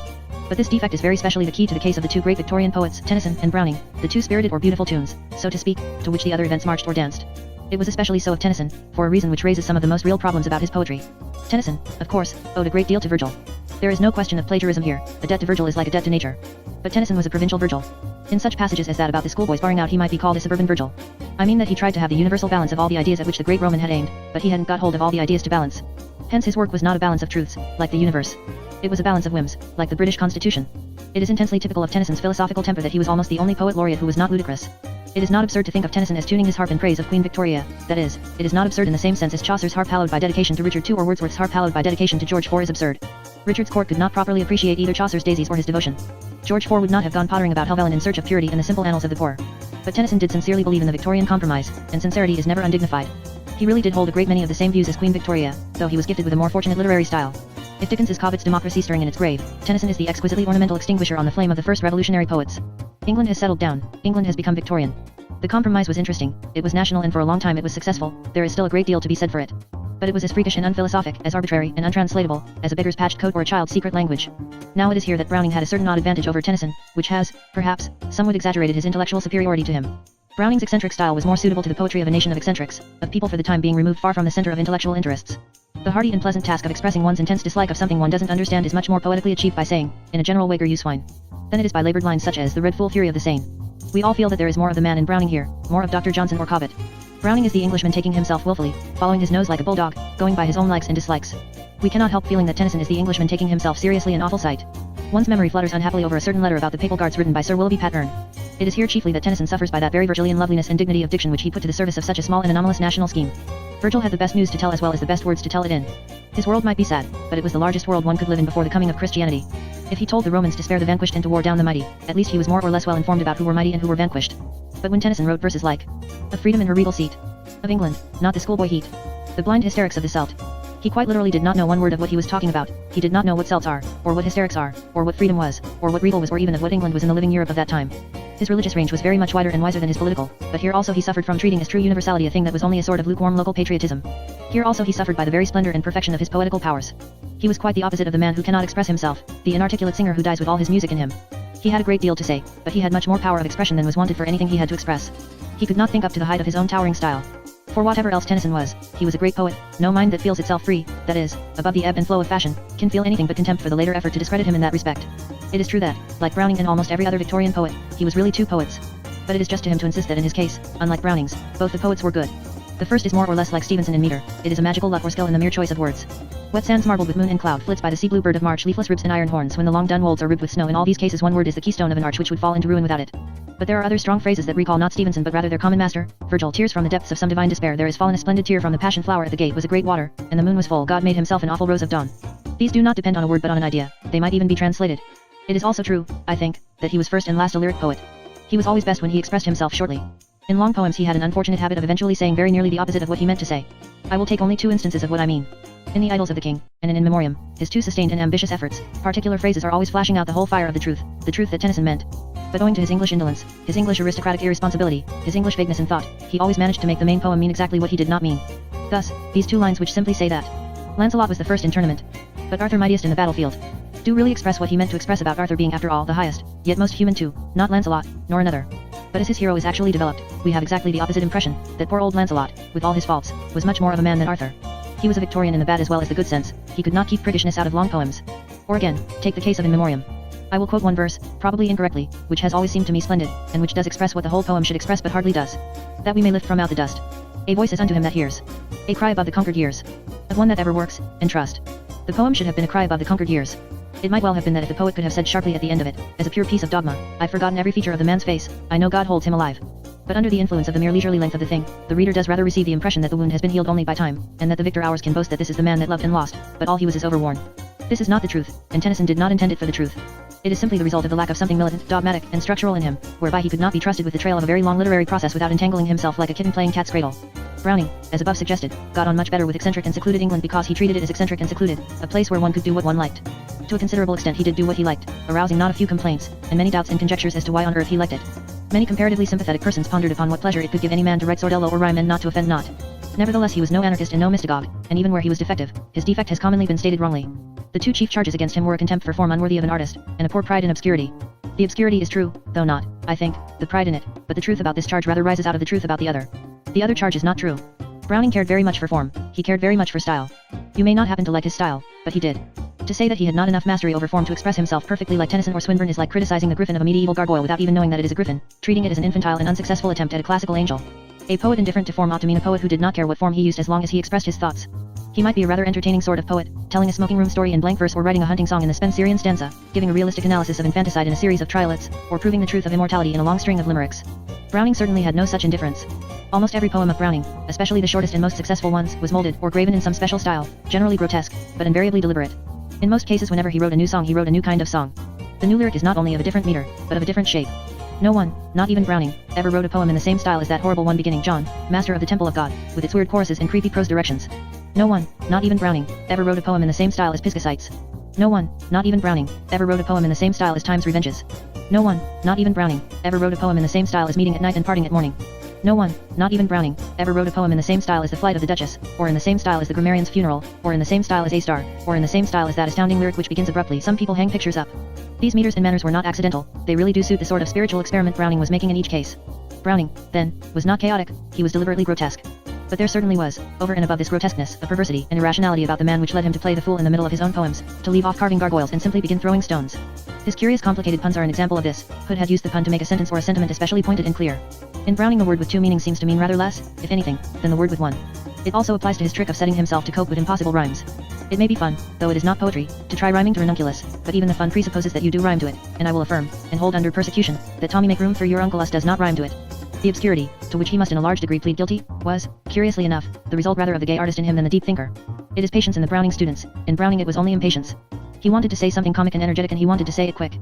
But this defect is very specially the key to the case of the two great Victorian poets, Tennyson and Browning, the two spirited or beautiful tunes, so to speak, to which the other events marched or danced. It was especially so of Tennyson, for a reason which raises some of the most real problems about his poetry. Tennyson, of course, owed a great deal to Virgil. There is no question of plagiarism here, a debt to Virgil is like a debt to nature. But Tennyson was a provincial Virgil. In such passages as that about the schoolboys barring out he might be called a suburban Virgil. I mean that he tried to have the universal balance of all the ideas at which the great Roman had aimed, but he hadn't got hold of all the ideas to balance. Hence his work was not a balance of truths, like the universe. It was a balance of whims, like the British Constitution. It is intensely typical of Tennyson's philosophical temper that he was almost the only poet laureate who was not ludicrous. It is not absurd to think of Tennyson as tuning his harp in praise of Queen Victoria, that is, it is not absurd in the same sense as Chaucer's harp hallowed by dedication to Richard II or Wordsworth's harp hallowed by dedication to George IV is absurd. Richard's court could not properly appreciate either Chaucer's daisies or his devotion. George IV would not have gone pottering about Helvellyn in search of purity in the simple annals of the poor. But Tennyson did sincerely believe in the Victorian compromise, and sincerity is never undignified. He really did hold a great many of the same views as Queen Victoria, though he was gifted with a more fortunate literary style. If Dickens is Cobbett's democracy stirring in its grave, Tennyson is the exquisitely ornamental extinguisher on the flame of the first revolutionary poets. England has settled down, England has become Victorian. The compromise was interesting, it was national and for a long time it was successful, there is still a great deal to be said for it. But it was as freakish and unphilosophic, as arbitrary and untranslatable, as a beggar's patched coat or a child's secret language. Now it is here that Browning had a certain odd advantage over Tennyson, which has, perhaps, somewhat exaggerated his intellectual superiority to him. Browning's eccentric style was more suitable to the poetry of a nation of eccentrics, of people for the time being removed far from the center of intellectual interests. The hearty and pleasant task of expressing one's intense dislike of something one doesn't understand is much more poetically achieved by saying, in a general way, you swine, than it is by labored lines such as the red fool fury of the Seine. We all feel that there is more of the man in Browning here, more of Dr. Johnson or Cobbett. Browning is the Englishman taking himself willfully, following his nose like a bulldog, going by his own likes and dislikes. We cannot help feeling that Tennyson is the Englishman taking himself seriously an awful sight. One's memory flutters unhappily over a certain letter about the papal guards written by Sir Willoughby Patterne. It is here chiefly that Tennyson suffers by that very Virgilian loveliness and dignity of diction which he put to the service of such a small and anomalous national scheme. Virgil had the best news to tell as well as the best words to tell it in. His world might be sad, but it was the largest world one could live in before the coming of Christianity. If he told the Romans to spare the vanquished and to war down the mighty, at least he was more or less well informed about who were mighty and who were vanquished. But when Tennyson wrote verses like, "Of freedom in her regal seat, of England, not the schoolboy heat, the blind hysterics of the Celt," he quite literally did not know one word of what he was talking about. He did not know what Celts are, or what hysterics are, or what freedom was, or what regal was, or even of what England was in the living Europe of that time. His religious range was very much wider and wiser than his political, but here also he suffered from treating as true universality a thing that was only a sort of lukewarm local patriotism. Here also he suffered by the very splendor and perfection of his poetical powers. He was quite the opposite of the man who cannot express himself, the inarticulate singer who dies with all his music in him. He had a great deal to say, but he had much more power of expression than was wanted for anything he had to express. He could not think up to the height of his own towering style. For whatever else Tennyson was, he was a great poet. No mind that feels itself free, that is, above the ebb and flow of fashion, can feel anything but contempt for the later effort to discredit him in that respect. It is true that, like Browning and almost every other Victorian poet, he was really two poets. But it is just to him to insist that in his case, unlike Browning's, both the poets were good. The first is more or less like Stevenson in meter, it is a magical luck or skill in the mere choice of words. Wet sands marbled with moon and cloud flits by the sea blue bird of March, leafless ribs and iron horns when the long dun wolds are ribbed with snow. In all these cases one word is the keystone of an arch which would fall into ruin without it. But there are other strong phrases that recall not Stevenson but rather their common master, Virgil. Tears from the depths of some divine despair, there is fallen a splendid tear from the passion flower at the gate was a great water, and the moon was full, God made himself an awful rose of dawn. These do not depend on a word but on an idea, they might even be translated. It is also true, I think, that he was first and last a lyric poet. He was always best when he expressed himself shortly. In long poems he had an unfortunate habit of eventually saying very nearly the opposite of what he meant to say. I will take only two instances of what I mean. In the Idylls of the King, and in Memoriam, his two sustained and ambitious efforts, particular phrases are always flashing out the whole fire of the truth that Tennyson meant. But owing to his English indolence, his English aristocratic irresponsibility, his English vagueness in thought, he always managed to make the main poem mean exactly what he did not mean. Thus, these two lines which simply say that Lancelot was the first in tournament, but Arthur mightiest in the battlefield, do really express what he meant to express about Arthur being after all the highest, yet most human too, not Lancelot, nor another. But as his hero is actually developed, we have exactly the opposite impression, that poor old Lancelot, with all his faults, was much more of a man than Arthur. He was a Victorian in the bad as well as the good sense, he could not keep priggishness out of long poems. Or again, take the case of In Memoriam. I will quote one verse, probably incorrectly, which has always seemed to me splendid, and which does express what the whole poem should express but hardly does. That we may lift from out the dust a voice as unto him that hears, a cry above the conquered years, of one that ever works, and trust. The poem should have been a cry above the conquered years. It might well have been that if the poet could have said sharply at the end of it, as a pure piece of dogma, I've forgotten every feature of the man's face, I know God holds him alive. But under the influence of the mere leisurely length of the thing, the reader does rather receive the impression that the wound has been healed only by time, and that the victor hours can boast that this is the man that loved and lost, but all he was is overworn. This is not the truth, and Tennyson did not intend it for the truth. It is simply the result of the lack of something militant, dogmatic, and structural in him, whereby he could not be trusted with the trail of a very long literary process without entangling himself like a kitten playing cat's cradle. Browning, as above suggested, got on much better with eccentric and secluded England because he treated it as eccentric and secluded, a place where one could do what one liked. To a considerable extent he did do what he liked, arousing not a few complaints, and many doubts and conjectures as to why on earth he liked it. Many comparatively sympathetic persons pondered upon what pleasure it could give any man to write sordello or rhyme and not to offend not. Nevertheless, he was no anarchist and no mystagogue, and even where he was defective, his defect has commonly been stated wrongly. The two chief charges against him were a contempt for form unworthy of an artist, and a poor pride in obscurity. The obscurity is true, though not, I think, the pride in it, but the truth about this charge rather rises out of the truth about the other. The other charge is not true. Browning cared very much for form, he cared very much for style. You may not happen to like his style, but he did. To say that he had not enough mastery over form to express himself perfectly like Tennyson or Swinburne is like criticizing the griffin of a medieval gargoyle without even knowing that it is a griffin, treating it as an infantile and unsuccessful attempt at a classical angel. A poet indifferent to form ought to mean a poet who did not care what form he used as long as he expressed his thoughts. He might be a rather entertaining sort of poet, telling a smoking room story in blank verse or writing a hunting song in the Spenserian stanza, giving a realistic analysis of infanticide in a series of triolets, or proving the truth of immortality in a long string of limericks. Browning certainly had no such indifference. Almost every poem of Browning, especially the shortest and most successful ones, was molded or graven in some special style, generally grotesque, but invariably deliberate. In most cases whenever he wrote a new song he wrote a new kind of song. The new lyric is not only of a different meter, but of a different shape. No one, not even Browning, ever wrote a poem in the same style as that horrible one beginning John, Master of the Temple of God, with its weird choruses and creepy prose directions. No one, not even Browning, ever wrote a poem in the same style as Pisgah. No one, not even Browning, ever wrote a poem in the same style as Time's Revenges. No one, not even Browning, ever wrote a poem in the same style as Meeting at Night and Parting at Morning. No one, not even Browning, ever wrote a poem in the same style as The Flight of the Duchess, or in the same style as The Grammarian's Funeral, or in the same style as A Star, or in the same style as that astounding lyric which begins abruptly, "Some people hang pictures up." These meters and manners were not accidental, they really do suit the sort of spiritual experiment Browning was making in each case. Browning, then, was not chaotic, he was deliberately grotesque. But there certainly was, over and above this grotesqueness, a perversity and irrationality about the man which led him to play the fool in the middle of his own poems, to leave off carving gargoyles and simply begin throwing stones. His curious complicated puns are an example of this. Hood had used the pun to make a sentence or a sentiment especially pointed and clear. In Browning the word with two meanings seems to mean rather less, if anything, than the word with one. It also applies to his trick of setting himself to cope with impossible rhymes. It may be fun, though it is not poetry, to try rhyming to ranunculus, but even the fun presupposes that you do rhyme to it, and I will affirm, and hold under persecution, that Tommy Make Room for Your Uncle Us does not rhyme to it. The obscurity, to which he must in a large degree plead guilty, was, curiously enough, the result rather of the gay artist in him than the deep thinker. It is patience in the Browning students, in Browning it was only impatience. He wanted to say something comic and energetic and he wanted to say it quick.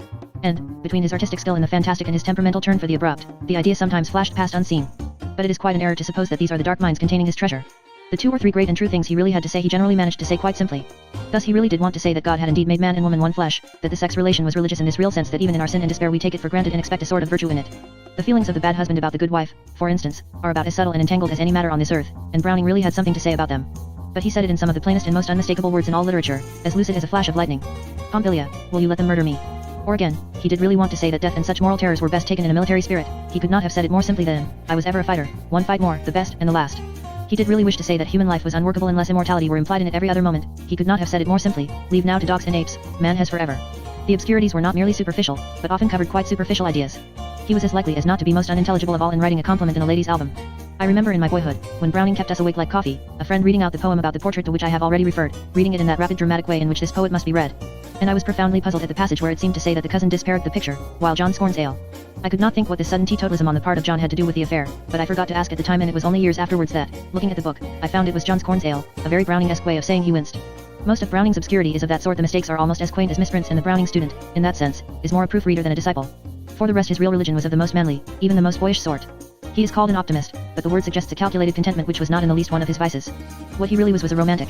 And, between his artistic skill in the fantastic and his temperamental turn for the abrupt, the idea sometimes flashed past unseen. But it is quite an error to suppose that these are the dark minds containing his treasure. The 2 or 3 great and true things he really had to say he generally managed to say quite simply. Thus he really did want to say that God had indeed made man and woman one flesh, that the sex relation was religious in this real sense that even in our sin and despair we take it for granted and expect a sort of virtue in it. The feelings of the bad husband about the good wife, for instance, are about as subtle and entangled as any matter on this earth, and Browning really had something to say about them. But he said it in some of the plainest and most unmistakable words in all literature, as lucid as a flash of lightning. Pompilia, will you let them murder me? Or again, he did really want to say that death and such moral terrors were best taken in a military spirit. He could not have said it more simply than, I was ever a fighter, one fight more, the best and the last. He did really wish to say that human life was unworkable unless immortality were implied in it every other moment. He could not have said it more simply, leave now to dogs and apes, man has forever. The obscurities were not merely superficial, but often covered quite superficial ideas. He was as likely as not to be most unintelligible of all in writing a compliment in a lady's album. I remember in my boyhood, when Browning kept us awake like coffee, a friend reading out the poem about the portrait to which I have already referred, reading it in that rapid dramatic way in which this poet must be read. And I was profoundly puzzled at the passage where it seemed to say that the cousin disparaged the picture, while John scorns ale. I could not think what this sudden teetotalism on the part of John had to do with the affair, but I forgot to ask at the time and it was only years afterwards that, looking at the book, I found it was John scorns ale, a very Browning-esque way of saying he winced. Most of Browning's obscurity is of that sort the mistakes are almost as quaint as misprints and the Browning student, in that sense, is more a proofreader than a disciple. For the rest his real religion was of the most manly, even the most boyish sort. He is called an optimist, but the word suggests a calculated contentment which was not in the least one of his vices. What he really was a romantic.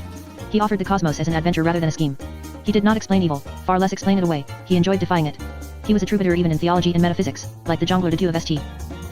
He offered the cosmos as an adventure rather than a scheme. He did not explain evil, far less explain it away, he enjoyed defying it. He was a troubadour even in theology and metaphysics, like the Jongleur de Dieu of St.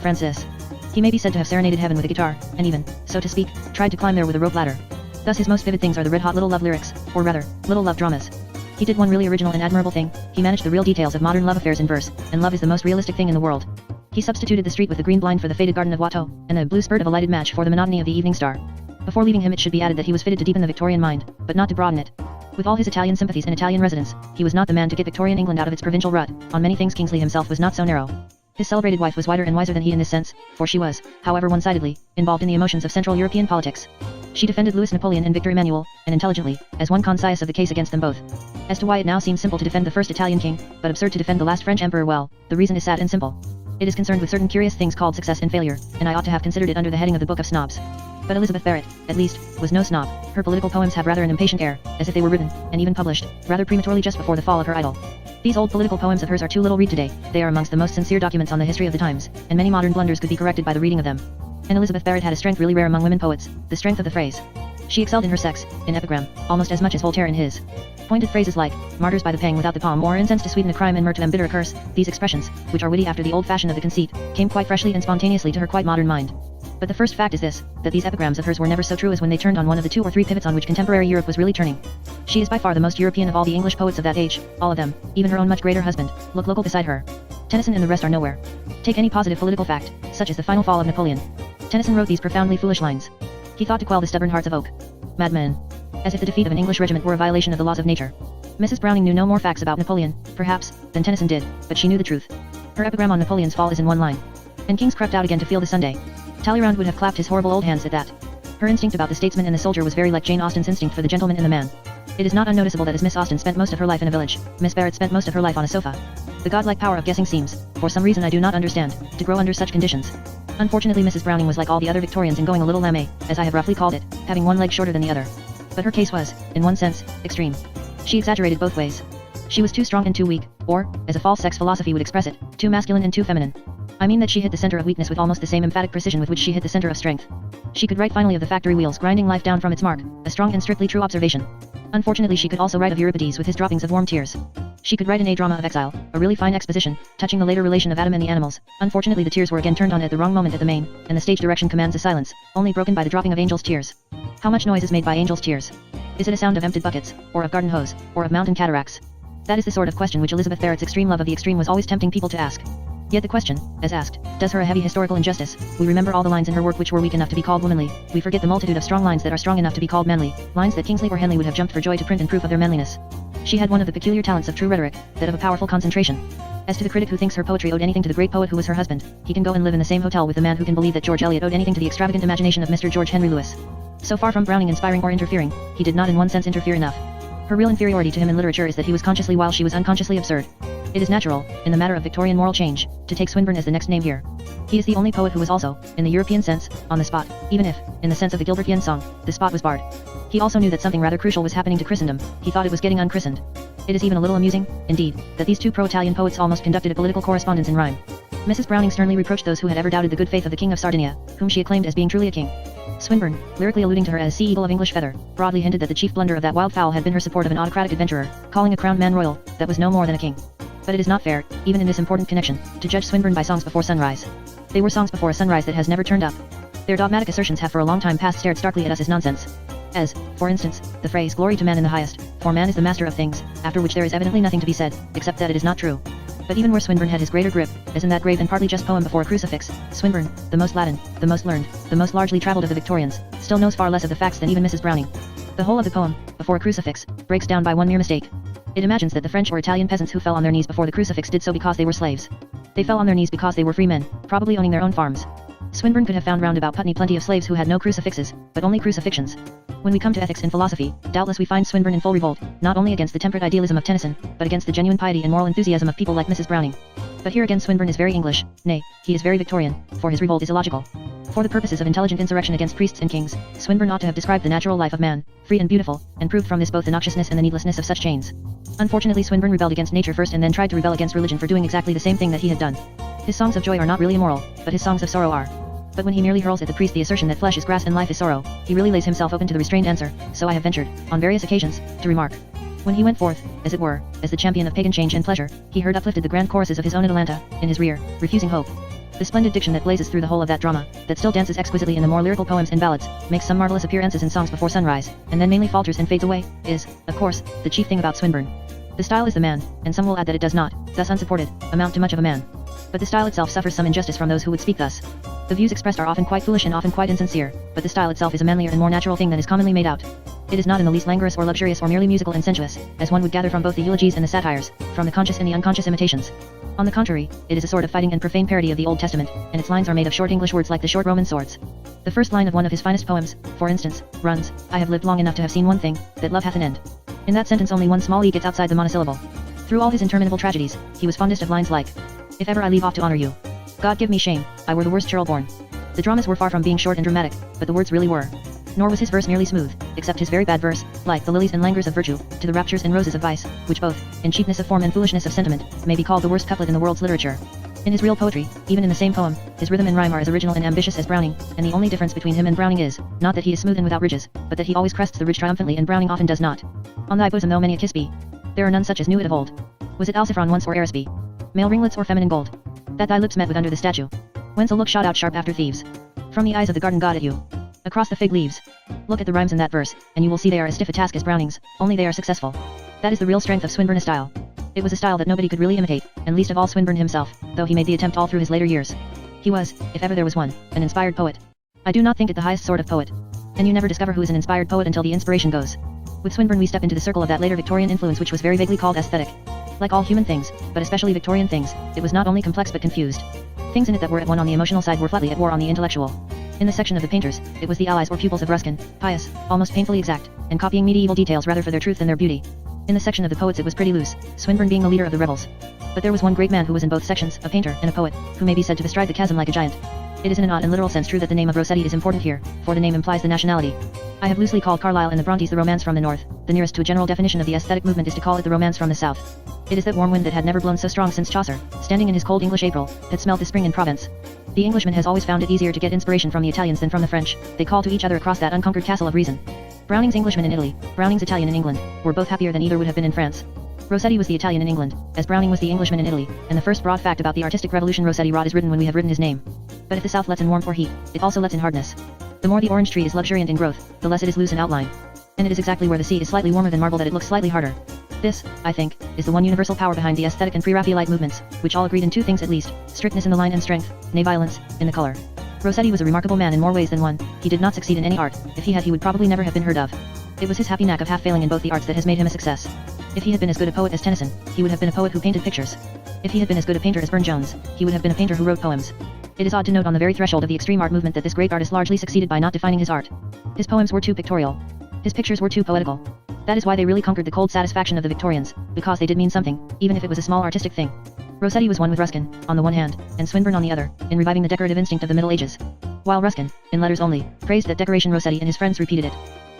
Francis. He may be said to have serenaded heaven with a guitar, and even, so to speak, tried to climb there with a rope ladder. Thus his most vivid things are the red-hot little love lyrics, or rather, little love dramas. He did one really original and admirable thing, he managed the real details of modern love affairs in verse, and love is the most realistic thing in the world. He substituted the street with the green blind for the faded garden of Watteau, and the blue spurt of a lighted match for the monotony of the evening star. Before leaving him it should be added that he was fitted to deepen the Victorian mind, but not to broaden it. With all his Italian sympathies and Italian residence, he was not the man to get Victorian England out of its provincial rut. On many things Kingsley himself was not so narrow. His celebrated wife was wider and wiser than he in this sense, for she was, however one-sidedly, involved in the emotions of Central European politics. She defended Louis Napoleon and Victor Emmanuel, and intelligently, as one conscious of the case against them both. As to why it now seems simple to defend the first Italian king, but absurd to defend the last French emperor, well, the reason is sad and simple. It is concerned with certain curious things called success and failure, and I ought to have considered it under the heading of the Book of Snobs. But Elizabeth Barrett, at least, was no snob. Her political poems have rather an impatient air, as if they were written, and even published, rather prematurely just before the fall of her idol. These old political poems of hers are too little read today, they are amongst the most sincere documents on the history of the times, and many modern blunders could be corrected by the reading of them. And Elizabeth Barrett had a strength really rare among women poets, the strength of the phrase. She excelled in her sex, in epigram, almost as much as Voltaire in his. Pointed phrases like, martyrs by the pang without the palm, or incense to sweeten a crime and myrrh to embitter a curse, these expressions, which are witty after the old fashion of the conceit, came quite freshly and spontaneously to her quite modern mind. But the first fact is this, that these epigrams of hers were never so true as when they turned on one of the 2 or 3 pivots on which contemporary Europe was really turning. She is by far the most European of all the English poets of that age, all of them, even her own much greater husband, look local beside her. Tennyson and the rest are nowhere. Take any positive political fact, such as the final fall of Napoleon. Tennyson wrote these profoundly foolish lines. He thought to quell the stubborn hearts of oak. Madmen. As if the defeat of an English regiment were a violation of the laws of nature. Mrs. Browning knew no more facts about Napoleon, perhaps, than Tennyson did, but she knew the truth. Her epigram on Napoleon's fall is in one line. And kings crept out again to feel the Sunday. Talleyrand would have clapped his horrible old hands at that. Her instinct about the statesman and the soldier was very like Jane Austen's instinct for the gentleman and the man. It is not unnoticeable that as Miss Austen spent most of her life in a village, Miss Barrett spent most of her life on a sofa. The godlike power of guessing seems, for some reason I do not understand, to grow under such conditions. Unfortunately Mrs. Browning was like all the other Victorians in going a little lame, as I have roughly called it, having one leg shorter than the other. But her case was, in one sense, extreme. She exaggerated both ways. She was too strong and too weak, or, as a false sex philosophy would express it, too masculine and too feminine. I mean that she hit the center of weakness with almost the same emphatic precision with which she hit the center of strength. She could write finally of the factory wheels grinding life down from its mark, a strong and strictly true observation. Unfortunately she could also write of Euripides with his droppings of warm tears. She could write an A drama of exile, a really fine exposition, touching the later relation of Adam and the animals. Unfortunately the tears were again turned on at the wrong moment at the main, and the stage direction commands a silence, only broken by the dropping of angels' tears. How much noise is made by angels' tears? Is it a sound of emptied buckets, or of garden hose, or of mountain cataracts? That is the sort of question which Elizabeth Barrett's extreme love of the extreme was always tempting people to ask. Yet the question, as asked, does her a heavy historical injustice. We remember all the lines in her work which were weak enough to be called womanly. We forget the multitude of strong lines that are strong enough to be called manly, lines that Kingsley or Henley would have jumped for joy to print in proof of their manliness. She had one of the peculiar talents of true rhetoric, that of a powerful concentration. As to the critic who thinks her poetry owed anything to the great poet who was her husband, he can go and live in the same hotel with the man who can believe that George Eliot owed anything to the extravagant imagination of Mr. George Henry Lewis. So far from Browning inspiring or interfering, he did not in one sense interfere enough. Her real inferiority to him in literature is that he was consciously while she was unconsciously absurd. It is natural, in the matter of Victorian moral change, to take Swinburne as the next name here. He is the only poet who was also, in the European sense, on the spot, even if, in the sense of the Gilbertian song, the spot was barred. He also knew that something rather crucial was happening to Christendom. He thought it was getting unchristened. It is even a little amusing, indeed, that these two pro-Italian poets almost conducted a political correspondence in rhyme. Mrs. Browning sternly reproached those who had ever doubted the good faith of the King of Sardinia, whom she acclaimed as being truly a king. Swinburne, lyrically alluding to her as sea eagle of English feather, broadly hinted that the chief blunder of that wild fowl had been her support of an autocratic adventurer, calling a crowned man royal, that was no more than a king. But it is not fair, even in this important connection, to judge Swinburne by songs before sunrise. They were songs before a sunrise that has never turned up. Their dogmatic assertions have for a long time past stared starkly at us as nonsense. As, for instance, the phrase glory to man in the highest, for man is the master of things, after which there is evidently nothing to be said, except that it is not true. But even where Swinburne had his greater grip, as in that grave and partly just poem Before a Crucifix, Swinburne, the most Latin, the most learned, the most largely travelled of the Victorians, still knows far less of the facts than even Mrs. Browning. The whole of the poem, Before a Crucifix, breaks down by one mere mistake. It imagines that the French or Italian peasants who fell on their knees before the crucifix did so because they were slaves. They fell on their knees because they were free men, probably owning their own farms. Swinburne could have found round about Putney plenty of slaves who had no crucifixes, but only crucifixions. When we come to ethics and philosophy, doubtless we find Swinburne in full revolt, not only against the temperate idealism of Tennyson, but against the genuine piety and moral enthusiasm of people like Mrs. Browning. But here again Swinburne is very English, nay, he is very Victorian, for his revolt is illogical. For the purposes of intelligent insurrection against priests and kings, Swinburne ought to have described the natural life of man, free and beautiful, and proved from this both the noxiousness and the needlessness of such chains. Unfortunately Swinburne rebelled against nature first and then tried to rebel against religion for doing exactly the same thing that he had done. His songs of joy are not really immoral, but his songs of sorrow are. But when he merely hurls at the priest the assertion that flesh is grass and life is sorrow, he really lays himself open to the restrained answer, so I have ventured, on various occasions, to remark. When he went forth, as it were, as the champion of pagan change and pleasure, he heard uplifted the grand choruses of his own Atalanta, in his rear, refusing hope. The splendid diction that blazes through the whole of that drama, that still dances exquisitely in the more lyrical poems and ballads, makes some marvelous appearances in songs before sunrise, and then mainly falters and fades away, is, of course, the chief thing about Swinburne. The style is the man, and some will add that it does not, thus unsupported, amount to much of a man. But the style itself suffers some injustice from those who would speak thus. The views expressed are often quite foolish and often quite insincere, but the style itself is a manlier and more natural thing than is commonly made out. It is not in the least languorous or luxurious or merely musical and sensuous, as one would gather from both the eulogies and the satires, from the conscious and the unconscious imitations. On the contrary, it is a sort of fighting and profane parody of the Old Testament, and its lines are made of short English words like the short Roman swords. The first line of one of his finest poems, for instance, runs, I have lived long enough to have seen one thing, that love hath an end. In that sentence only one small e gets outside the monosyllable. Through all his interminable tragedies, he was fondest of lines like, if ever I leave off to honor you, God give me shame, I were the worst churl born. The dramas were far from being short and dramatic, but the words really were. Nor was his verse merely smooth, except his very bad verse, like the lilies and languors of virtue, to the raptures and roses of vice, which both, in cheapness of form and foolishness of sentiment, may be called the worst couplet in the world's literature. In his real poetry, even in the same poem, his rhythm and rhyme are as original and ambitious as Browning, and the only difference between him and Browning is, not that he is smooth and without ridges, but that he always crests the ridge triumphantly and Browning often does not. On thy bosom though many a kiss be, there are none such as knew it of old. Was it Alciphron once or Araspy? Male ringlets or feminine gold? That thy lips met with under the statue? Whence a look shot out sharp after thieves? From the eyes of the garden god at you. Across the fig leaves. Look at the rhymes in that verse, and you will see they are as stiff a task as Browning's, only they are successful. That is the real strength of Swinburne's style. It was a style that nobody could really imitate, and least of all Swinburne himself, though he made the attempt all through his later years. He was, if ever there was one, an inspired poet. I do not think it the highest sort of poet. And you never discover who is an inspired poet until the inspiration goes. With Swinburne we step into the circle of that later Victorian influence which was very vaguely called aesthetic. Like all human things, but especially Victorian things, it was not only complex but confused. Things in it that were at one on the emotional side were flatly at war on the intellectual. In the section of the painters, it was the allies or pupils of Ruskin, pious, almost painfully exact, and copying medieval details rather for their truth than their beauty. In the section of the poets it was pretty loose, Swinburne being the leader of the rebels. But there was one great man who was in both sections, a painter and a poet, who may be said to bestride the chasm like a giant. It is in an odd and literal sense true that the name of Rossetti is important here, for the name implies the nationality. I have loosely called Carlyle and the Brontes the romance from the north, the nearest to a general definition of the aesthetic movement is to call it the romance from the south. It is that warm wind that had never blown so strong since Chaucer, standing in his cold English April, had smelled the spring in Provence. The Englishman has always found it easier to get inspiration from the Italians than from the French, they call to each other across that unconquered castle of reason. Browning's Englishman in Italy, Browning's Italian in England, were both happier than either would have been in France. Rossetti was the Italian in England, as Browning was the Englishman in Italy, and the first broad fact about the artistic revolution Rossetti wrought is written when we have written his name. But if the south lets in warmth or heat, it also lets in hardness. The more the orange tree is luxuriant in growth, the less it is loose in outline. And it is exactly where the sea is slightly warmer than marble that it looks slightly harder. This, I think, is the one universal power behind the aesthetic and pre-Raphaelite movements, which all agreed in two things at least, strictness in the line and strength, nay violence, in the color. Rossetti was a remarkable man in more ways than one, he did not succeed in any art, if he had he would probably never have been heard of. It was his happy knack of half failing in both the arts that has made him a success. If he had been as good a poet as Tennyson, he would have been a poet who painted pictures. If he had been as good a painter as Burne-Jones, he would have been a painter who wrote poems. It is odd to note on the very threshold of the extreme art movement that this great artist largely succeeded by not defining his art. His poems were too pictorial. His pictures were too poetical. That is why they really conquered the cold satisfaction of the Victorians, because they did mean something, even if it was a small artistic thing. Rossetti was one with Ruskin, on the one hand, and Swinburne on the other, in reviving the decorative instinct of the Middle Ages. While Ruskin, in letters only, praised that decoration, Rossetti and his friends repeated it.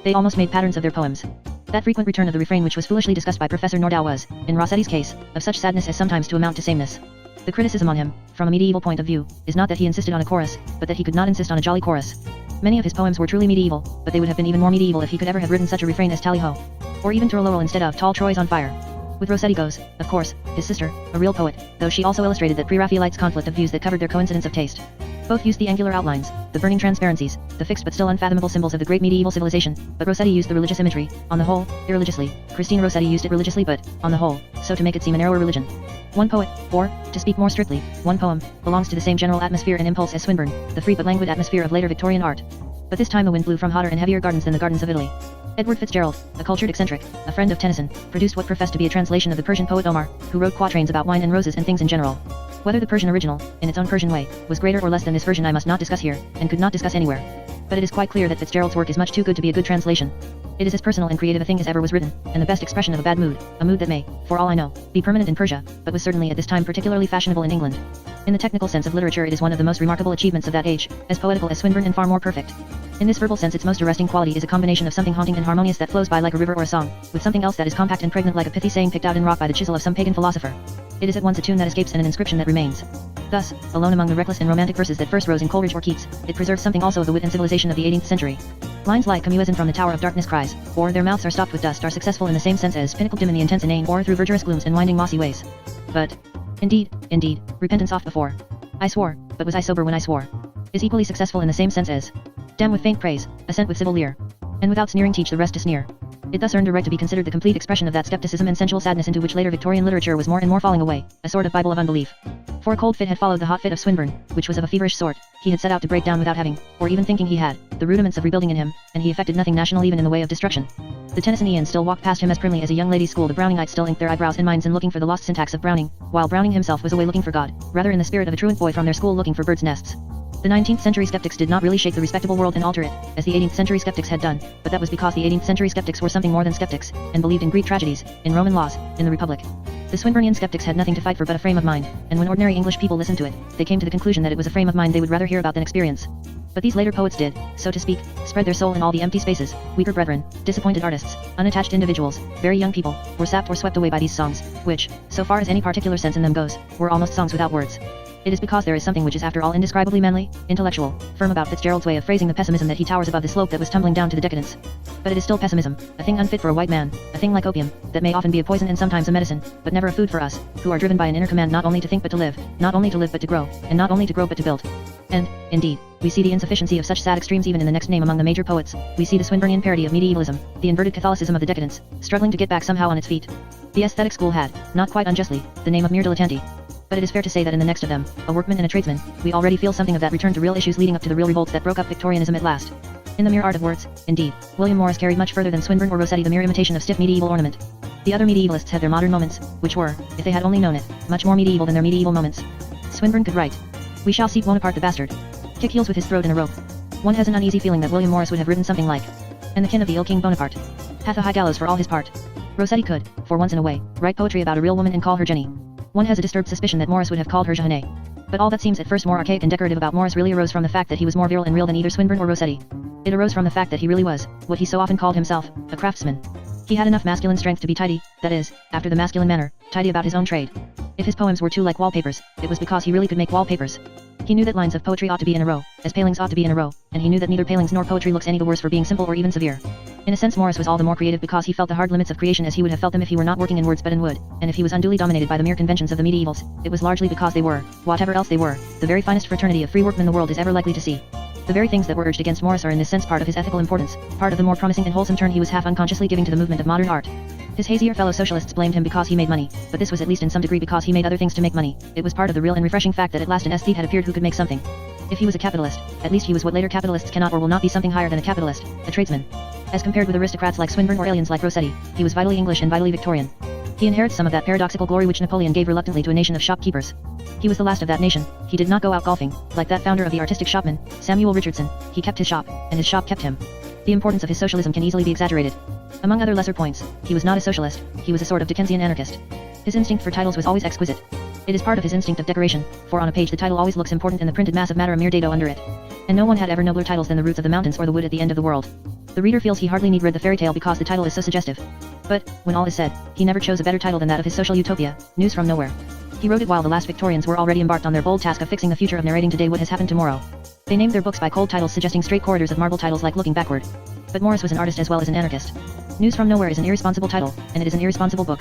They almost made patterns of their poems. That frequent return of the refrain which was foolishly discussed by Professor Nordau was, in Rossetti's case, of such sadness as sometimes to amount to sameness. The criticism on him, from a medieval point of view, is not that he insisted on a chorus, but that he could not insist on a jolly chorus. Many of his poems were truly medieval, but they would have been even more medieval if he could ever have written such a refrain as Tally-ho. Or even Turalurel instead of Tall Troy's on Fire. With Rossetti goes, of course, his sister, a real poet, though she also illustrated that pre-Raphaelites' conflict of views that covered their coincidence of taste. Both used the angular outlines, the burning transparencies, the fixed but still unfathomable symbols of the great medieval civilization, but Rossetti used the religious imagery, on the whole, irreligiously. Christine Rossetti used it religiously but, on the whole, so to make it seem a narrower religion. One poet, or, to speak more strictly, one poem, belongs to the same general atmosphere and impulse as Swinburne, the free but languid atmosphere of later Victorian art. But this time the wind blew from hotter and heavier gardens than the gardens of Italy. Edward Fitzgerald, a cultured eccentric, a friend of Tennyson, produced what professed to be a translation of the Persian poet Omar, who wrote quatrains about wine and roses and things in general. Whether the Persian original, in its own Persian way, was greater or less than this version I must not discuss here, and could not discuss anywhere. But it is quite clear that Fitzgerald's work is much too good to be a good translation. It is as personal and creative a thing as ever was written, and the best expression of a bad mood, a mood that may, for all I know, be permanent in Persia, but was certainly at this time particularly fashionable in England. In the technical sense of literature it is one of the most remarkable achievements of that age, as poetical as Swinburne and far more perfect. In this verbal sense its most arresting quality is a combination of something haunting and harmonious that flows by like a river or a song, with something else that is compact and pregnant like a pithy saying picked out in rock by the chisel of some pagan philosopher. It is at once a tune that escapes and an inscription that remains. Thus, alone among the reckless and romantic verses that first rose in Coleridge or Keats, it preserves something also of the wit and civilization of the 18th century. Lines like "Come you as in from the tower of darkness cries," or "Their mouths are stopped with dust" are successful in the same sense as "Pinnacled dim in the intense inane," or "Through verdurous glooms and winding mossy ways." But, indeed, repentance oft before I swore, but was I sober when I swore, is equally successful in the same sense as "Damn with faint praise, assent with civil leer, and without sneering teach the rest to sneer." It thus earned a right to be considered the complete expression of that skepticism and sensual sadness into which later Victorian literature was more and more falling away, a sort of Bible of unbelief. For a cold fit had followed the hot fit of Swinburne, which was of a feverish sort. He had set out to break down without having, or even thinking he had, the rudiments of rebuilding in him, and he effected nothing national even in the way of destruction. The Tennysonians still walked past him as primly as a young lady's school. The Browningites still inked their eyebrows and minds in looking for the lost syntax of Browning, while Browning himself was away looking for God, rather in the spirit of a truant boy from their school looking for birds' nests. The 19th century skeptics did not really shake the respectable world and alter it, as the 18th century skeptics had done, but that was because the 18th century skeptics were something more than skeptics, and believed in Greek tragedies, in Roman laws, in the Republic. The Swinburnian skeptics had nothing to fight for but a frame of mind, and when ordinary English people listened to it, they came to the conclusion that it was a frame of mind they would rather hear about than experience. But these later poets did, so to speak, spread their soul in all the empty spaces. Weaker brethren, disappointed artists, unattached individuals, very young people, were sapped or swept away by these songs, which, so far as any particular sense in them goes, were almost songs without words. It is because there is something which is after all indescribably manly, intellectual, firm about Fitzgerald's way of phrasing the pessimism that he towers above the slope that was tumbling down to the decadence. But it is still pessimism, a thing unfit for a white man, a thing like opium, that may often be a poison and sometimes a medicine, but never a food for us, who are driven by an inner command not only to think but to live, not only to live but to grow, and not only to grow but to build. And, indeed, we see the insufficiency of such sad extremes even in the next name among the major poets. We see the Swinburnian parody of medievalism, the inverted Catholicism of the decadence, struggling to get back somehow on its feet. The aesthetic school had, not quite unjustly, the name of mere dilettanti. But it is fair to say that in the next of them, a workman and a tradesman, we already feel something of that return to real issues leading up to the real revolts that broke up Victorianism at last. In the mere art of words, indeed, William Morris carried much further than Swinburne or Rossetti the mere imitation of stiff medieval ornament. The other medievalists had their modern moments, which were, if they had only known it, much more medieval than their medieval moments. Swinburne could write, "We shall see Bonaparte the bastard kick heels with his throat in a rope." One has an uneasy feeling that William Morris would have written something like, "And the kin of the ill King Bonaparte hath a high gallows for all his part." Rossetti could, for once in a way, write poetry about a real woman and call her Jenny. One has a disturbed suspicion that Morris would have called her Jehanne. But all that seems at first more archaic and decorative about Morris really arose from the fact that he was more virile and real than either Swinburne or Rossetti. It arose from the fact that he really was, what he so often called himself, a craftsman. He had enough masculine strength to be tidy, that is, after the masculine manner, tidy about his own trade. If his poems were too like wallpapers, it was because he really could make wallpapers. He knew that lines of poetry ought to be in a row, as palings ought to be in a row, and he knew that neither palings nor poetry looks any the worse for being simple or even severe. In a sense Morris was all the more creative because he felt the hard limits of creation as he would have felt them if he were not working in words but in wood, and if he was unduly dominated by the mere conventions of the medievals, it was largely because they were, whatever else they were, the very finest fraternity of free workmen the world is ever likely to see. The very things that were urged against Morris are in this sense part of his ethical importance, part of the more promising and wholesome turn he was half unconsciously giving to the movement of modern art. His hazier fellow socialists blamed him because he made money, but this was at least in some degree because he made other things to make money. It was part of the real and refreshing fact that at last an aesthete had appeared who could make something. If he was a capitalist, at least he was what later capitalists cannot or will not be, something higher than a capitalist, a tradesman. As compared with aristocrats like Swinburne or aliens like Rossetti, he was vitally English and vitally Victorian. He inherits some of that paradoxical glory which Napoleon gave reluctantly to a nation of shopkeepers. He was the last of that nation. He did not go out golfing, like that founder of the artistic shopman, Samuel Richardson. He kept his shop, and his shop kept him. The importance of his socialism can easily be exaggerated. Among other lesser points, he was not a socialist, he was a sort of Dickensian anarchist. His instinct for titles was always exquisite. It is part of his instinct of decoration, for on a page the title always looks important and the printed mass of matter a mere dado under it. And no one had ever nobler titles than the roots of the mountains or the wood at the end of the world. The reader feels he hardly need read the fairy tale because the title is so suggestive. But, when all is said, he never chose a better title than that of his social utopia, News from Nowhere. He wrote it while the last Victorians were already embarked on their bold task of fixing the future of narrating today what has happened tomorrow. They named their books by cold titles suggesting straight corridors of marble titles like Looking Backward. But Morris was an artist as well as an anarchist. News from Nowhere is an irresponsible title, and it is an irresponsible book.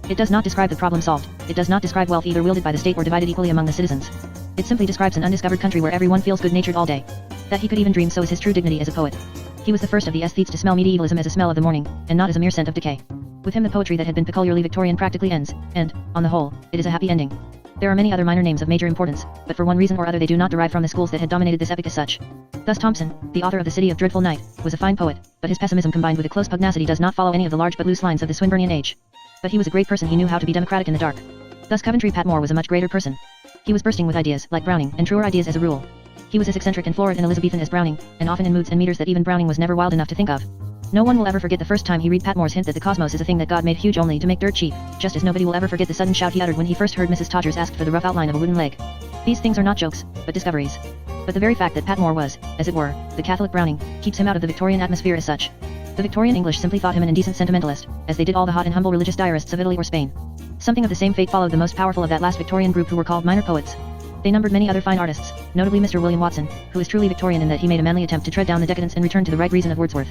It does not describe the problem solved, it does not describe wealth either wielded by the state or divided equally among the citizens. It simply describes an undiscovered country where everyone feels good-natured all day. That he could even dream so is his true dignity as a poet. He was the first of the aesthetes to smell medievalism as a smell of the morning, and not as a mere scent of decay. With him the poetry that had been peculiarly Victorian practically ends, and, on the whole, it is a happy ending. There are many other minor names of major importance, but for one reason or other they do not derive from the schools that had dominated this epic as such. Thus Thomson, the author of The City of Dreadful Night, was a fine poet, but his pessimism combined with a close pugnacity does not follow any of the large but loose lines of the Swinburnian age. But he was a great person, he knew how to be democratic in the dark. Thus Coventry Patmore was a much greater person. He was bursting with ideas, like Browning, and truer ideas as a rule. He was as eccentric and florid and Elizabethan as Browning, and often in moods and meters that even Browning was never wild enough to think of. No one will ever forget the first time he read Patmore's hint that the cosmos is a thing that God made huge only to make dirt cheap, just as nobody will ever forget the sudden shout he uttered when he first heard Mrs. Todgers asked for the rough outline of a wooden leg. These things are not jokes, but discoveries. But the very fact that Patmore was, as it were, the Catholic Browning, keeps him out of the Victorian atmosphere as such. The Victorian English simply thought him an indecent sentimentalist, as they did all the hot and humble religious diarists of Italy or Spain. Something of the same fate followed the most powerful of that last Victorian group who were called minor poets. They numbered many other fine artists, notably Mr. William Watson, who is truly Victorian in that he made a manly attempt to tread down the decadence and return to the right reason of Wordsworth.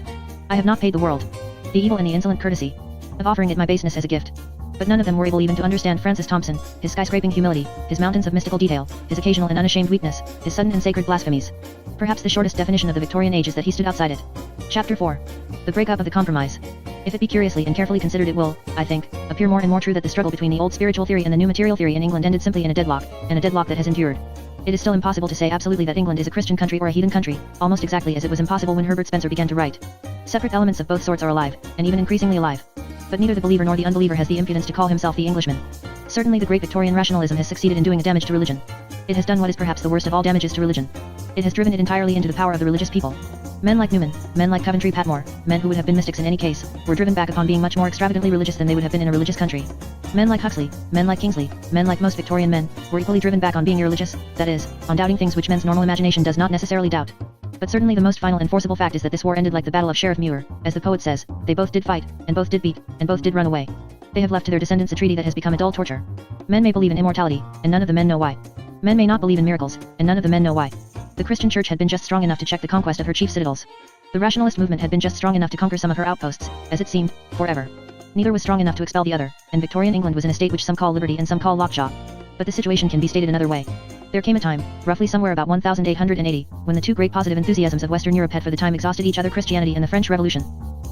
I have not paid the world the evil and the insolent courtesy of offering it my baseness as a gift. But none of them were able even to understand Francis Thompson, his skyscraping humility, his mountains of mystical detail, his occasional and unashamed weakness, his sudden and sacred blasphemies. Perhaps the shortest definition of the Victorian age is that he stood outside it. Chapter 4. The breakup of the compromise. If it be curiously and carefully considered it will, I think, appear more and more true that the struggle between the old spiritual theory and the new material theory in England ended simply in a deadlock, and a deadlock that has endured. It is still impossible to say absolutely that England is a Christian country or a heathen country, almost exactly as it was impossible when Herbert Spencer began to write. Separate elements of both sorts are alive, and even increasingly alive. But neither the believer nor the unbeliever has the impudence to call himself the Englishman. Certainly the great Victorian rationalism has succeeded in doing a damage to religion. It has done what is perhaps the worst of all damages to religion. It has driven it entirely into the power of the religious people. Men like Newman, men like Coventry Patmore, men who would have been mystics in any case, were driven back upon being much more extravagantly religious than they would have been in a religious country. Men like Huxley, men like Kingsley, men like most Victorian men, were equally driven back on being irreligious, that is, on doubting things which men's normal imagination does not necessarily doubt. But certainly the most final and forcible fact is that this war ended like the Battle of Sheriff Muir, as the poet says, they both did fight, and both did beat, and both did run away. They have left to their descendants a treaty that has become a dull torture. Men may believe in immortality, and none of the men know why. Men may not believe in miracles, and none of the men know why. The Christian Church had been just strong enough to check the conquest of her chief citadels. The rationalist movement had been just strong enough to conquer some of her outposts, as it seemed, forever. Neither was strong enough to expel the other, and Victorian England was in a state which some call liberty and some call lockjaw. But the situation can be stated another way. There came a time, roughly somewhere about 1880, when the two great positive enthusiasms of Western Europe had for the time exhausted each other, Christianity and the French Revolution.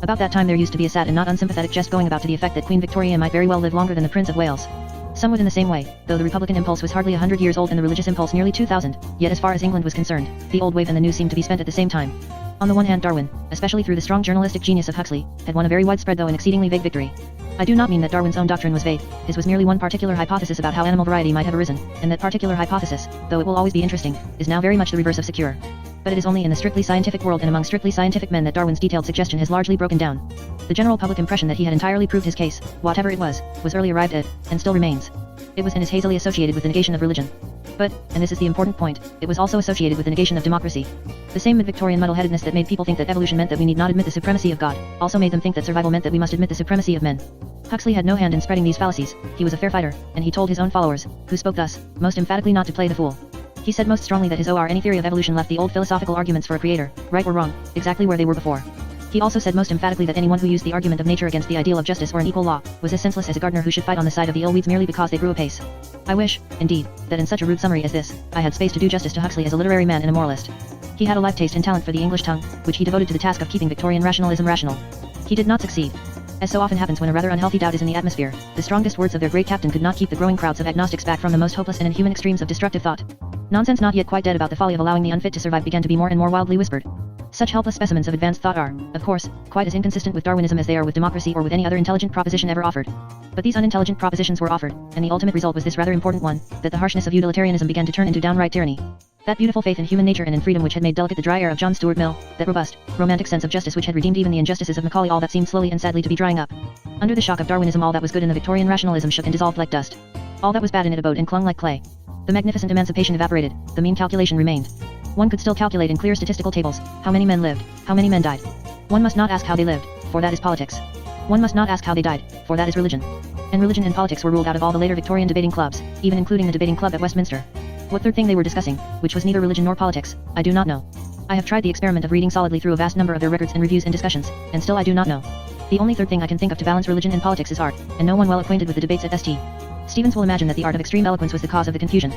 About that time there used to be a sad and not unsympathetic jest going about to the effect that Queen Victoria might very well live longer than the Prince of Wales. Somewhat in the same way, though the Republican impulse was hardly 100 years old and the religious impulse nearly 2000, yet as far as England was concerned, the old wave and the new seemed to be spent at the same time. On the one hand, Darwin, especially through the strong journalistic genius of Huxley, had won a very widespread though an exceedingly vague victory. I do not mean that Darwin's own doctrine was vague, his was merely one particular hypothesis about how animal variety might have arisen, and that particular hypothesis, though it will always be interesting, is now very much the reverse of secure. But it is only in the strictly scientific world and among strictly scientific men that Darwin's detailed suggestion has largely broken down. The general public impression that he had entirely proved his case, whatever it was early arrived at, and still remains. It was and is hazily associated with the negation of religion. But, and this is the important point, it was also associated with the negation of democracy. The same mid-Victorian muddle-headedness that made people think that evolution meant that we need not admit the supremacy of God, also made them think that survival meant that we must admit the supremacy of men. Huxley had no hand in spreading these fallacies, he was a fair fighter, and he told his own followers, who spoke thus, most emphatically not to play the fool. He said most strongly that his any theory of evolution left the old philosophical arguments for a creator, right or wrong, exactly where they were before. He also said most emphatically that anyone who used the argument of nature against the ideal of justice or an equal law, was as senseless as a gardener who should fight on the side of the ill weeds merely because they grew apace. I wish, indeed, that in such a rude summary as this, I had space to do justice to Huxley as a literary man and a moralist. He had a life taste and talent for the English tongue, which he devoted to the task of keeping Victorian rationalism rational. He did not succeed. As so often happens when a rather unhealthy doubt is in the atmosphere, the strongest words of their great captain could not keep the growing crowds of agnostics back from the most hopeless and inhuman extremes of destructive thought. Nonsense not yet quite dead about the folly of allowing the unfit to survive began to be more and more wildly whispered. Such helpless specimens of advanced thought are, of course, quite as inconsistent with Darwinism as they are with democracy or with any other intelligent proposition ever offered. But these unintelligent propositions were offered, and the ultimate result was this rather important one, that the harshness of utilitarianism began to turn into downright tyranny. That beautiful faith in human nature and in freedom which had made delicate the dry air of John Stuart Mill, that robust, romantic sense of justice which had redeemed even the injustices of Macaulay, all that seemed slowly and sadly to be drying up. Under the shock of Darwinism all that was good in the Victorian rationalism shook and dissolved like dust. All that was bad in it abode and clung like clay. The magnificent emancipation evaporated, the mean calculation remained. One could still calculate in clear statistical tables, how many men lived, how many men died. One must not ask how they lived, for that is politics. One must not ask how they died, for that is religion. And religion and politics were ruled out of all the later Victorian debating clubs, even including the debating club at Westminster. What third thing they were discussing, which was neither religion nor politics, I do not know. I have tried the experiment of reading solidly through a vast number of their records and reviews and discussions, and still I do not know. The only third thing I can think of to balance religion and politics is art, and no one well acquainted with the debates at St. Stephen's will imagine that the art of extreme eloquence was the cause of the confusion.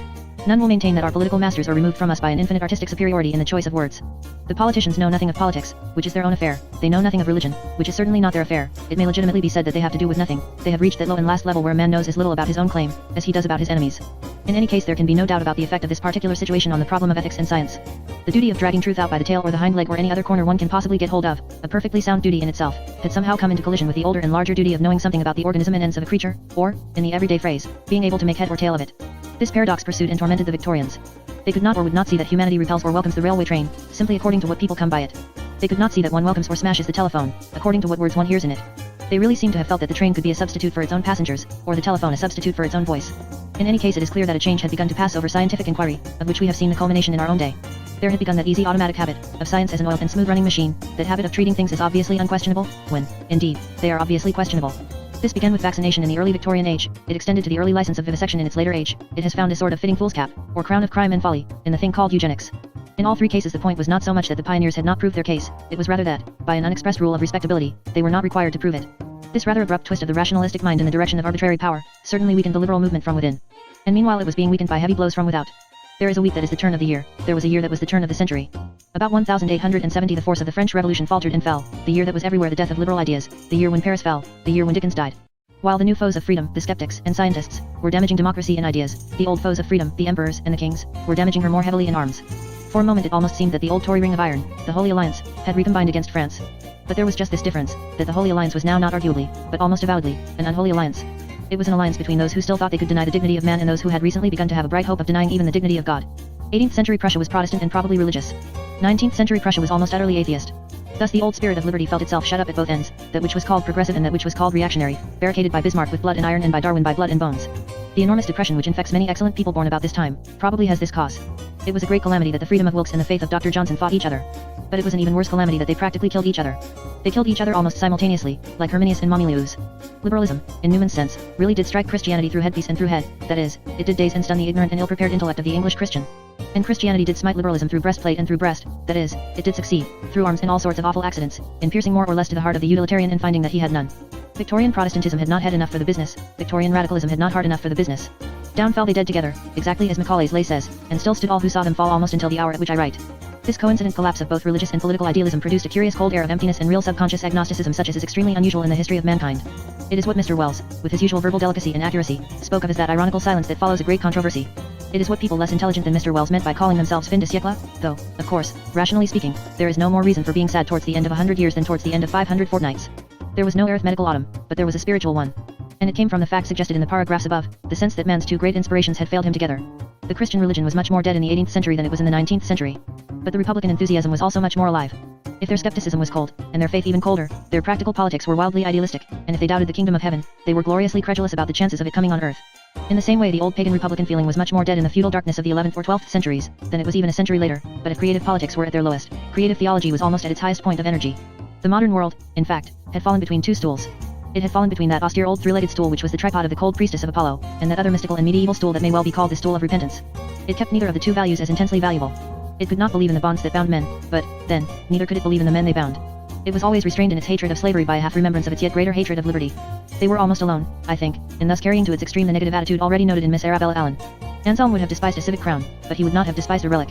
None will maintain that our political masters are removed from us by an infinite artistic superiority in the choice of words. The politicians know nothing of politics, which is their own affair, they know nothing of religion, which is certainly not their affair, it may legitimately be said that they have to do with nothing, they have reached that low and last level where a man knows as little about his own claim, as he does about his enemies. In any case there can be no doubt about the effect of this particular situation on the problem of ethics and science. The duty of dragging truth out by the tail or the hind leg or any other corner one can possibly get hold of, a perfectly sound duty in itself, had somehow come into collision with the older and larger duty of knowing something about the organism and ends of a creature, or, in the everyday phrase, being able to make head or tail of it. This paradox pursued and tormented the Victorians. They could not or would not see that humanity repels or welcomes the railway train, simply according to what people come by it. They could not see that one welcomes or smashes the telephone, according to what words one hears in it. They really seemed to have felt that the train could be a substitute for its own passengers, or the telephone a substitute for its own voice. In any case it is clear that a change had begun to pass over scientific inquiry, of which we have seen the culmination in our own day. There had begun that easy automatic habit, of science as an oiled and smooth-running machine, that habit of treating things as obviously unquestionable, when, indeed, they are obviously questionable. This began with vaccination in the early Victorian age, it extended to the early license of vivisection in its later age, it has found a sort of fitting fool's cap, or crown of crime and folly, in the thing called eugenics. In all three cases the point was not so much that the pioneers had not proved their case, it was rather that, by an unexpressed rule of respectability, they were not required to prove it. This rather abrupt twist of the rationalistic mind in the direction of arbitrary power, certainly weakened the liberal movement from within. And meanwhile it was being weakened by heavy blows from without. There is a week that is the turn of the year, there was a year that was the turn of the century. About 1870 the force of the French Revolution faltered and fell, the year that was everywhere the death of liberal ideas, the year when Paris fell, the year when Dickens died. While the new foes of freedom, the skeptics and scientists, were damaging democracy and ideas, the old foes of freedom, the emperors and the kings, were damaging her more heavily in arms. For a moment it almost seemed that the old Tory Ring of Iron, the Holy Alliance, had recombined against France. But there was just this difference, that the Holy Alliance was now not arguably, but almost avowedly, an unholy alliance. It was an alliance between those who still thought they could deny the dignity of man and those who had recently begun to have a bright hope of denying even the dignity of God. 18th century Prussia was Protestant and probably religious. 19th century Prussia was almost utterly atheist. Thus the old spirit of liberty felt itself shut up at both ends, that which was called progressive and that which was called reactionary, barricaded by Bismarck with blood and iron and by Darwin by blood and bones. The enormous depression which infects many excellent people born about this time, probably has this cause. It was a great calamity that the freedom of Wilkes and the faith of Dr. Johnson fought each other. But it was an even worse calamity that they practically killed each other. They killed each other almost simultaneously, like Herminius and Mamilius. Liberalism, in Newman's sense, really did strike Christianity through headpiece and through head, that is, it did daze and stun the ignorant and ill-prepared intellect of the English Christian. And Christianity did smite liberalism through breastplate and through breast, that is, it did succeed, through arms in all sorts of awful accidents, in piercing more or less to the heart of the utilitarian and finding that he had none. Victorian Protestantism had not head enough for the business, Victorian radicalism had not heart enough for the business. Down fell they dead together, exactly as Macaulay's lay says, and still stood all who saw them fall almost until the hour at which I write. This coincident collapse of both religious and political idealism produced a curious cold air of emptiness and real subconscious agnosticism such as is extremely unusual in the history of mankind. It is what Mr. Wells, with his usual verbal delicacy and accuracy, spoke of as that ironical silence that follows a great controversy. It is what people less intelligent than Mr. Wells meant by calling themselves fin de siècle, though, of course, rationally speaking, there is no more reason for being sad towards the end of 100 years than towards the end of 500 fortnights. There was no arithmetical autumn, but there was a spiritual one. And it came from the fact suggested in the paragraphs above, the sense that man's two great inspirations had failed him together. The Christian religion was much more dead in the 18th century than it was in the 19th century. But the Republican enthusiasm was also much more alive. If their skepticism was cold, and their faith even colder, their practical politics were wildly idealistic, and if they doubted the kingdom of heaven, they were gloriously credulous about the chances of it coming on earth. In the same way the old pagan Republican feeling was much more dead in the feudal darkness of the 11th or 12th centuries, than it was even a century later, but if creative politics were at their lowest, creative theology was almost at its highest point of energy. The modern world, in fact, had fallen between two stools. It had fallen between that austere old three-legged stool which was the tripod of the cold priestess of Apollo, and that other mystical and medieval stool that may well be called the stool of repentance. It kept neither of the two values as intensely valuable. It could not believe in the bonds that bound men, but, then, neither could it believe in the men they bound. It was always restrained in its hatred of slavery by a half-remembrance of its yet greater hatred of liberty. They were almost alone, I think, in thus carrying to its extreme the negative attitude already noted in Miss Arabella Allen. Anselm would have despised a civic crown, but he would not have despised a relic.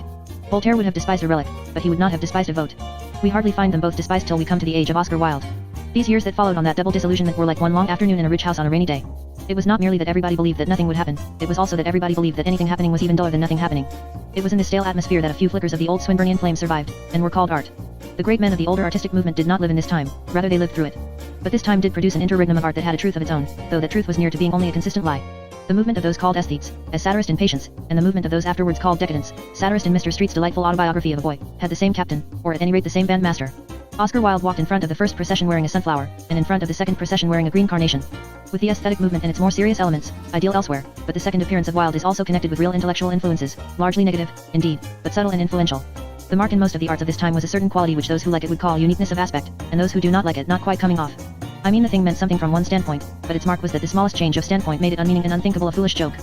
Voltaire would have despised a relic, but he would not have despised a vote. We hardly find them both despised till we come to the age of Oscar Wilde. These years that followed on that double disillusionment were like one long afternoon in a rich house on a rainy day. It was not merely that everybody believed that nothing would happen, it was also that everybody believed that anything happening was even duller than nothing happening. It was in this stale atmosphere that a few flickers of the old Swinburnian flame survived, and were called art. The great men of the older artistic movement did not live in this time, rather they lived through it. But this time did produce an interregnum of art that had a truth of its own, though that truth was near to being only a consistent lie. The movement of those called aesthetes, as satirist in Patience, and the movement of those afterwards called decadents, satirist in Mr. Street's delightful autobiography of a boy, had the same captain, or at any rate the same bandmaster. Oscar Wilde walked in front of the first procession wearing a sunflower, and in front of the second procession wearing a green carnation. With the aesthetic movement and its more serious elements, ideal elsewhere, but the second appearance of Wilde is also connected with real intellectual influences, largely negative, indeed, but subtle and influential. The mark in most of the arts of this time was a certain quality which those who like it would call uniqueness of aspect, and those who do not like it not quite coming off. I mean the thing meant something from one standpoint, but its mark was that the smallest change of standpoint made it unmeaning and unthinkable a foolish joke.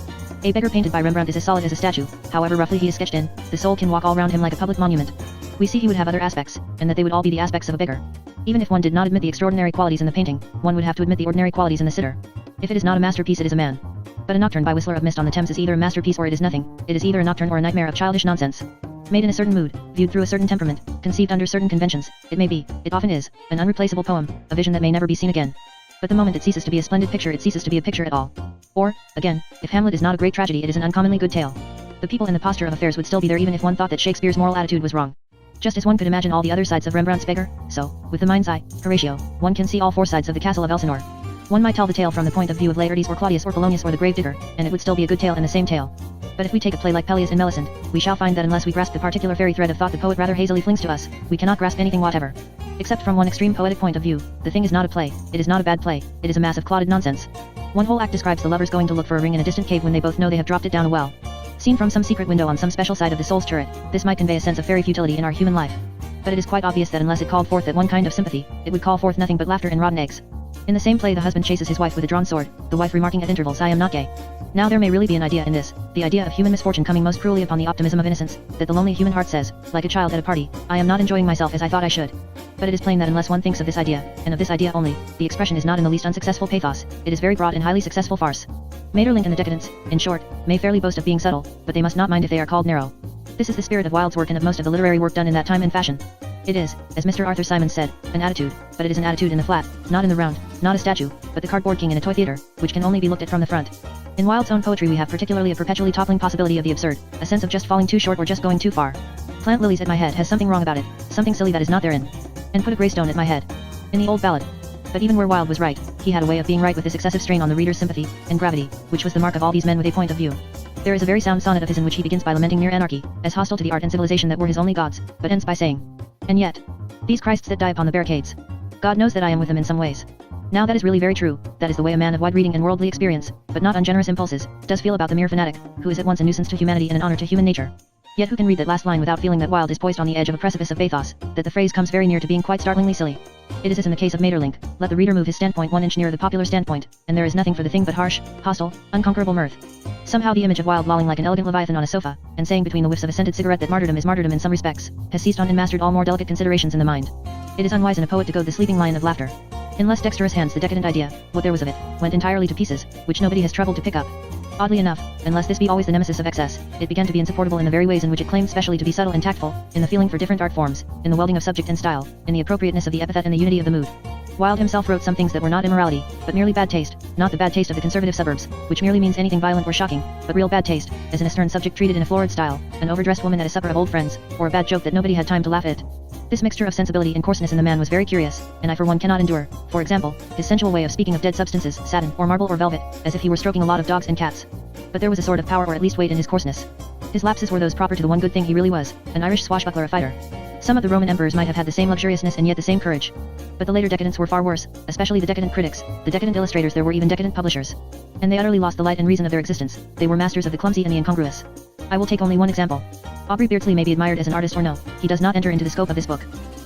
A beggar painted by Rembrandt is as solid as a statue, however roughly he is sketched in, the soul can walk all round him like a public monument. We see he would have other aspects, and that they would all be the aspects of a beggar. Even if one did not admit the extraordinary qualities in the painting, one would have to admit the ordinary qualities in the sitter. If it is not a masterpiece it is a man. But a nocturne by Whistler of Mist on the Thames is either a masterpiece or it is nothing, it is either a nocturne or a nightmare of childish nonsense. Made in a certain mood, viewed through a certain temperament, conceived under certain conventions, it may be, it often is, an unreplaceable poem, a vision that may never be seen again. But the moment it ceases to be a splendid picture it ceases to be a picture at all. Or, again, if Hamlet is not a great tragedy it is an uncommonly good tale. The people and the posture of affairs would still be there even if one thought that Shakespeare's moral attitude was wrong. Just as one could imagine all the other sides of Rembrandt's beggar, so, with the mind's eye, Horatio, one can see all four sides of the castle of Elsinore. One might tell the tale from the point of view of Laertes or Claudius or Polonius or the grave digger, and it would still be a good tale and the same tale. But if we take a play like Pelleas and Melisande, we shall find that unless we grasp the particular fairy thread of thought the poet rather hazily flings to us, we cannot grasp anything whatever. Except from one extreme poetic point of view, the thing is not a play, it is not a bad play, it is a mass of clotted nonsense. One whole act describes the lovers going to look for a ring in a distant cave when they both know they have dropped it down a well. Seen from some secret window on some special side of the soul's turret, this might convey a sense of fairy futility in our human life. But it is quite obvious that unless it called forth that one kind of sympathy, it would call forth nothing but laughter and rotten eggs. In the same play the husband chases his wife with a drawn sword, the wife remarking at intervals I am not gay. Now there may really be an idea in this, the idea of human misfortune coming most cruelly upon the optimism of innocence, that the lonely human heart says, like a child at a party, I am not enjoying myself as I thought I should. But it is plain that unless one thinks of this idea, and of this idea only, the expression is not in the least unsuccessful pathos, it is very broad and highly successful farce. Maeterlinck and the Decadents, in short, may fairly boast of being subtle, but they must not mind if they are called narrow. This is the spirit of Wilde's work and of most of the literary work done in that time and fashion. It is, as Mr. Arthur Symons said, an attitude, but it is an attitude in the flat, not in the round, not a statue, but the cardboard king in a toy theater, which can only be looked at from the front. In Wilde's own poetry we have particularly a perpetually toppling possibility of the absurd, a sense of just falling too short or just going too far. Plant lilies at my head has something wrong about it, something silly that is not therein. And put a greystone at my head. In the old ballad. But even where Wilde was right, he had a way of being right with this excessive strain on the reader's sympathy, and gravity, which was the mark of all these men with a point of view. There is a very sound sonnet of his in which he begins by lamenting mere anarchy, as hostile to the art and civilization that were his only gods, but ends by saying, and yet, these Christs that die upon the barricades. God knows that I am with them in some ways. Now that is really very true, that is the way a man of wide reading and worldly experience, but not ungenerous impulses, does feel about the mere fanatic, who is at once a nuisance to humanity and an honor to human nature. Yet who can read that last line without feeling that Wilde is poised on the edge of a precipice of bathos, that the phrase comes very near to being quite startlingly silly. It is as in the case of Maeterlinck, let the reader move his standpoint 1 inch nearer the popular standpoint, and there is nothing for the thing but harsh, hostile, unconquerable mirth. Somehow the image of Wilde lolling like an elegant leviathan on a sofa, and saying between the whiffs of a scented cigarette that martyrdom is martyrdom in some respects, has seized on and mastered all more delicate considerations in the mind. It is unwise in a poet to goad the sleeping lion of laughter. In less dexterous hands the decadent idea, what there was of it, went entirely to pieces, which nobody has troubled to pick up. Oddly enough, unless this be always the nemesis of excess, it began to be insupportable in the very ways in which it claimed specially to be subtle and tactful, in the feeling for different art forms, in the welding of subject and style, in the appropriateness of the epithet and the unity of the mood. Wilde himself wrote some things that were not immorality, but merely bad taste, not the bad taste of the conservative suburbs, which merely means anything violent or shocking, but real bad taste, as in a stern subject treated in a florid style, an overdressed woman at a supper of old friends, or a bad joke that nobody had time to laugh at. This mixture of sensibility and coarseness in the man was very curious, and I for one cannot endure, for example, his sensual way of speaking of dead substances, satin, or marble or velvet, as if he were stroking a lot of dogs and cats. But there was a sort of power or at least weight in his coarseness. His lapses were those proper to the one good thing he really was, an Irish swashbuckler, a fighter. Some of the Roman emperors might have had the same luxuriousness and yet the same courage. But the later decadents were far worse, especially the decadent critics, the decadent illustrators, there were even decadent publishers. And they utterly lost the light and reason of their existence, they were masters of the clumsy and the incongruous. I will take only one example. Aubrey Beardsley may be admired as an artist or no, he does not enter into the scope of this book.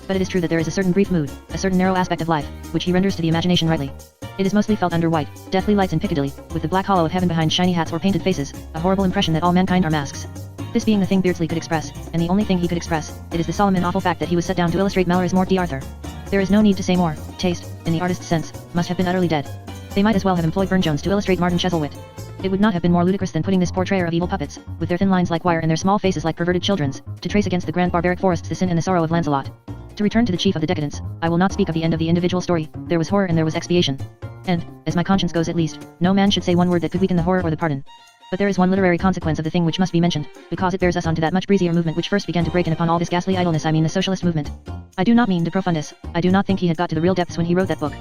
But it is true that there is a certain brief mood, a certain narrow aspect of life, which he renders to the imagination rightly. It is mostly felt under white, deathly lights in Piccadilly, with the black hollow of heaven behind shiny hats or painted faces, a horrible impression that all mankind are masks. This being the thing Beardsley could express, and the only thing he could express, it is the solemn and awful fact that he was set down to illustrate Mallory's Morte d'Arthur. There is no need to say more. Taste, in the artist's sense, must have been utterly dead. They might as well have employed Burne-Jones to illustrate Martin Chuzzlewit. It would not have been more ludicrous than putting this portrayer of evil puppets, with their thin lines like wire and their small faces like perverted children's, to trace against the grand barbaric forests the sin and the sorrow of Lancelot. To return to the chief of the decadents, I will not speak of the end of the individual story, there was horror and there was expiation. And, as my conscience goes at least, no man should say one word that could weaken the horror or the pardon. But there is one literary consequence of the thing which must be mentioned, because it bears us on to that much breezier movement which first began to break in upon all this ghastly idleness. I mean the socialist movement. I do not mean De Profundis, I do not think he had got to the real depths when he wrote that book.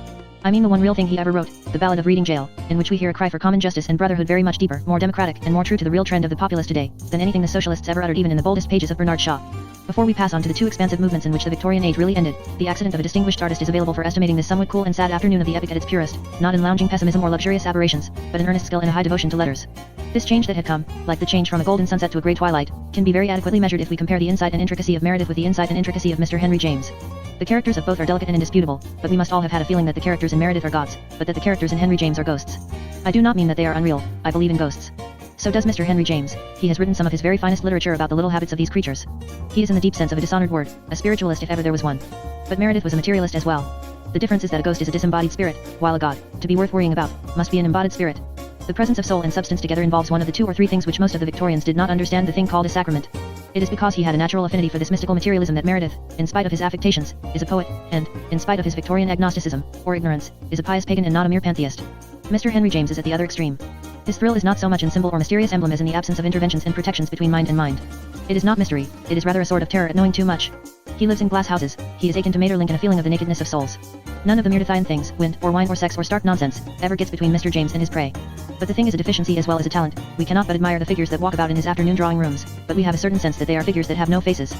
I mean the one real thing he ever wrote, The Ballad of Reading Gaol, in which we hear a cry for common justice and brotherhood very much deeper, more democratic, and more true to the real trend of the populace today, than anything the socialists ever uttered even in the boldest pages of Bernard Shaw. Before we pass on to the two expansive movements in which the Victorian age really ended, the accident of a distinguished artist is available for estimating this somewhat cool and sad afternoon of the epic at its purest, not in lounging pessimism or luxurious aberrations, but in earnest skill and a high devotion to letters. This change that had come, like the change from a golden sunset to a grey twilight, can be very adequately measured if we compare the insight and intricacy of Meredith with the insight and intricacy of Mr. Henry James. The characters of both are delicate and indisputable, but we must all have had a feeling that the characters in Meredith are gods, but that the characters in Henry James are ghosts. I do not mean that they are unreal, I believe in ghosts. So does Mr. Henry James. He has written some of his very finest literature about the little habits of these creatures. He is in the deep sense of a dishonored word, a spiritualist if ever there was one. But Meredith was a materialist as well. The difference is that a ghost is a disembodied spirit, while a god, to be worth worrying about, must be an embodied spirit. The presence of soul and substance together involves one of the two or three things which most of the Victorians did not understand, the thing called a sacrament. It is because he had a natural affinity for this mystical materialism that Meredith, in spite of his affectations, is a poet, and, in spite of his Victorian agnosticism, or ignorance, is a pious pagan and not a mere pantheist. Mr. Henry James is at the other extreme. His thrill is not so much in symbol or mysterious emblem as in the absence of interventions and protections between mind and mind. It is not mystery, it is rather a sort of terror at knowing too much. He lives in glass houses, he is akin to Maeterlinck and a feeling of the nakedness of souls. None of the Meredithian things, wind, or wine or sex or stark nonsense, ever gets between Mr. James and his prey. But the thing is a deficiency as well as a talent, we cannot but admire the figures that walk about in his afternoon drawing rooms, but we have a certain sense that they are figures that have no faces.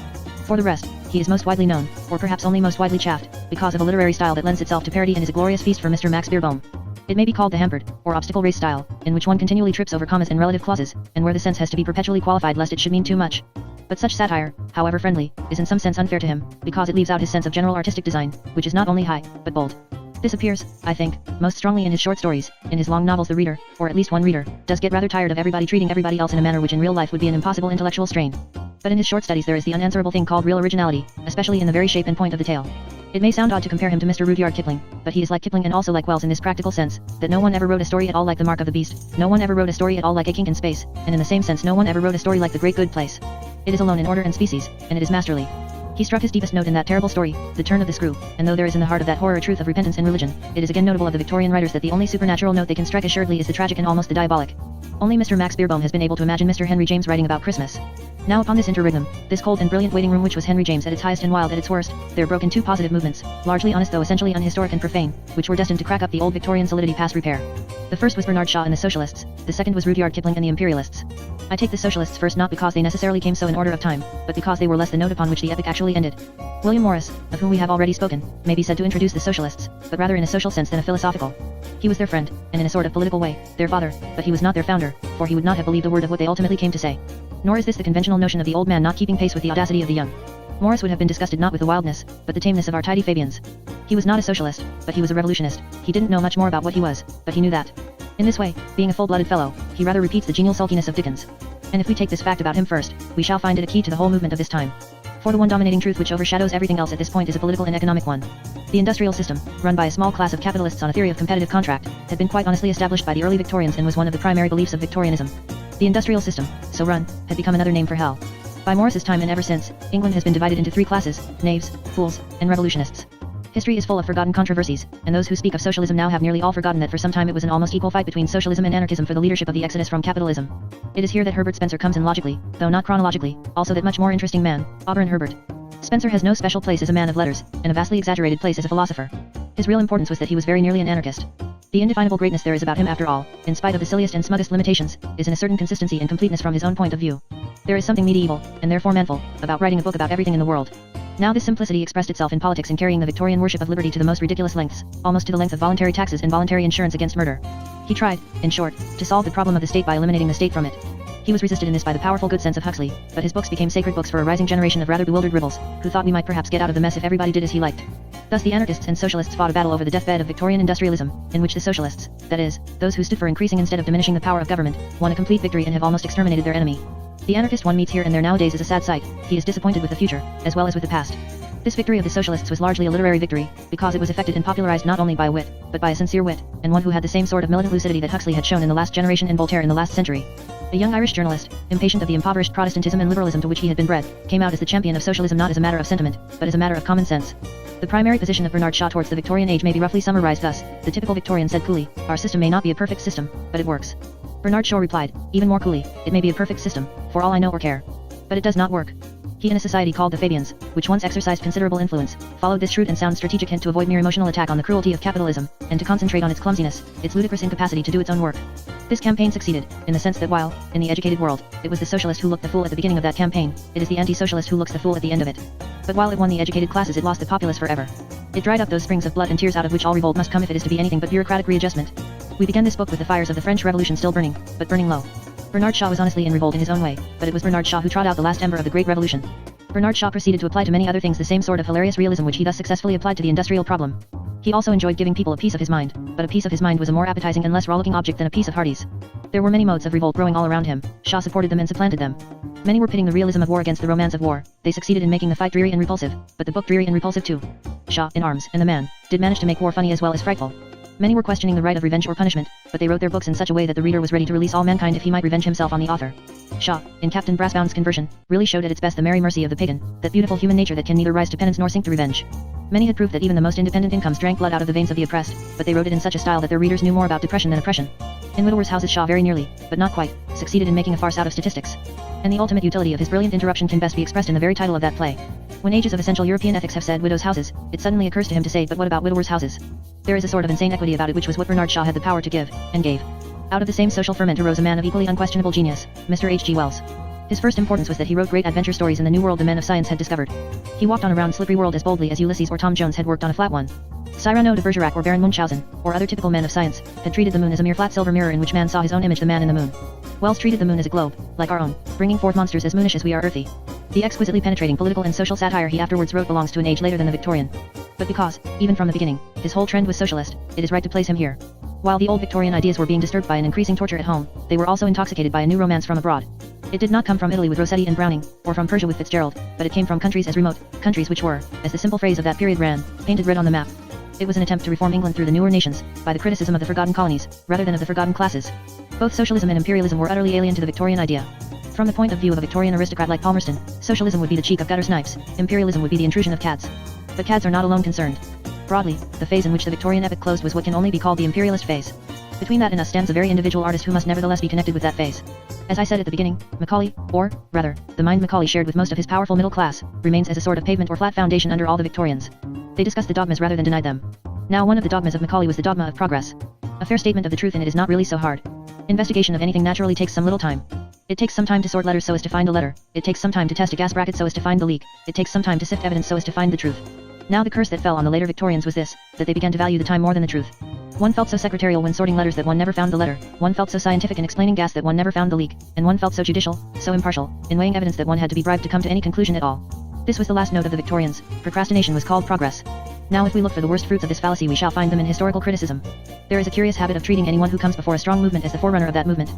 For the rest, he is most widely known, or perhaps only most widely chaffed, because of a literary style that lends itself to parody and is a glorious feast for Mr. Max Beerbohm. It may be called the hampered, or obstacle race style, in which one continually trips over commas and relative clauses, and where the sense has to be perpetually qualified lest it should mean too much. But such satire, however friendly, is in some sense unfair to him, because it leaves out his sense of general artistic design, which is not only high, but bold. This appears, I think, most strongly in his short stories. In his long novels the reader, or at least one reader, does get rather tired of everybody treating everybody else in a manner which in real life would be an impossible intellectual strain. But in his short studies there is the unanswerable thing called real originality, especially in the very shape and point of the tale. It may sound odd to compare him to Mr. Rudyard Kipling, but he is like Kipling and also like Wells in this practical sense, that no one ever wrote a story at all like The Mark of the Beast, no one ever wrote a story at all like A Kink in Space, and in the same sense no one ever wrote a story like The Great Good Place. It is alone in order and species, and it is masterly. He struck his deepest note in that terrible story, The Turn of the Screw, and though there is in the heart of that horror a truth of repentance and religion, it is again notable of the Victorian writers that the only supernatural note they can strike assuredly is the tragic and almost the diabolic. Only Mr. Max Beerbohm has been able to imagine Mr. Henry James writing about Christmas. Now upon this interregnum, this cold and brilliant waiting room which was Henry James at its highest and Wilde at its worst, there broke in two positive movements, largely honest though essentially unhistoric and profane, which were destined to crack up the old Victorian solidity past repair. The first was Bernard Shaw and the Socialists, the second was Rudyard Kipling and the Imperialists. I take the Socialists first not because they necessarily came so in order of time, but because they were less the note upon which the epic actually ended. William Morris, of whom we have already spoken, may be said to introduce the Socialists, but rather in a social sense than a philosophical. He was their friend, and in a sort of political way, their father, but he was not their founder, for he would not have believed a word of what they ultimately came to say. Nor is this the conventional notion of the old man not keeping pace with the audacity of the young. Morris would have been disgusted not with the wildness, but the tameness of our tidy Fabians. He was not a socialist, but he was a revolutionist. He didn't know much more about what he was, but he knew that. In this way, being a full-blooded fellow, he rather repeats the genial sulkiness of Dickens. And if we take this fact about him first, we shall find it a key to the whole movement of this time. For the one dominating truth which overshadows everything else at this point is a political and economic one. The industrial system, run by a small class of capitalists on a theory of competitive contract, had been quite honestly established by the early Victorians and was one of the primary beliefs of Victorianism. The industrial system, so run, had become another name for hell. By Morris's time and ever since, England has been divided into three classes: knaves, fools, and revolutionists. History is full of forgotten controversies, and those who speak of socialism now have nearly all forgotten that for some time it was an almost equal fight between socialism and anarchism for the leadership of the exodus from capitalism. It is here that Herbert Spencer comes in logically, though not chronologically, also that much more interesting man, Auburn Herbert. Spencer has no special place as a man of letters, and a vastly exaggerated place as a philosopher. His real importance was that he was very nearly an anarchist. The indefinable greatness there is about him after all, in spite of the silliest and smuggest limitations, is in a certain consistency and completeness from his own point of view. There is something medieval, and therefore manful, about writing a book about everything in the world. Now this simplicity expressed itself in politics in carrying the Victorian worship of liberty to the most ridiculous lengths, almost to the length of voluntary taxes and voluntary insurance against murder. He tried, in short, to solve the problem of the state by eliminating the state from it. He was resisted in this by the powerful good sense of Huxley, but his books became sacred books for a rising generation of rather bewildered rivals, who thought we might perhaps get out of the mess if everybody did as he liked. Thus the anarchists and socialists fought a battle over the deathbed of Victorian industrialism, in which the socialists, that is, those who stood for increasing instead of diminishing the power of government, won a complete victory and have almost exterminated their enemy. The anarchist one meets here and there nowadays is a sad sight. He is disappointed with the future, as well as with the past. This victory of the socialists was largely a literary victory, because it was effected and popularized not only by wit, but by a sincere wit, and one who had the same sort of militant lucidity that Huxley had shown in the last generation and Voltaire in the last century. A young Irish journalist, impatient of the impoverished Protestantism and liberalism to which he had been bred, came out as the champion of socialism not as a matter of sentiment, but as a matter of common sense. The primary position of Bernard Shaw towards the Victorian age may be roughly summarized thus: the typical Victorian said coolly, "Our system may not be a perfect system, but it works." Bernard Shaw replied, even more coolly, "It may be a perfect system, for all I know or care. But it does not work." He in a society called the Fabians, which once exercised considerable influence, followed this shrewd and sound strategic hint to avoid mere emotional attack on the cruelty of capitalism, and to concentrate on its clumsiness, its ludicrous incapacity to do its own work. This campaign succeeded, in the sense that while, in the educated world, it was the socialist who looked the fool at the beginning of that campaign, it is the anti-socialist who looks the fool at the end of it. But while it won the educated classes, it lost the populace forever. It dried up those springs of blood and tears out of which all revolt must come if it is to be anything but bureaucratic readjustment. We began this book with the fires of the French Revolution still burning, but burning low. Bernard Shaw was honestly in revolt in his own way, but it was Bernard Shaw who trod out the last ember of the Great Revolution. Bernard Shaw proceeded to apply to many other things the same sort of hilarious realism which he thus successfully applied to the industrial problem. He also enjoyed giving people a piece of his mind, but a piece of his mind was a more appetizing and less raw-looking object than a piece of Hardy's. There were many modes of revolt growing all around him. Shaw supported them and supplanted them. Many were pitting the realism of war against the romance of war. They succeeded in making the fight dreary and repulsive, but the book dreary and repulsive too. Shaw, in Arms, and The Man, did manage to make war funny as well as frightful. Many were questioning the right of revenge or punishment, but they wrote their books in such a way that the reader was ready to release all mankind if he might revenge himself on the author. Shaw, in Captain Brassbound's Conversion, really showed at its best the merry mercy of the pagan, that beautiful human nature that can neither rise to penance nor sink to revenge. Many had proved that even the most independent incomes drank blood out of the veins of the oppressed, but they wrote it in such a style that their readers knew more about depression than oppression. In Widowers' Houses Shaw very nearly, but not quite, succeeded in making a farce out of statistics. And the ultimate utility of his brilliant interruption can best be expressed in the very title of that play. When ages of essential European ethics have said widows' houses, it suddenly occurs to him to say, but what about widowers' houses? There is a sort of insane equity about it which was what Bernard Shaw had the power to give, and gave. Out of the same social ferment arose a man of equally unquestionable genius, Mr. H. G. Wells. His first importance was that he wrote great adventure stories in the new world the men of science had discovered. He walked on a round slippery world as boldly as Ulysses or Tom Jones had worked on a flat one. Cyrano de Bergerac or Baron Munchausen, or other typical men of science, had treated the moon as a mere flat silver mirror in which man saw his own image, the man in the moon. Wells treated the moon as a globe, like our own, bringing forth monsters as moonish as we are earthy. The exquisitely penetrating political and social satire he afterwards wrote belongs to an age later than the Victorian. But because, even from the beginning, his whole trend was socialist, it is right to place him here. While the old Victorian ideas were being disturbed by an increasing torture at home, they were also intoxicated by a new romance from abroad. It did not come from Italy with Rossetti and Browning, or from Persia with Fitzgerald, but it came from countries as remote, countries which were, as the simple phrase of that period ran, painted red on the map. It was an attempt to reform England through the newer nations, by the criticism of the forgotten colonies, rather than of the forgotten classes. Both socialism and imperialism were utterly alien to the Victorian idea. From the point of view of a Victorian aristocrat like Palmerston, socialism would be the cheek of gutter snipes, imperialism would be the intrusion of cads. But cads are not alone concerned. Broadly, the phase in which the Victorian epoch closed was what can only be called the imperialist phase. Between that and us stands a very individual artist who must nevertheless be connected with that phase. As I said at the beginning, Macaulay, or, rather, the mind Macaulay shared with most of his powerful middle class, remains as a sort of pavement or flat foundation under all the Victorians. They discussed the dogmas rather than denied them. Now one of the dogmas of Macaulay was the dogma of progress. A fair statement of the truth in it is not really so hard. Investigation of anything naturally takes some little time. It takes some time to sort letters so as to find a letter. It takes some time to test a gas bracket so as to find the leak. It takes some time to sift evidence so as to find the truth. Now the curse that fell on the later Victorians was this, that they began to value the time more than the truth. One felt so secretarial when sorting letters that one never found the letter, one felt so scientific in explaining gas that one never found the leak, and one felt so judicial, so impartial, in weighing evidence that one had to be bribed to come to any conclusion at all. This was the last note of the Victorians. Procrastination was called progress. Now if we look for the worst fruits of this fallacy we shall find them in historical criticism. There is a curious habit of treating anyone who comes before a strong movement as the forerunner of that movement.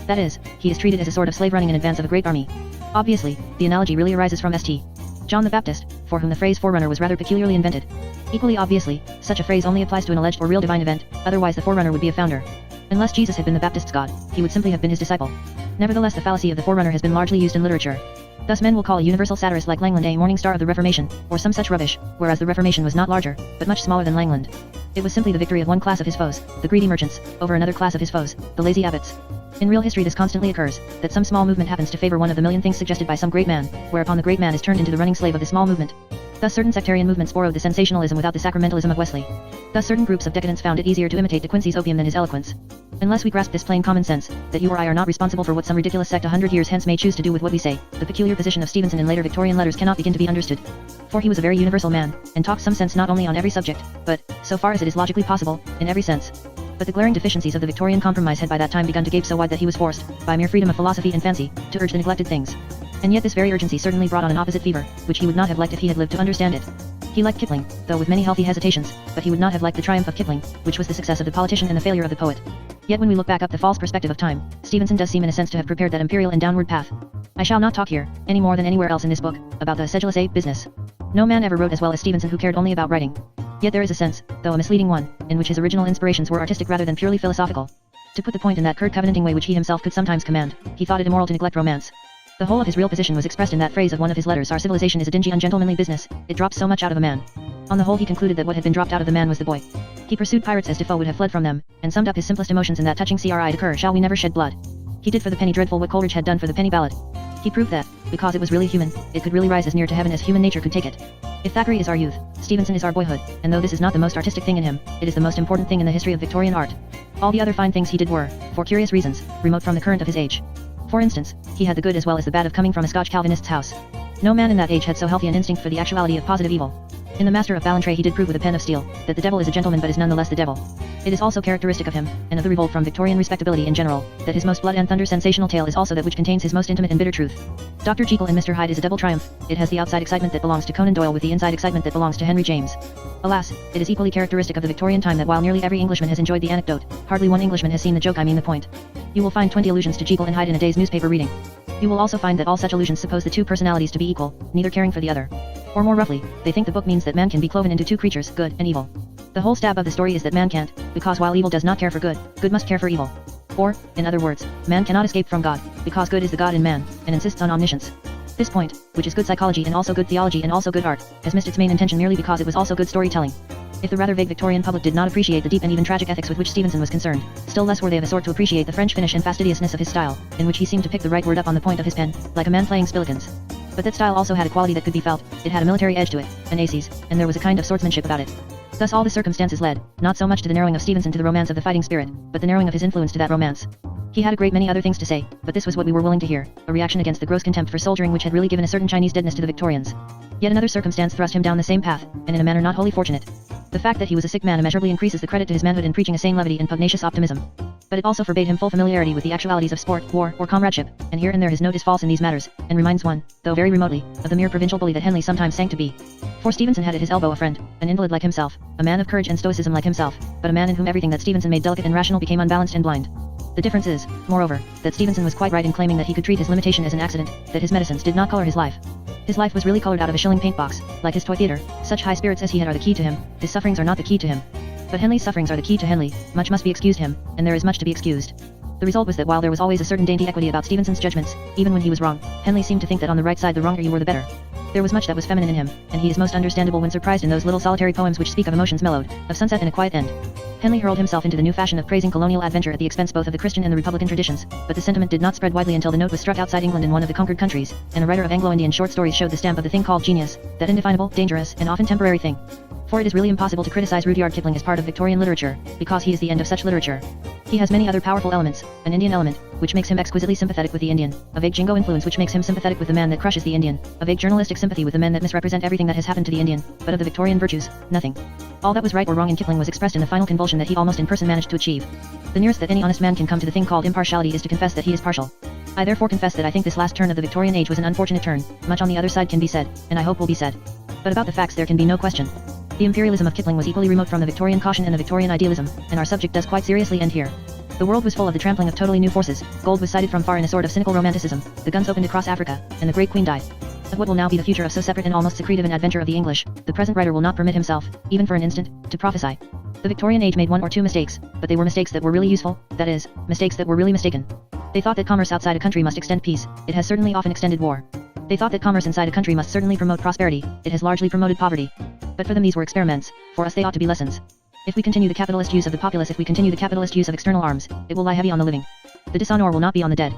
That is, he is treated as a sort of slave running in advance of a great army. Obviously, the analogy really arises from St. John the Baptist, for whom the phrase forerunner was rather peculiarly invented. Equally obviously, such a phrase only applies to an alleged or real divine event, otherwise the forerunner would be a founder. Unless Jesus had been the Baptist's God, he would simply have been his disciple. Nevertheless, the fallacy of the forerunner has been largely used in literature. Thus men will call a universal satirist like Langland a morning star of the Reformation, or some such rubbish, whereas the Reformation was not larger, but much smaller than Langland. It was simply the victory of one class of his foes, the greedy merchants, over another class of his foes, the lazy abbots. In real history this constantly occurs, that some small movement happens to favor one of the million things suggested by some great man, whereupon the great man is turned into the running slave of the small movement. Thus certain sectarian movements borrowed the sensationalism without the sacramentalism of Wesley. Thus certain groups of decadents found it easier to imitate De Quincey's opium than his eloquence. Unless we grasp this plain common sense, that you or I are not responsible for what some ridiculous sect 100 years hence may choose to do with what we say, the peculiar position of Stevenson in later Victorian letters cannot begin to be understood. For he was a very universal man, and talked some sense not only on every subject, but, so far as it is logically possible, in every sense. But the glaring deficiencies of the Victorian compromise had by that time begun to gape so wide that he was forced, by mere freedom of philosophy and fancy, to urge the neglected things. And yet this very urgency certainly brought on an opposite fever, which he would not have liked if he had lived to understand it. He liked Kipling, though with many healthy hesitations, but he would not have liked the triumph of Kipling, which was the success of the politician and the failure of the poet. Yet when we look back up the false perspective of time, Stevenson does seem in a sense to have prepared that imperial and downward path. I shall not talk here, any more than anywhere else in this book, about the sedulous business. No man ever wrote as well as Stevenson who cared only about writing. Yet there is a sense, though a misleading one, in which his original inspirations were artistic rather than purely philosophical. To put the point in that curt covenanting way which he himself could sometimes command, he thought it immoral to neglect romance. The whole of his real position was expressed in that phrase of one of his letters: our civilization is a dingy ungentlemanly business, it drops so much out of a man. On the whole he concluded that what had been dropped out of the man was the boy. He pursued pirates as Defoe would have fled from them, and summed up his simplest emotions in that touching cri to cur shall we never shed blood. He did for the penny dreadful what Coleridge had done for the penny ballad. He proved that, because it was really human, it could really rise as near to heaven as human nature could take it. If Thackeray is our youth, Stevenson is our boyhood, and though this is not the most artistic thing in him, it is the most important thing in the history of Victorian art. All the other fine things he did were, for curious reasons, remote from the current of his age. For instance, he had the good as well as the bad of coming from a Scotch Calvinist's house. No man in that age had so healthy an instinct for the actuality of positive evil. In the Master of Ballantrae he did prove with a pen of steel, that the devil is a gentleman but is none the less the devil. It is also characteristic of him, and of the revolt from Victorian respectability in general, that his most blood and thunder sensational tale is also that which contains his most intimate and bitter truth. Dr. Jekyll and Mr. Hyde is a double triumph. It has the outside excitement that belongs to Conan Doyle with the inside excitement that belongs to Henry James. Alas, it is equally characteristic of the Victorian time that while nearly every Englishman has enjoyed the anecdote, hardly one Englishman has seen the joke, I mean the point. You will find 20 allusions to Jekyll and Hyde in a day's newspaper reading. You will also find that all such allusions suppose the two personalities to be equal, neither caring for the other. Or more roughly, they think the book means that man can be cloven into two creatures, good and evil. The whole stab of the story is that man can't, because while evil does not care for good, good must care for evil. Or, in other words, man cannot escape from God, because good is the God in man, and insists on omniscience. This point, which is good psychology and also good theology and also good art, has missed its main intention merely because it was also good storytelling. If the rather vague Victorian public did not appreciate the deep and even tragic ethics with which Stevenson was concerned, still less were they of a sort to appreciate the French finish and fastidiousness of his style, in which he seemed to pick the right word up on the point of his pen, like a man playing spillikins. But that style also had a quality that could be felt, it had a military edge to it, an aces, and there was a kind of swordsmanship about it. Thus all the circumstances led, not so much to the narrowing of Stevenson to the romance of the fighting spirit, but the narrowing of his influence to that romance. He had a great many other things to say, but this was what we were willing to hear, a reaction against the gross contempt for soldiering which had really given a certain Chinese deadness to the Victorians. Yet another circumstance thrust him down the same path, and in a manner not wholly fortunate. The fact that he was a sick man immeasurably increases the credit to his manhood in preaching a sane levity and pugnacious optimism. But it also forbade him full familiarity with the actualities of sport, war, or comradeship, and here and there his note is false in these matters, and reminds one, though very remotely, of the mere provincial bully that Henley sometimes sang to be. For Stevenson had at his elbow a friend, an invalid like himself, a man of courage and stoicism like himself, but a man in whom everything that Stevenson made delicate and rational became unbalanced and blind. The difference is, moreover, that Stevenson was quite right in claiming that he could treat his limitation as an accident, that his medicines did not color his life. His life was really colored out of a shilling paint box, like his toy theater. Such high spirits as he had are the key to him, his sufferings are not the key to him. But Henley's sufferings are the key to Henley, much must be excused him, and there is much to be excused. The result was that while there was always a certain dainty equity about Stevenson's judgments, even when he was wrong, Henley seemed to think that on the right side the wronger you were the better. There was much that was feminine in him, and he is most understandable when surprised in those little solitary poems which speak of emotions mellowed, of sunset and a quiet end. Henley hurled himself into the new fashion of praising colonial adventure at the expense both of the Christian and the Republican traditions, but the sentiment did not spread widely until the note was struck outside England in one of the conquered countries, and a writer of Anglo-Indian short stories showed the stamp of the thing called genius, that indefinable, dangerous, and often temporary thing. For it is really impossible to criticize Rudyard Kipling as part of Victorian literature, because he is the end of such literature. He has many other powerful elements, an Indian element, which makes him exquisitely sympathetic with the Indian, a vague jingo influence which makes him sympathetic with the man that crushes the Indian, a vague journalistic sympathy with the men that misrepresent everything that has happened to the Indian, but of the Victorian virtues, nothing. All that was right or wrong in Kipling was expressed in the final convulsion that he almost in person managed to achieve. The nearest that any honest man can come to the thing called impartiality is to confess that he is partial. I therefore confess that I think this last turn of the Victorian age was an unfortunate turn. Much on the other side can be said, and I hope will be said. But about the facts there can be no question. The imperialism of Kipling was equally remote from the Victorian caution and the Victorian idealism, and our subject does quite seriously end here. The world was full of the trampling of totally new forces, gold was sighted from far in a sort of cynical romanticism, the guns opened across Africa, and the great queen died. Of what will now be the future of so separate and almost secretive an adventure of the English, the present writer will not permit himself, even for an instant, to prophesy. The Victorian age made one or two mistakes, but they were mistakes that were really useful, that is, mistakes that were really mistaken. They thought that commerce outside a country must extend peace, it has certainly often extended war. They thought that commerce inside a country must certainly promote prosperity, it has largely promoted poverty. But for them these were experiments, for us they ought to be lessons. If we continue the capitalist use of the populace, if we continue the capitalist use of external arms, it will lie heavy on the living. The dishonor will not be on the dead.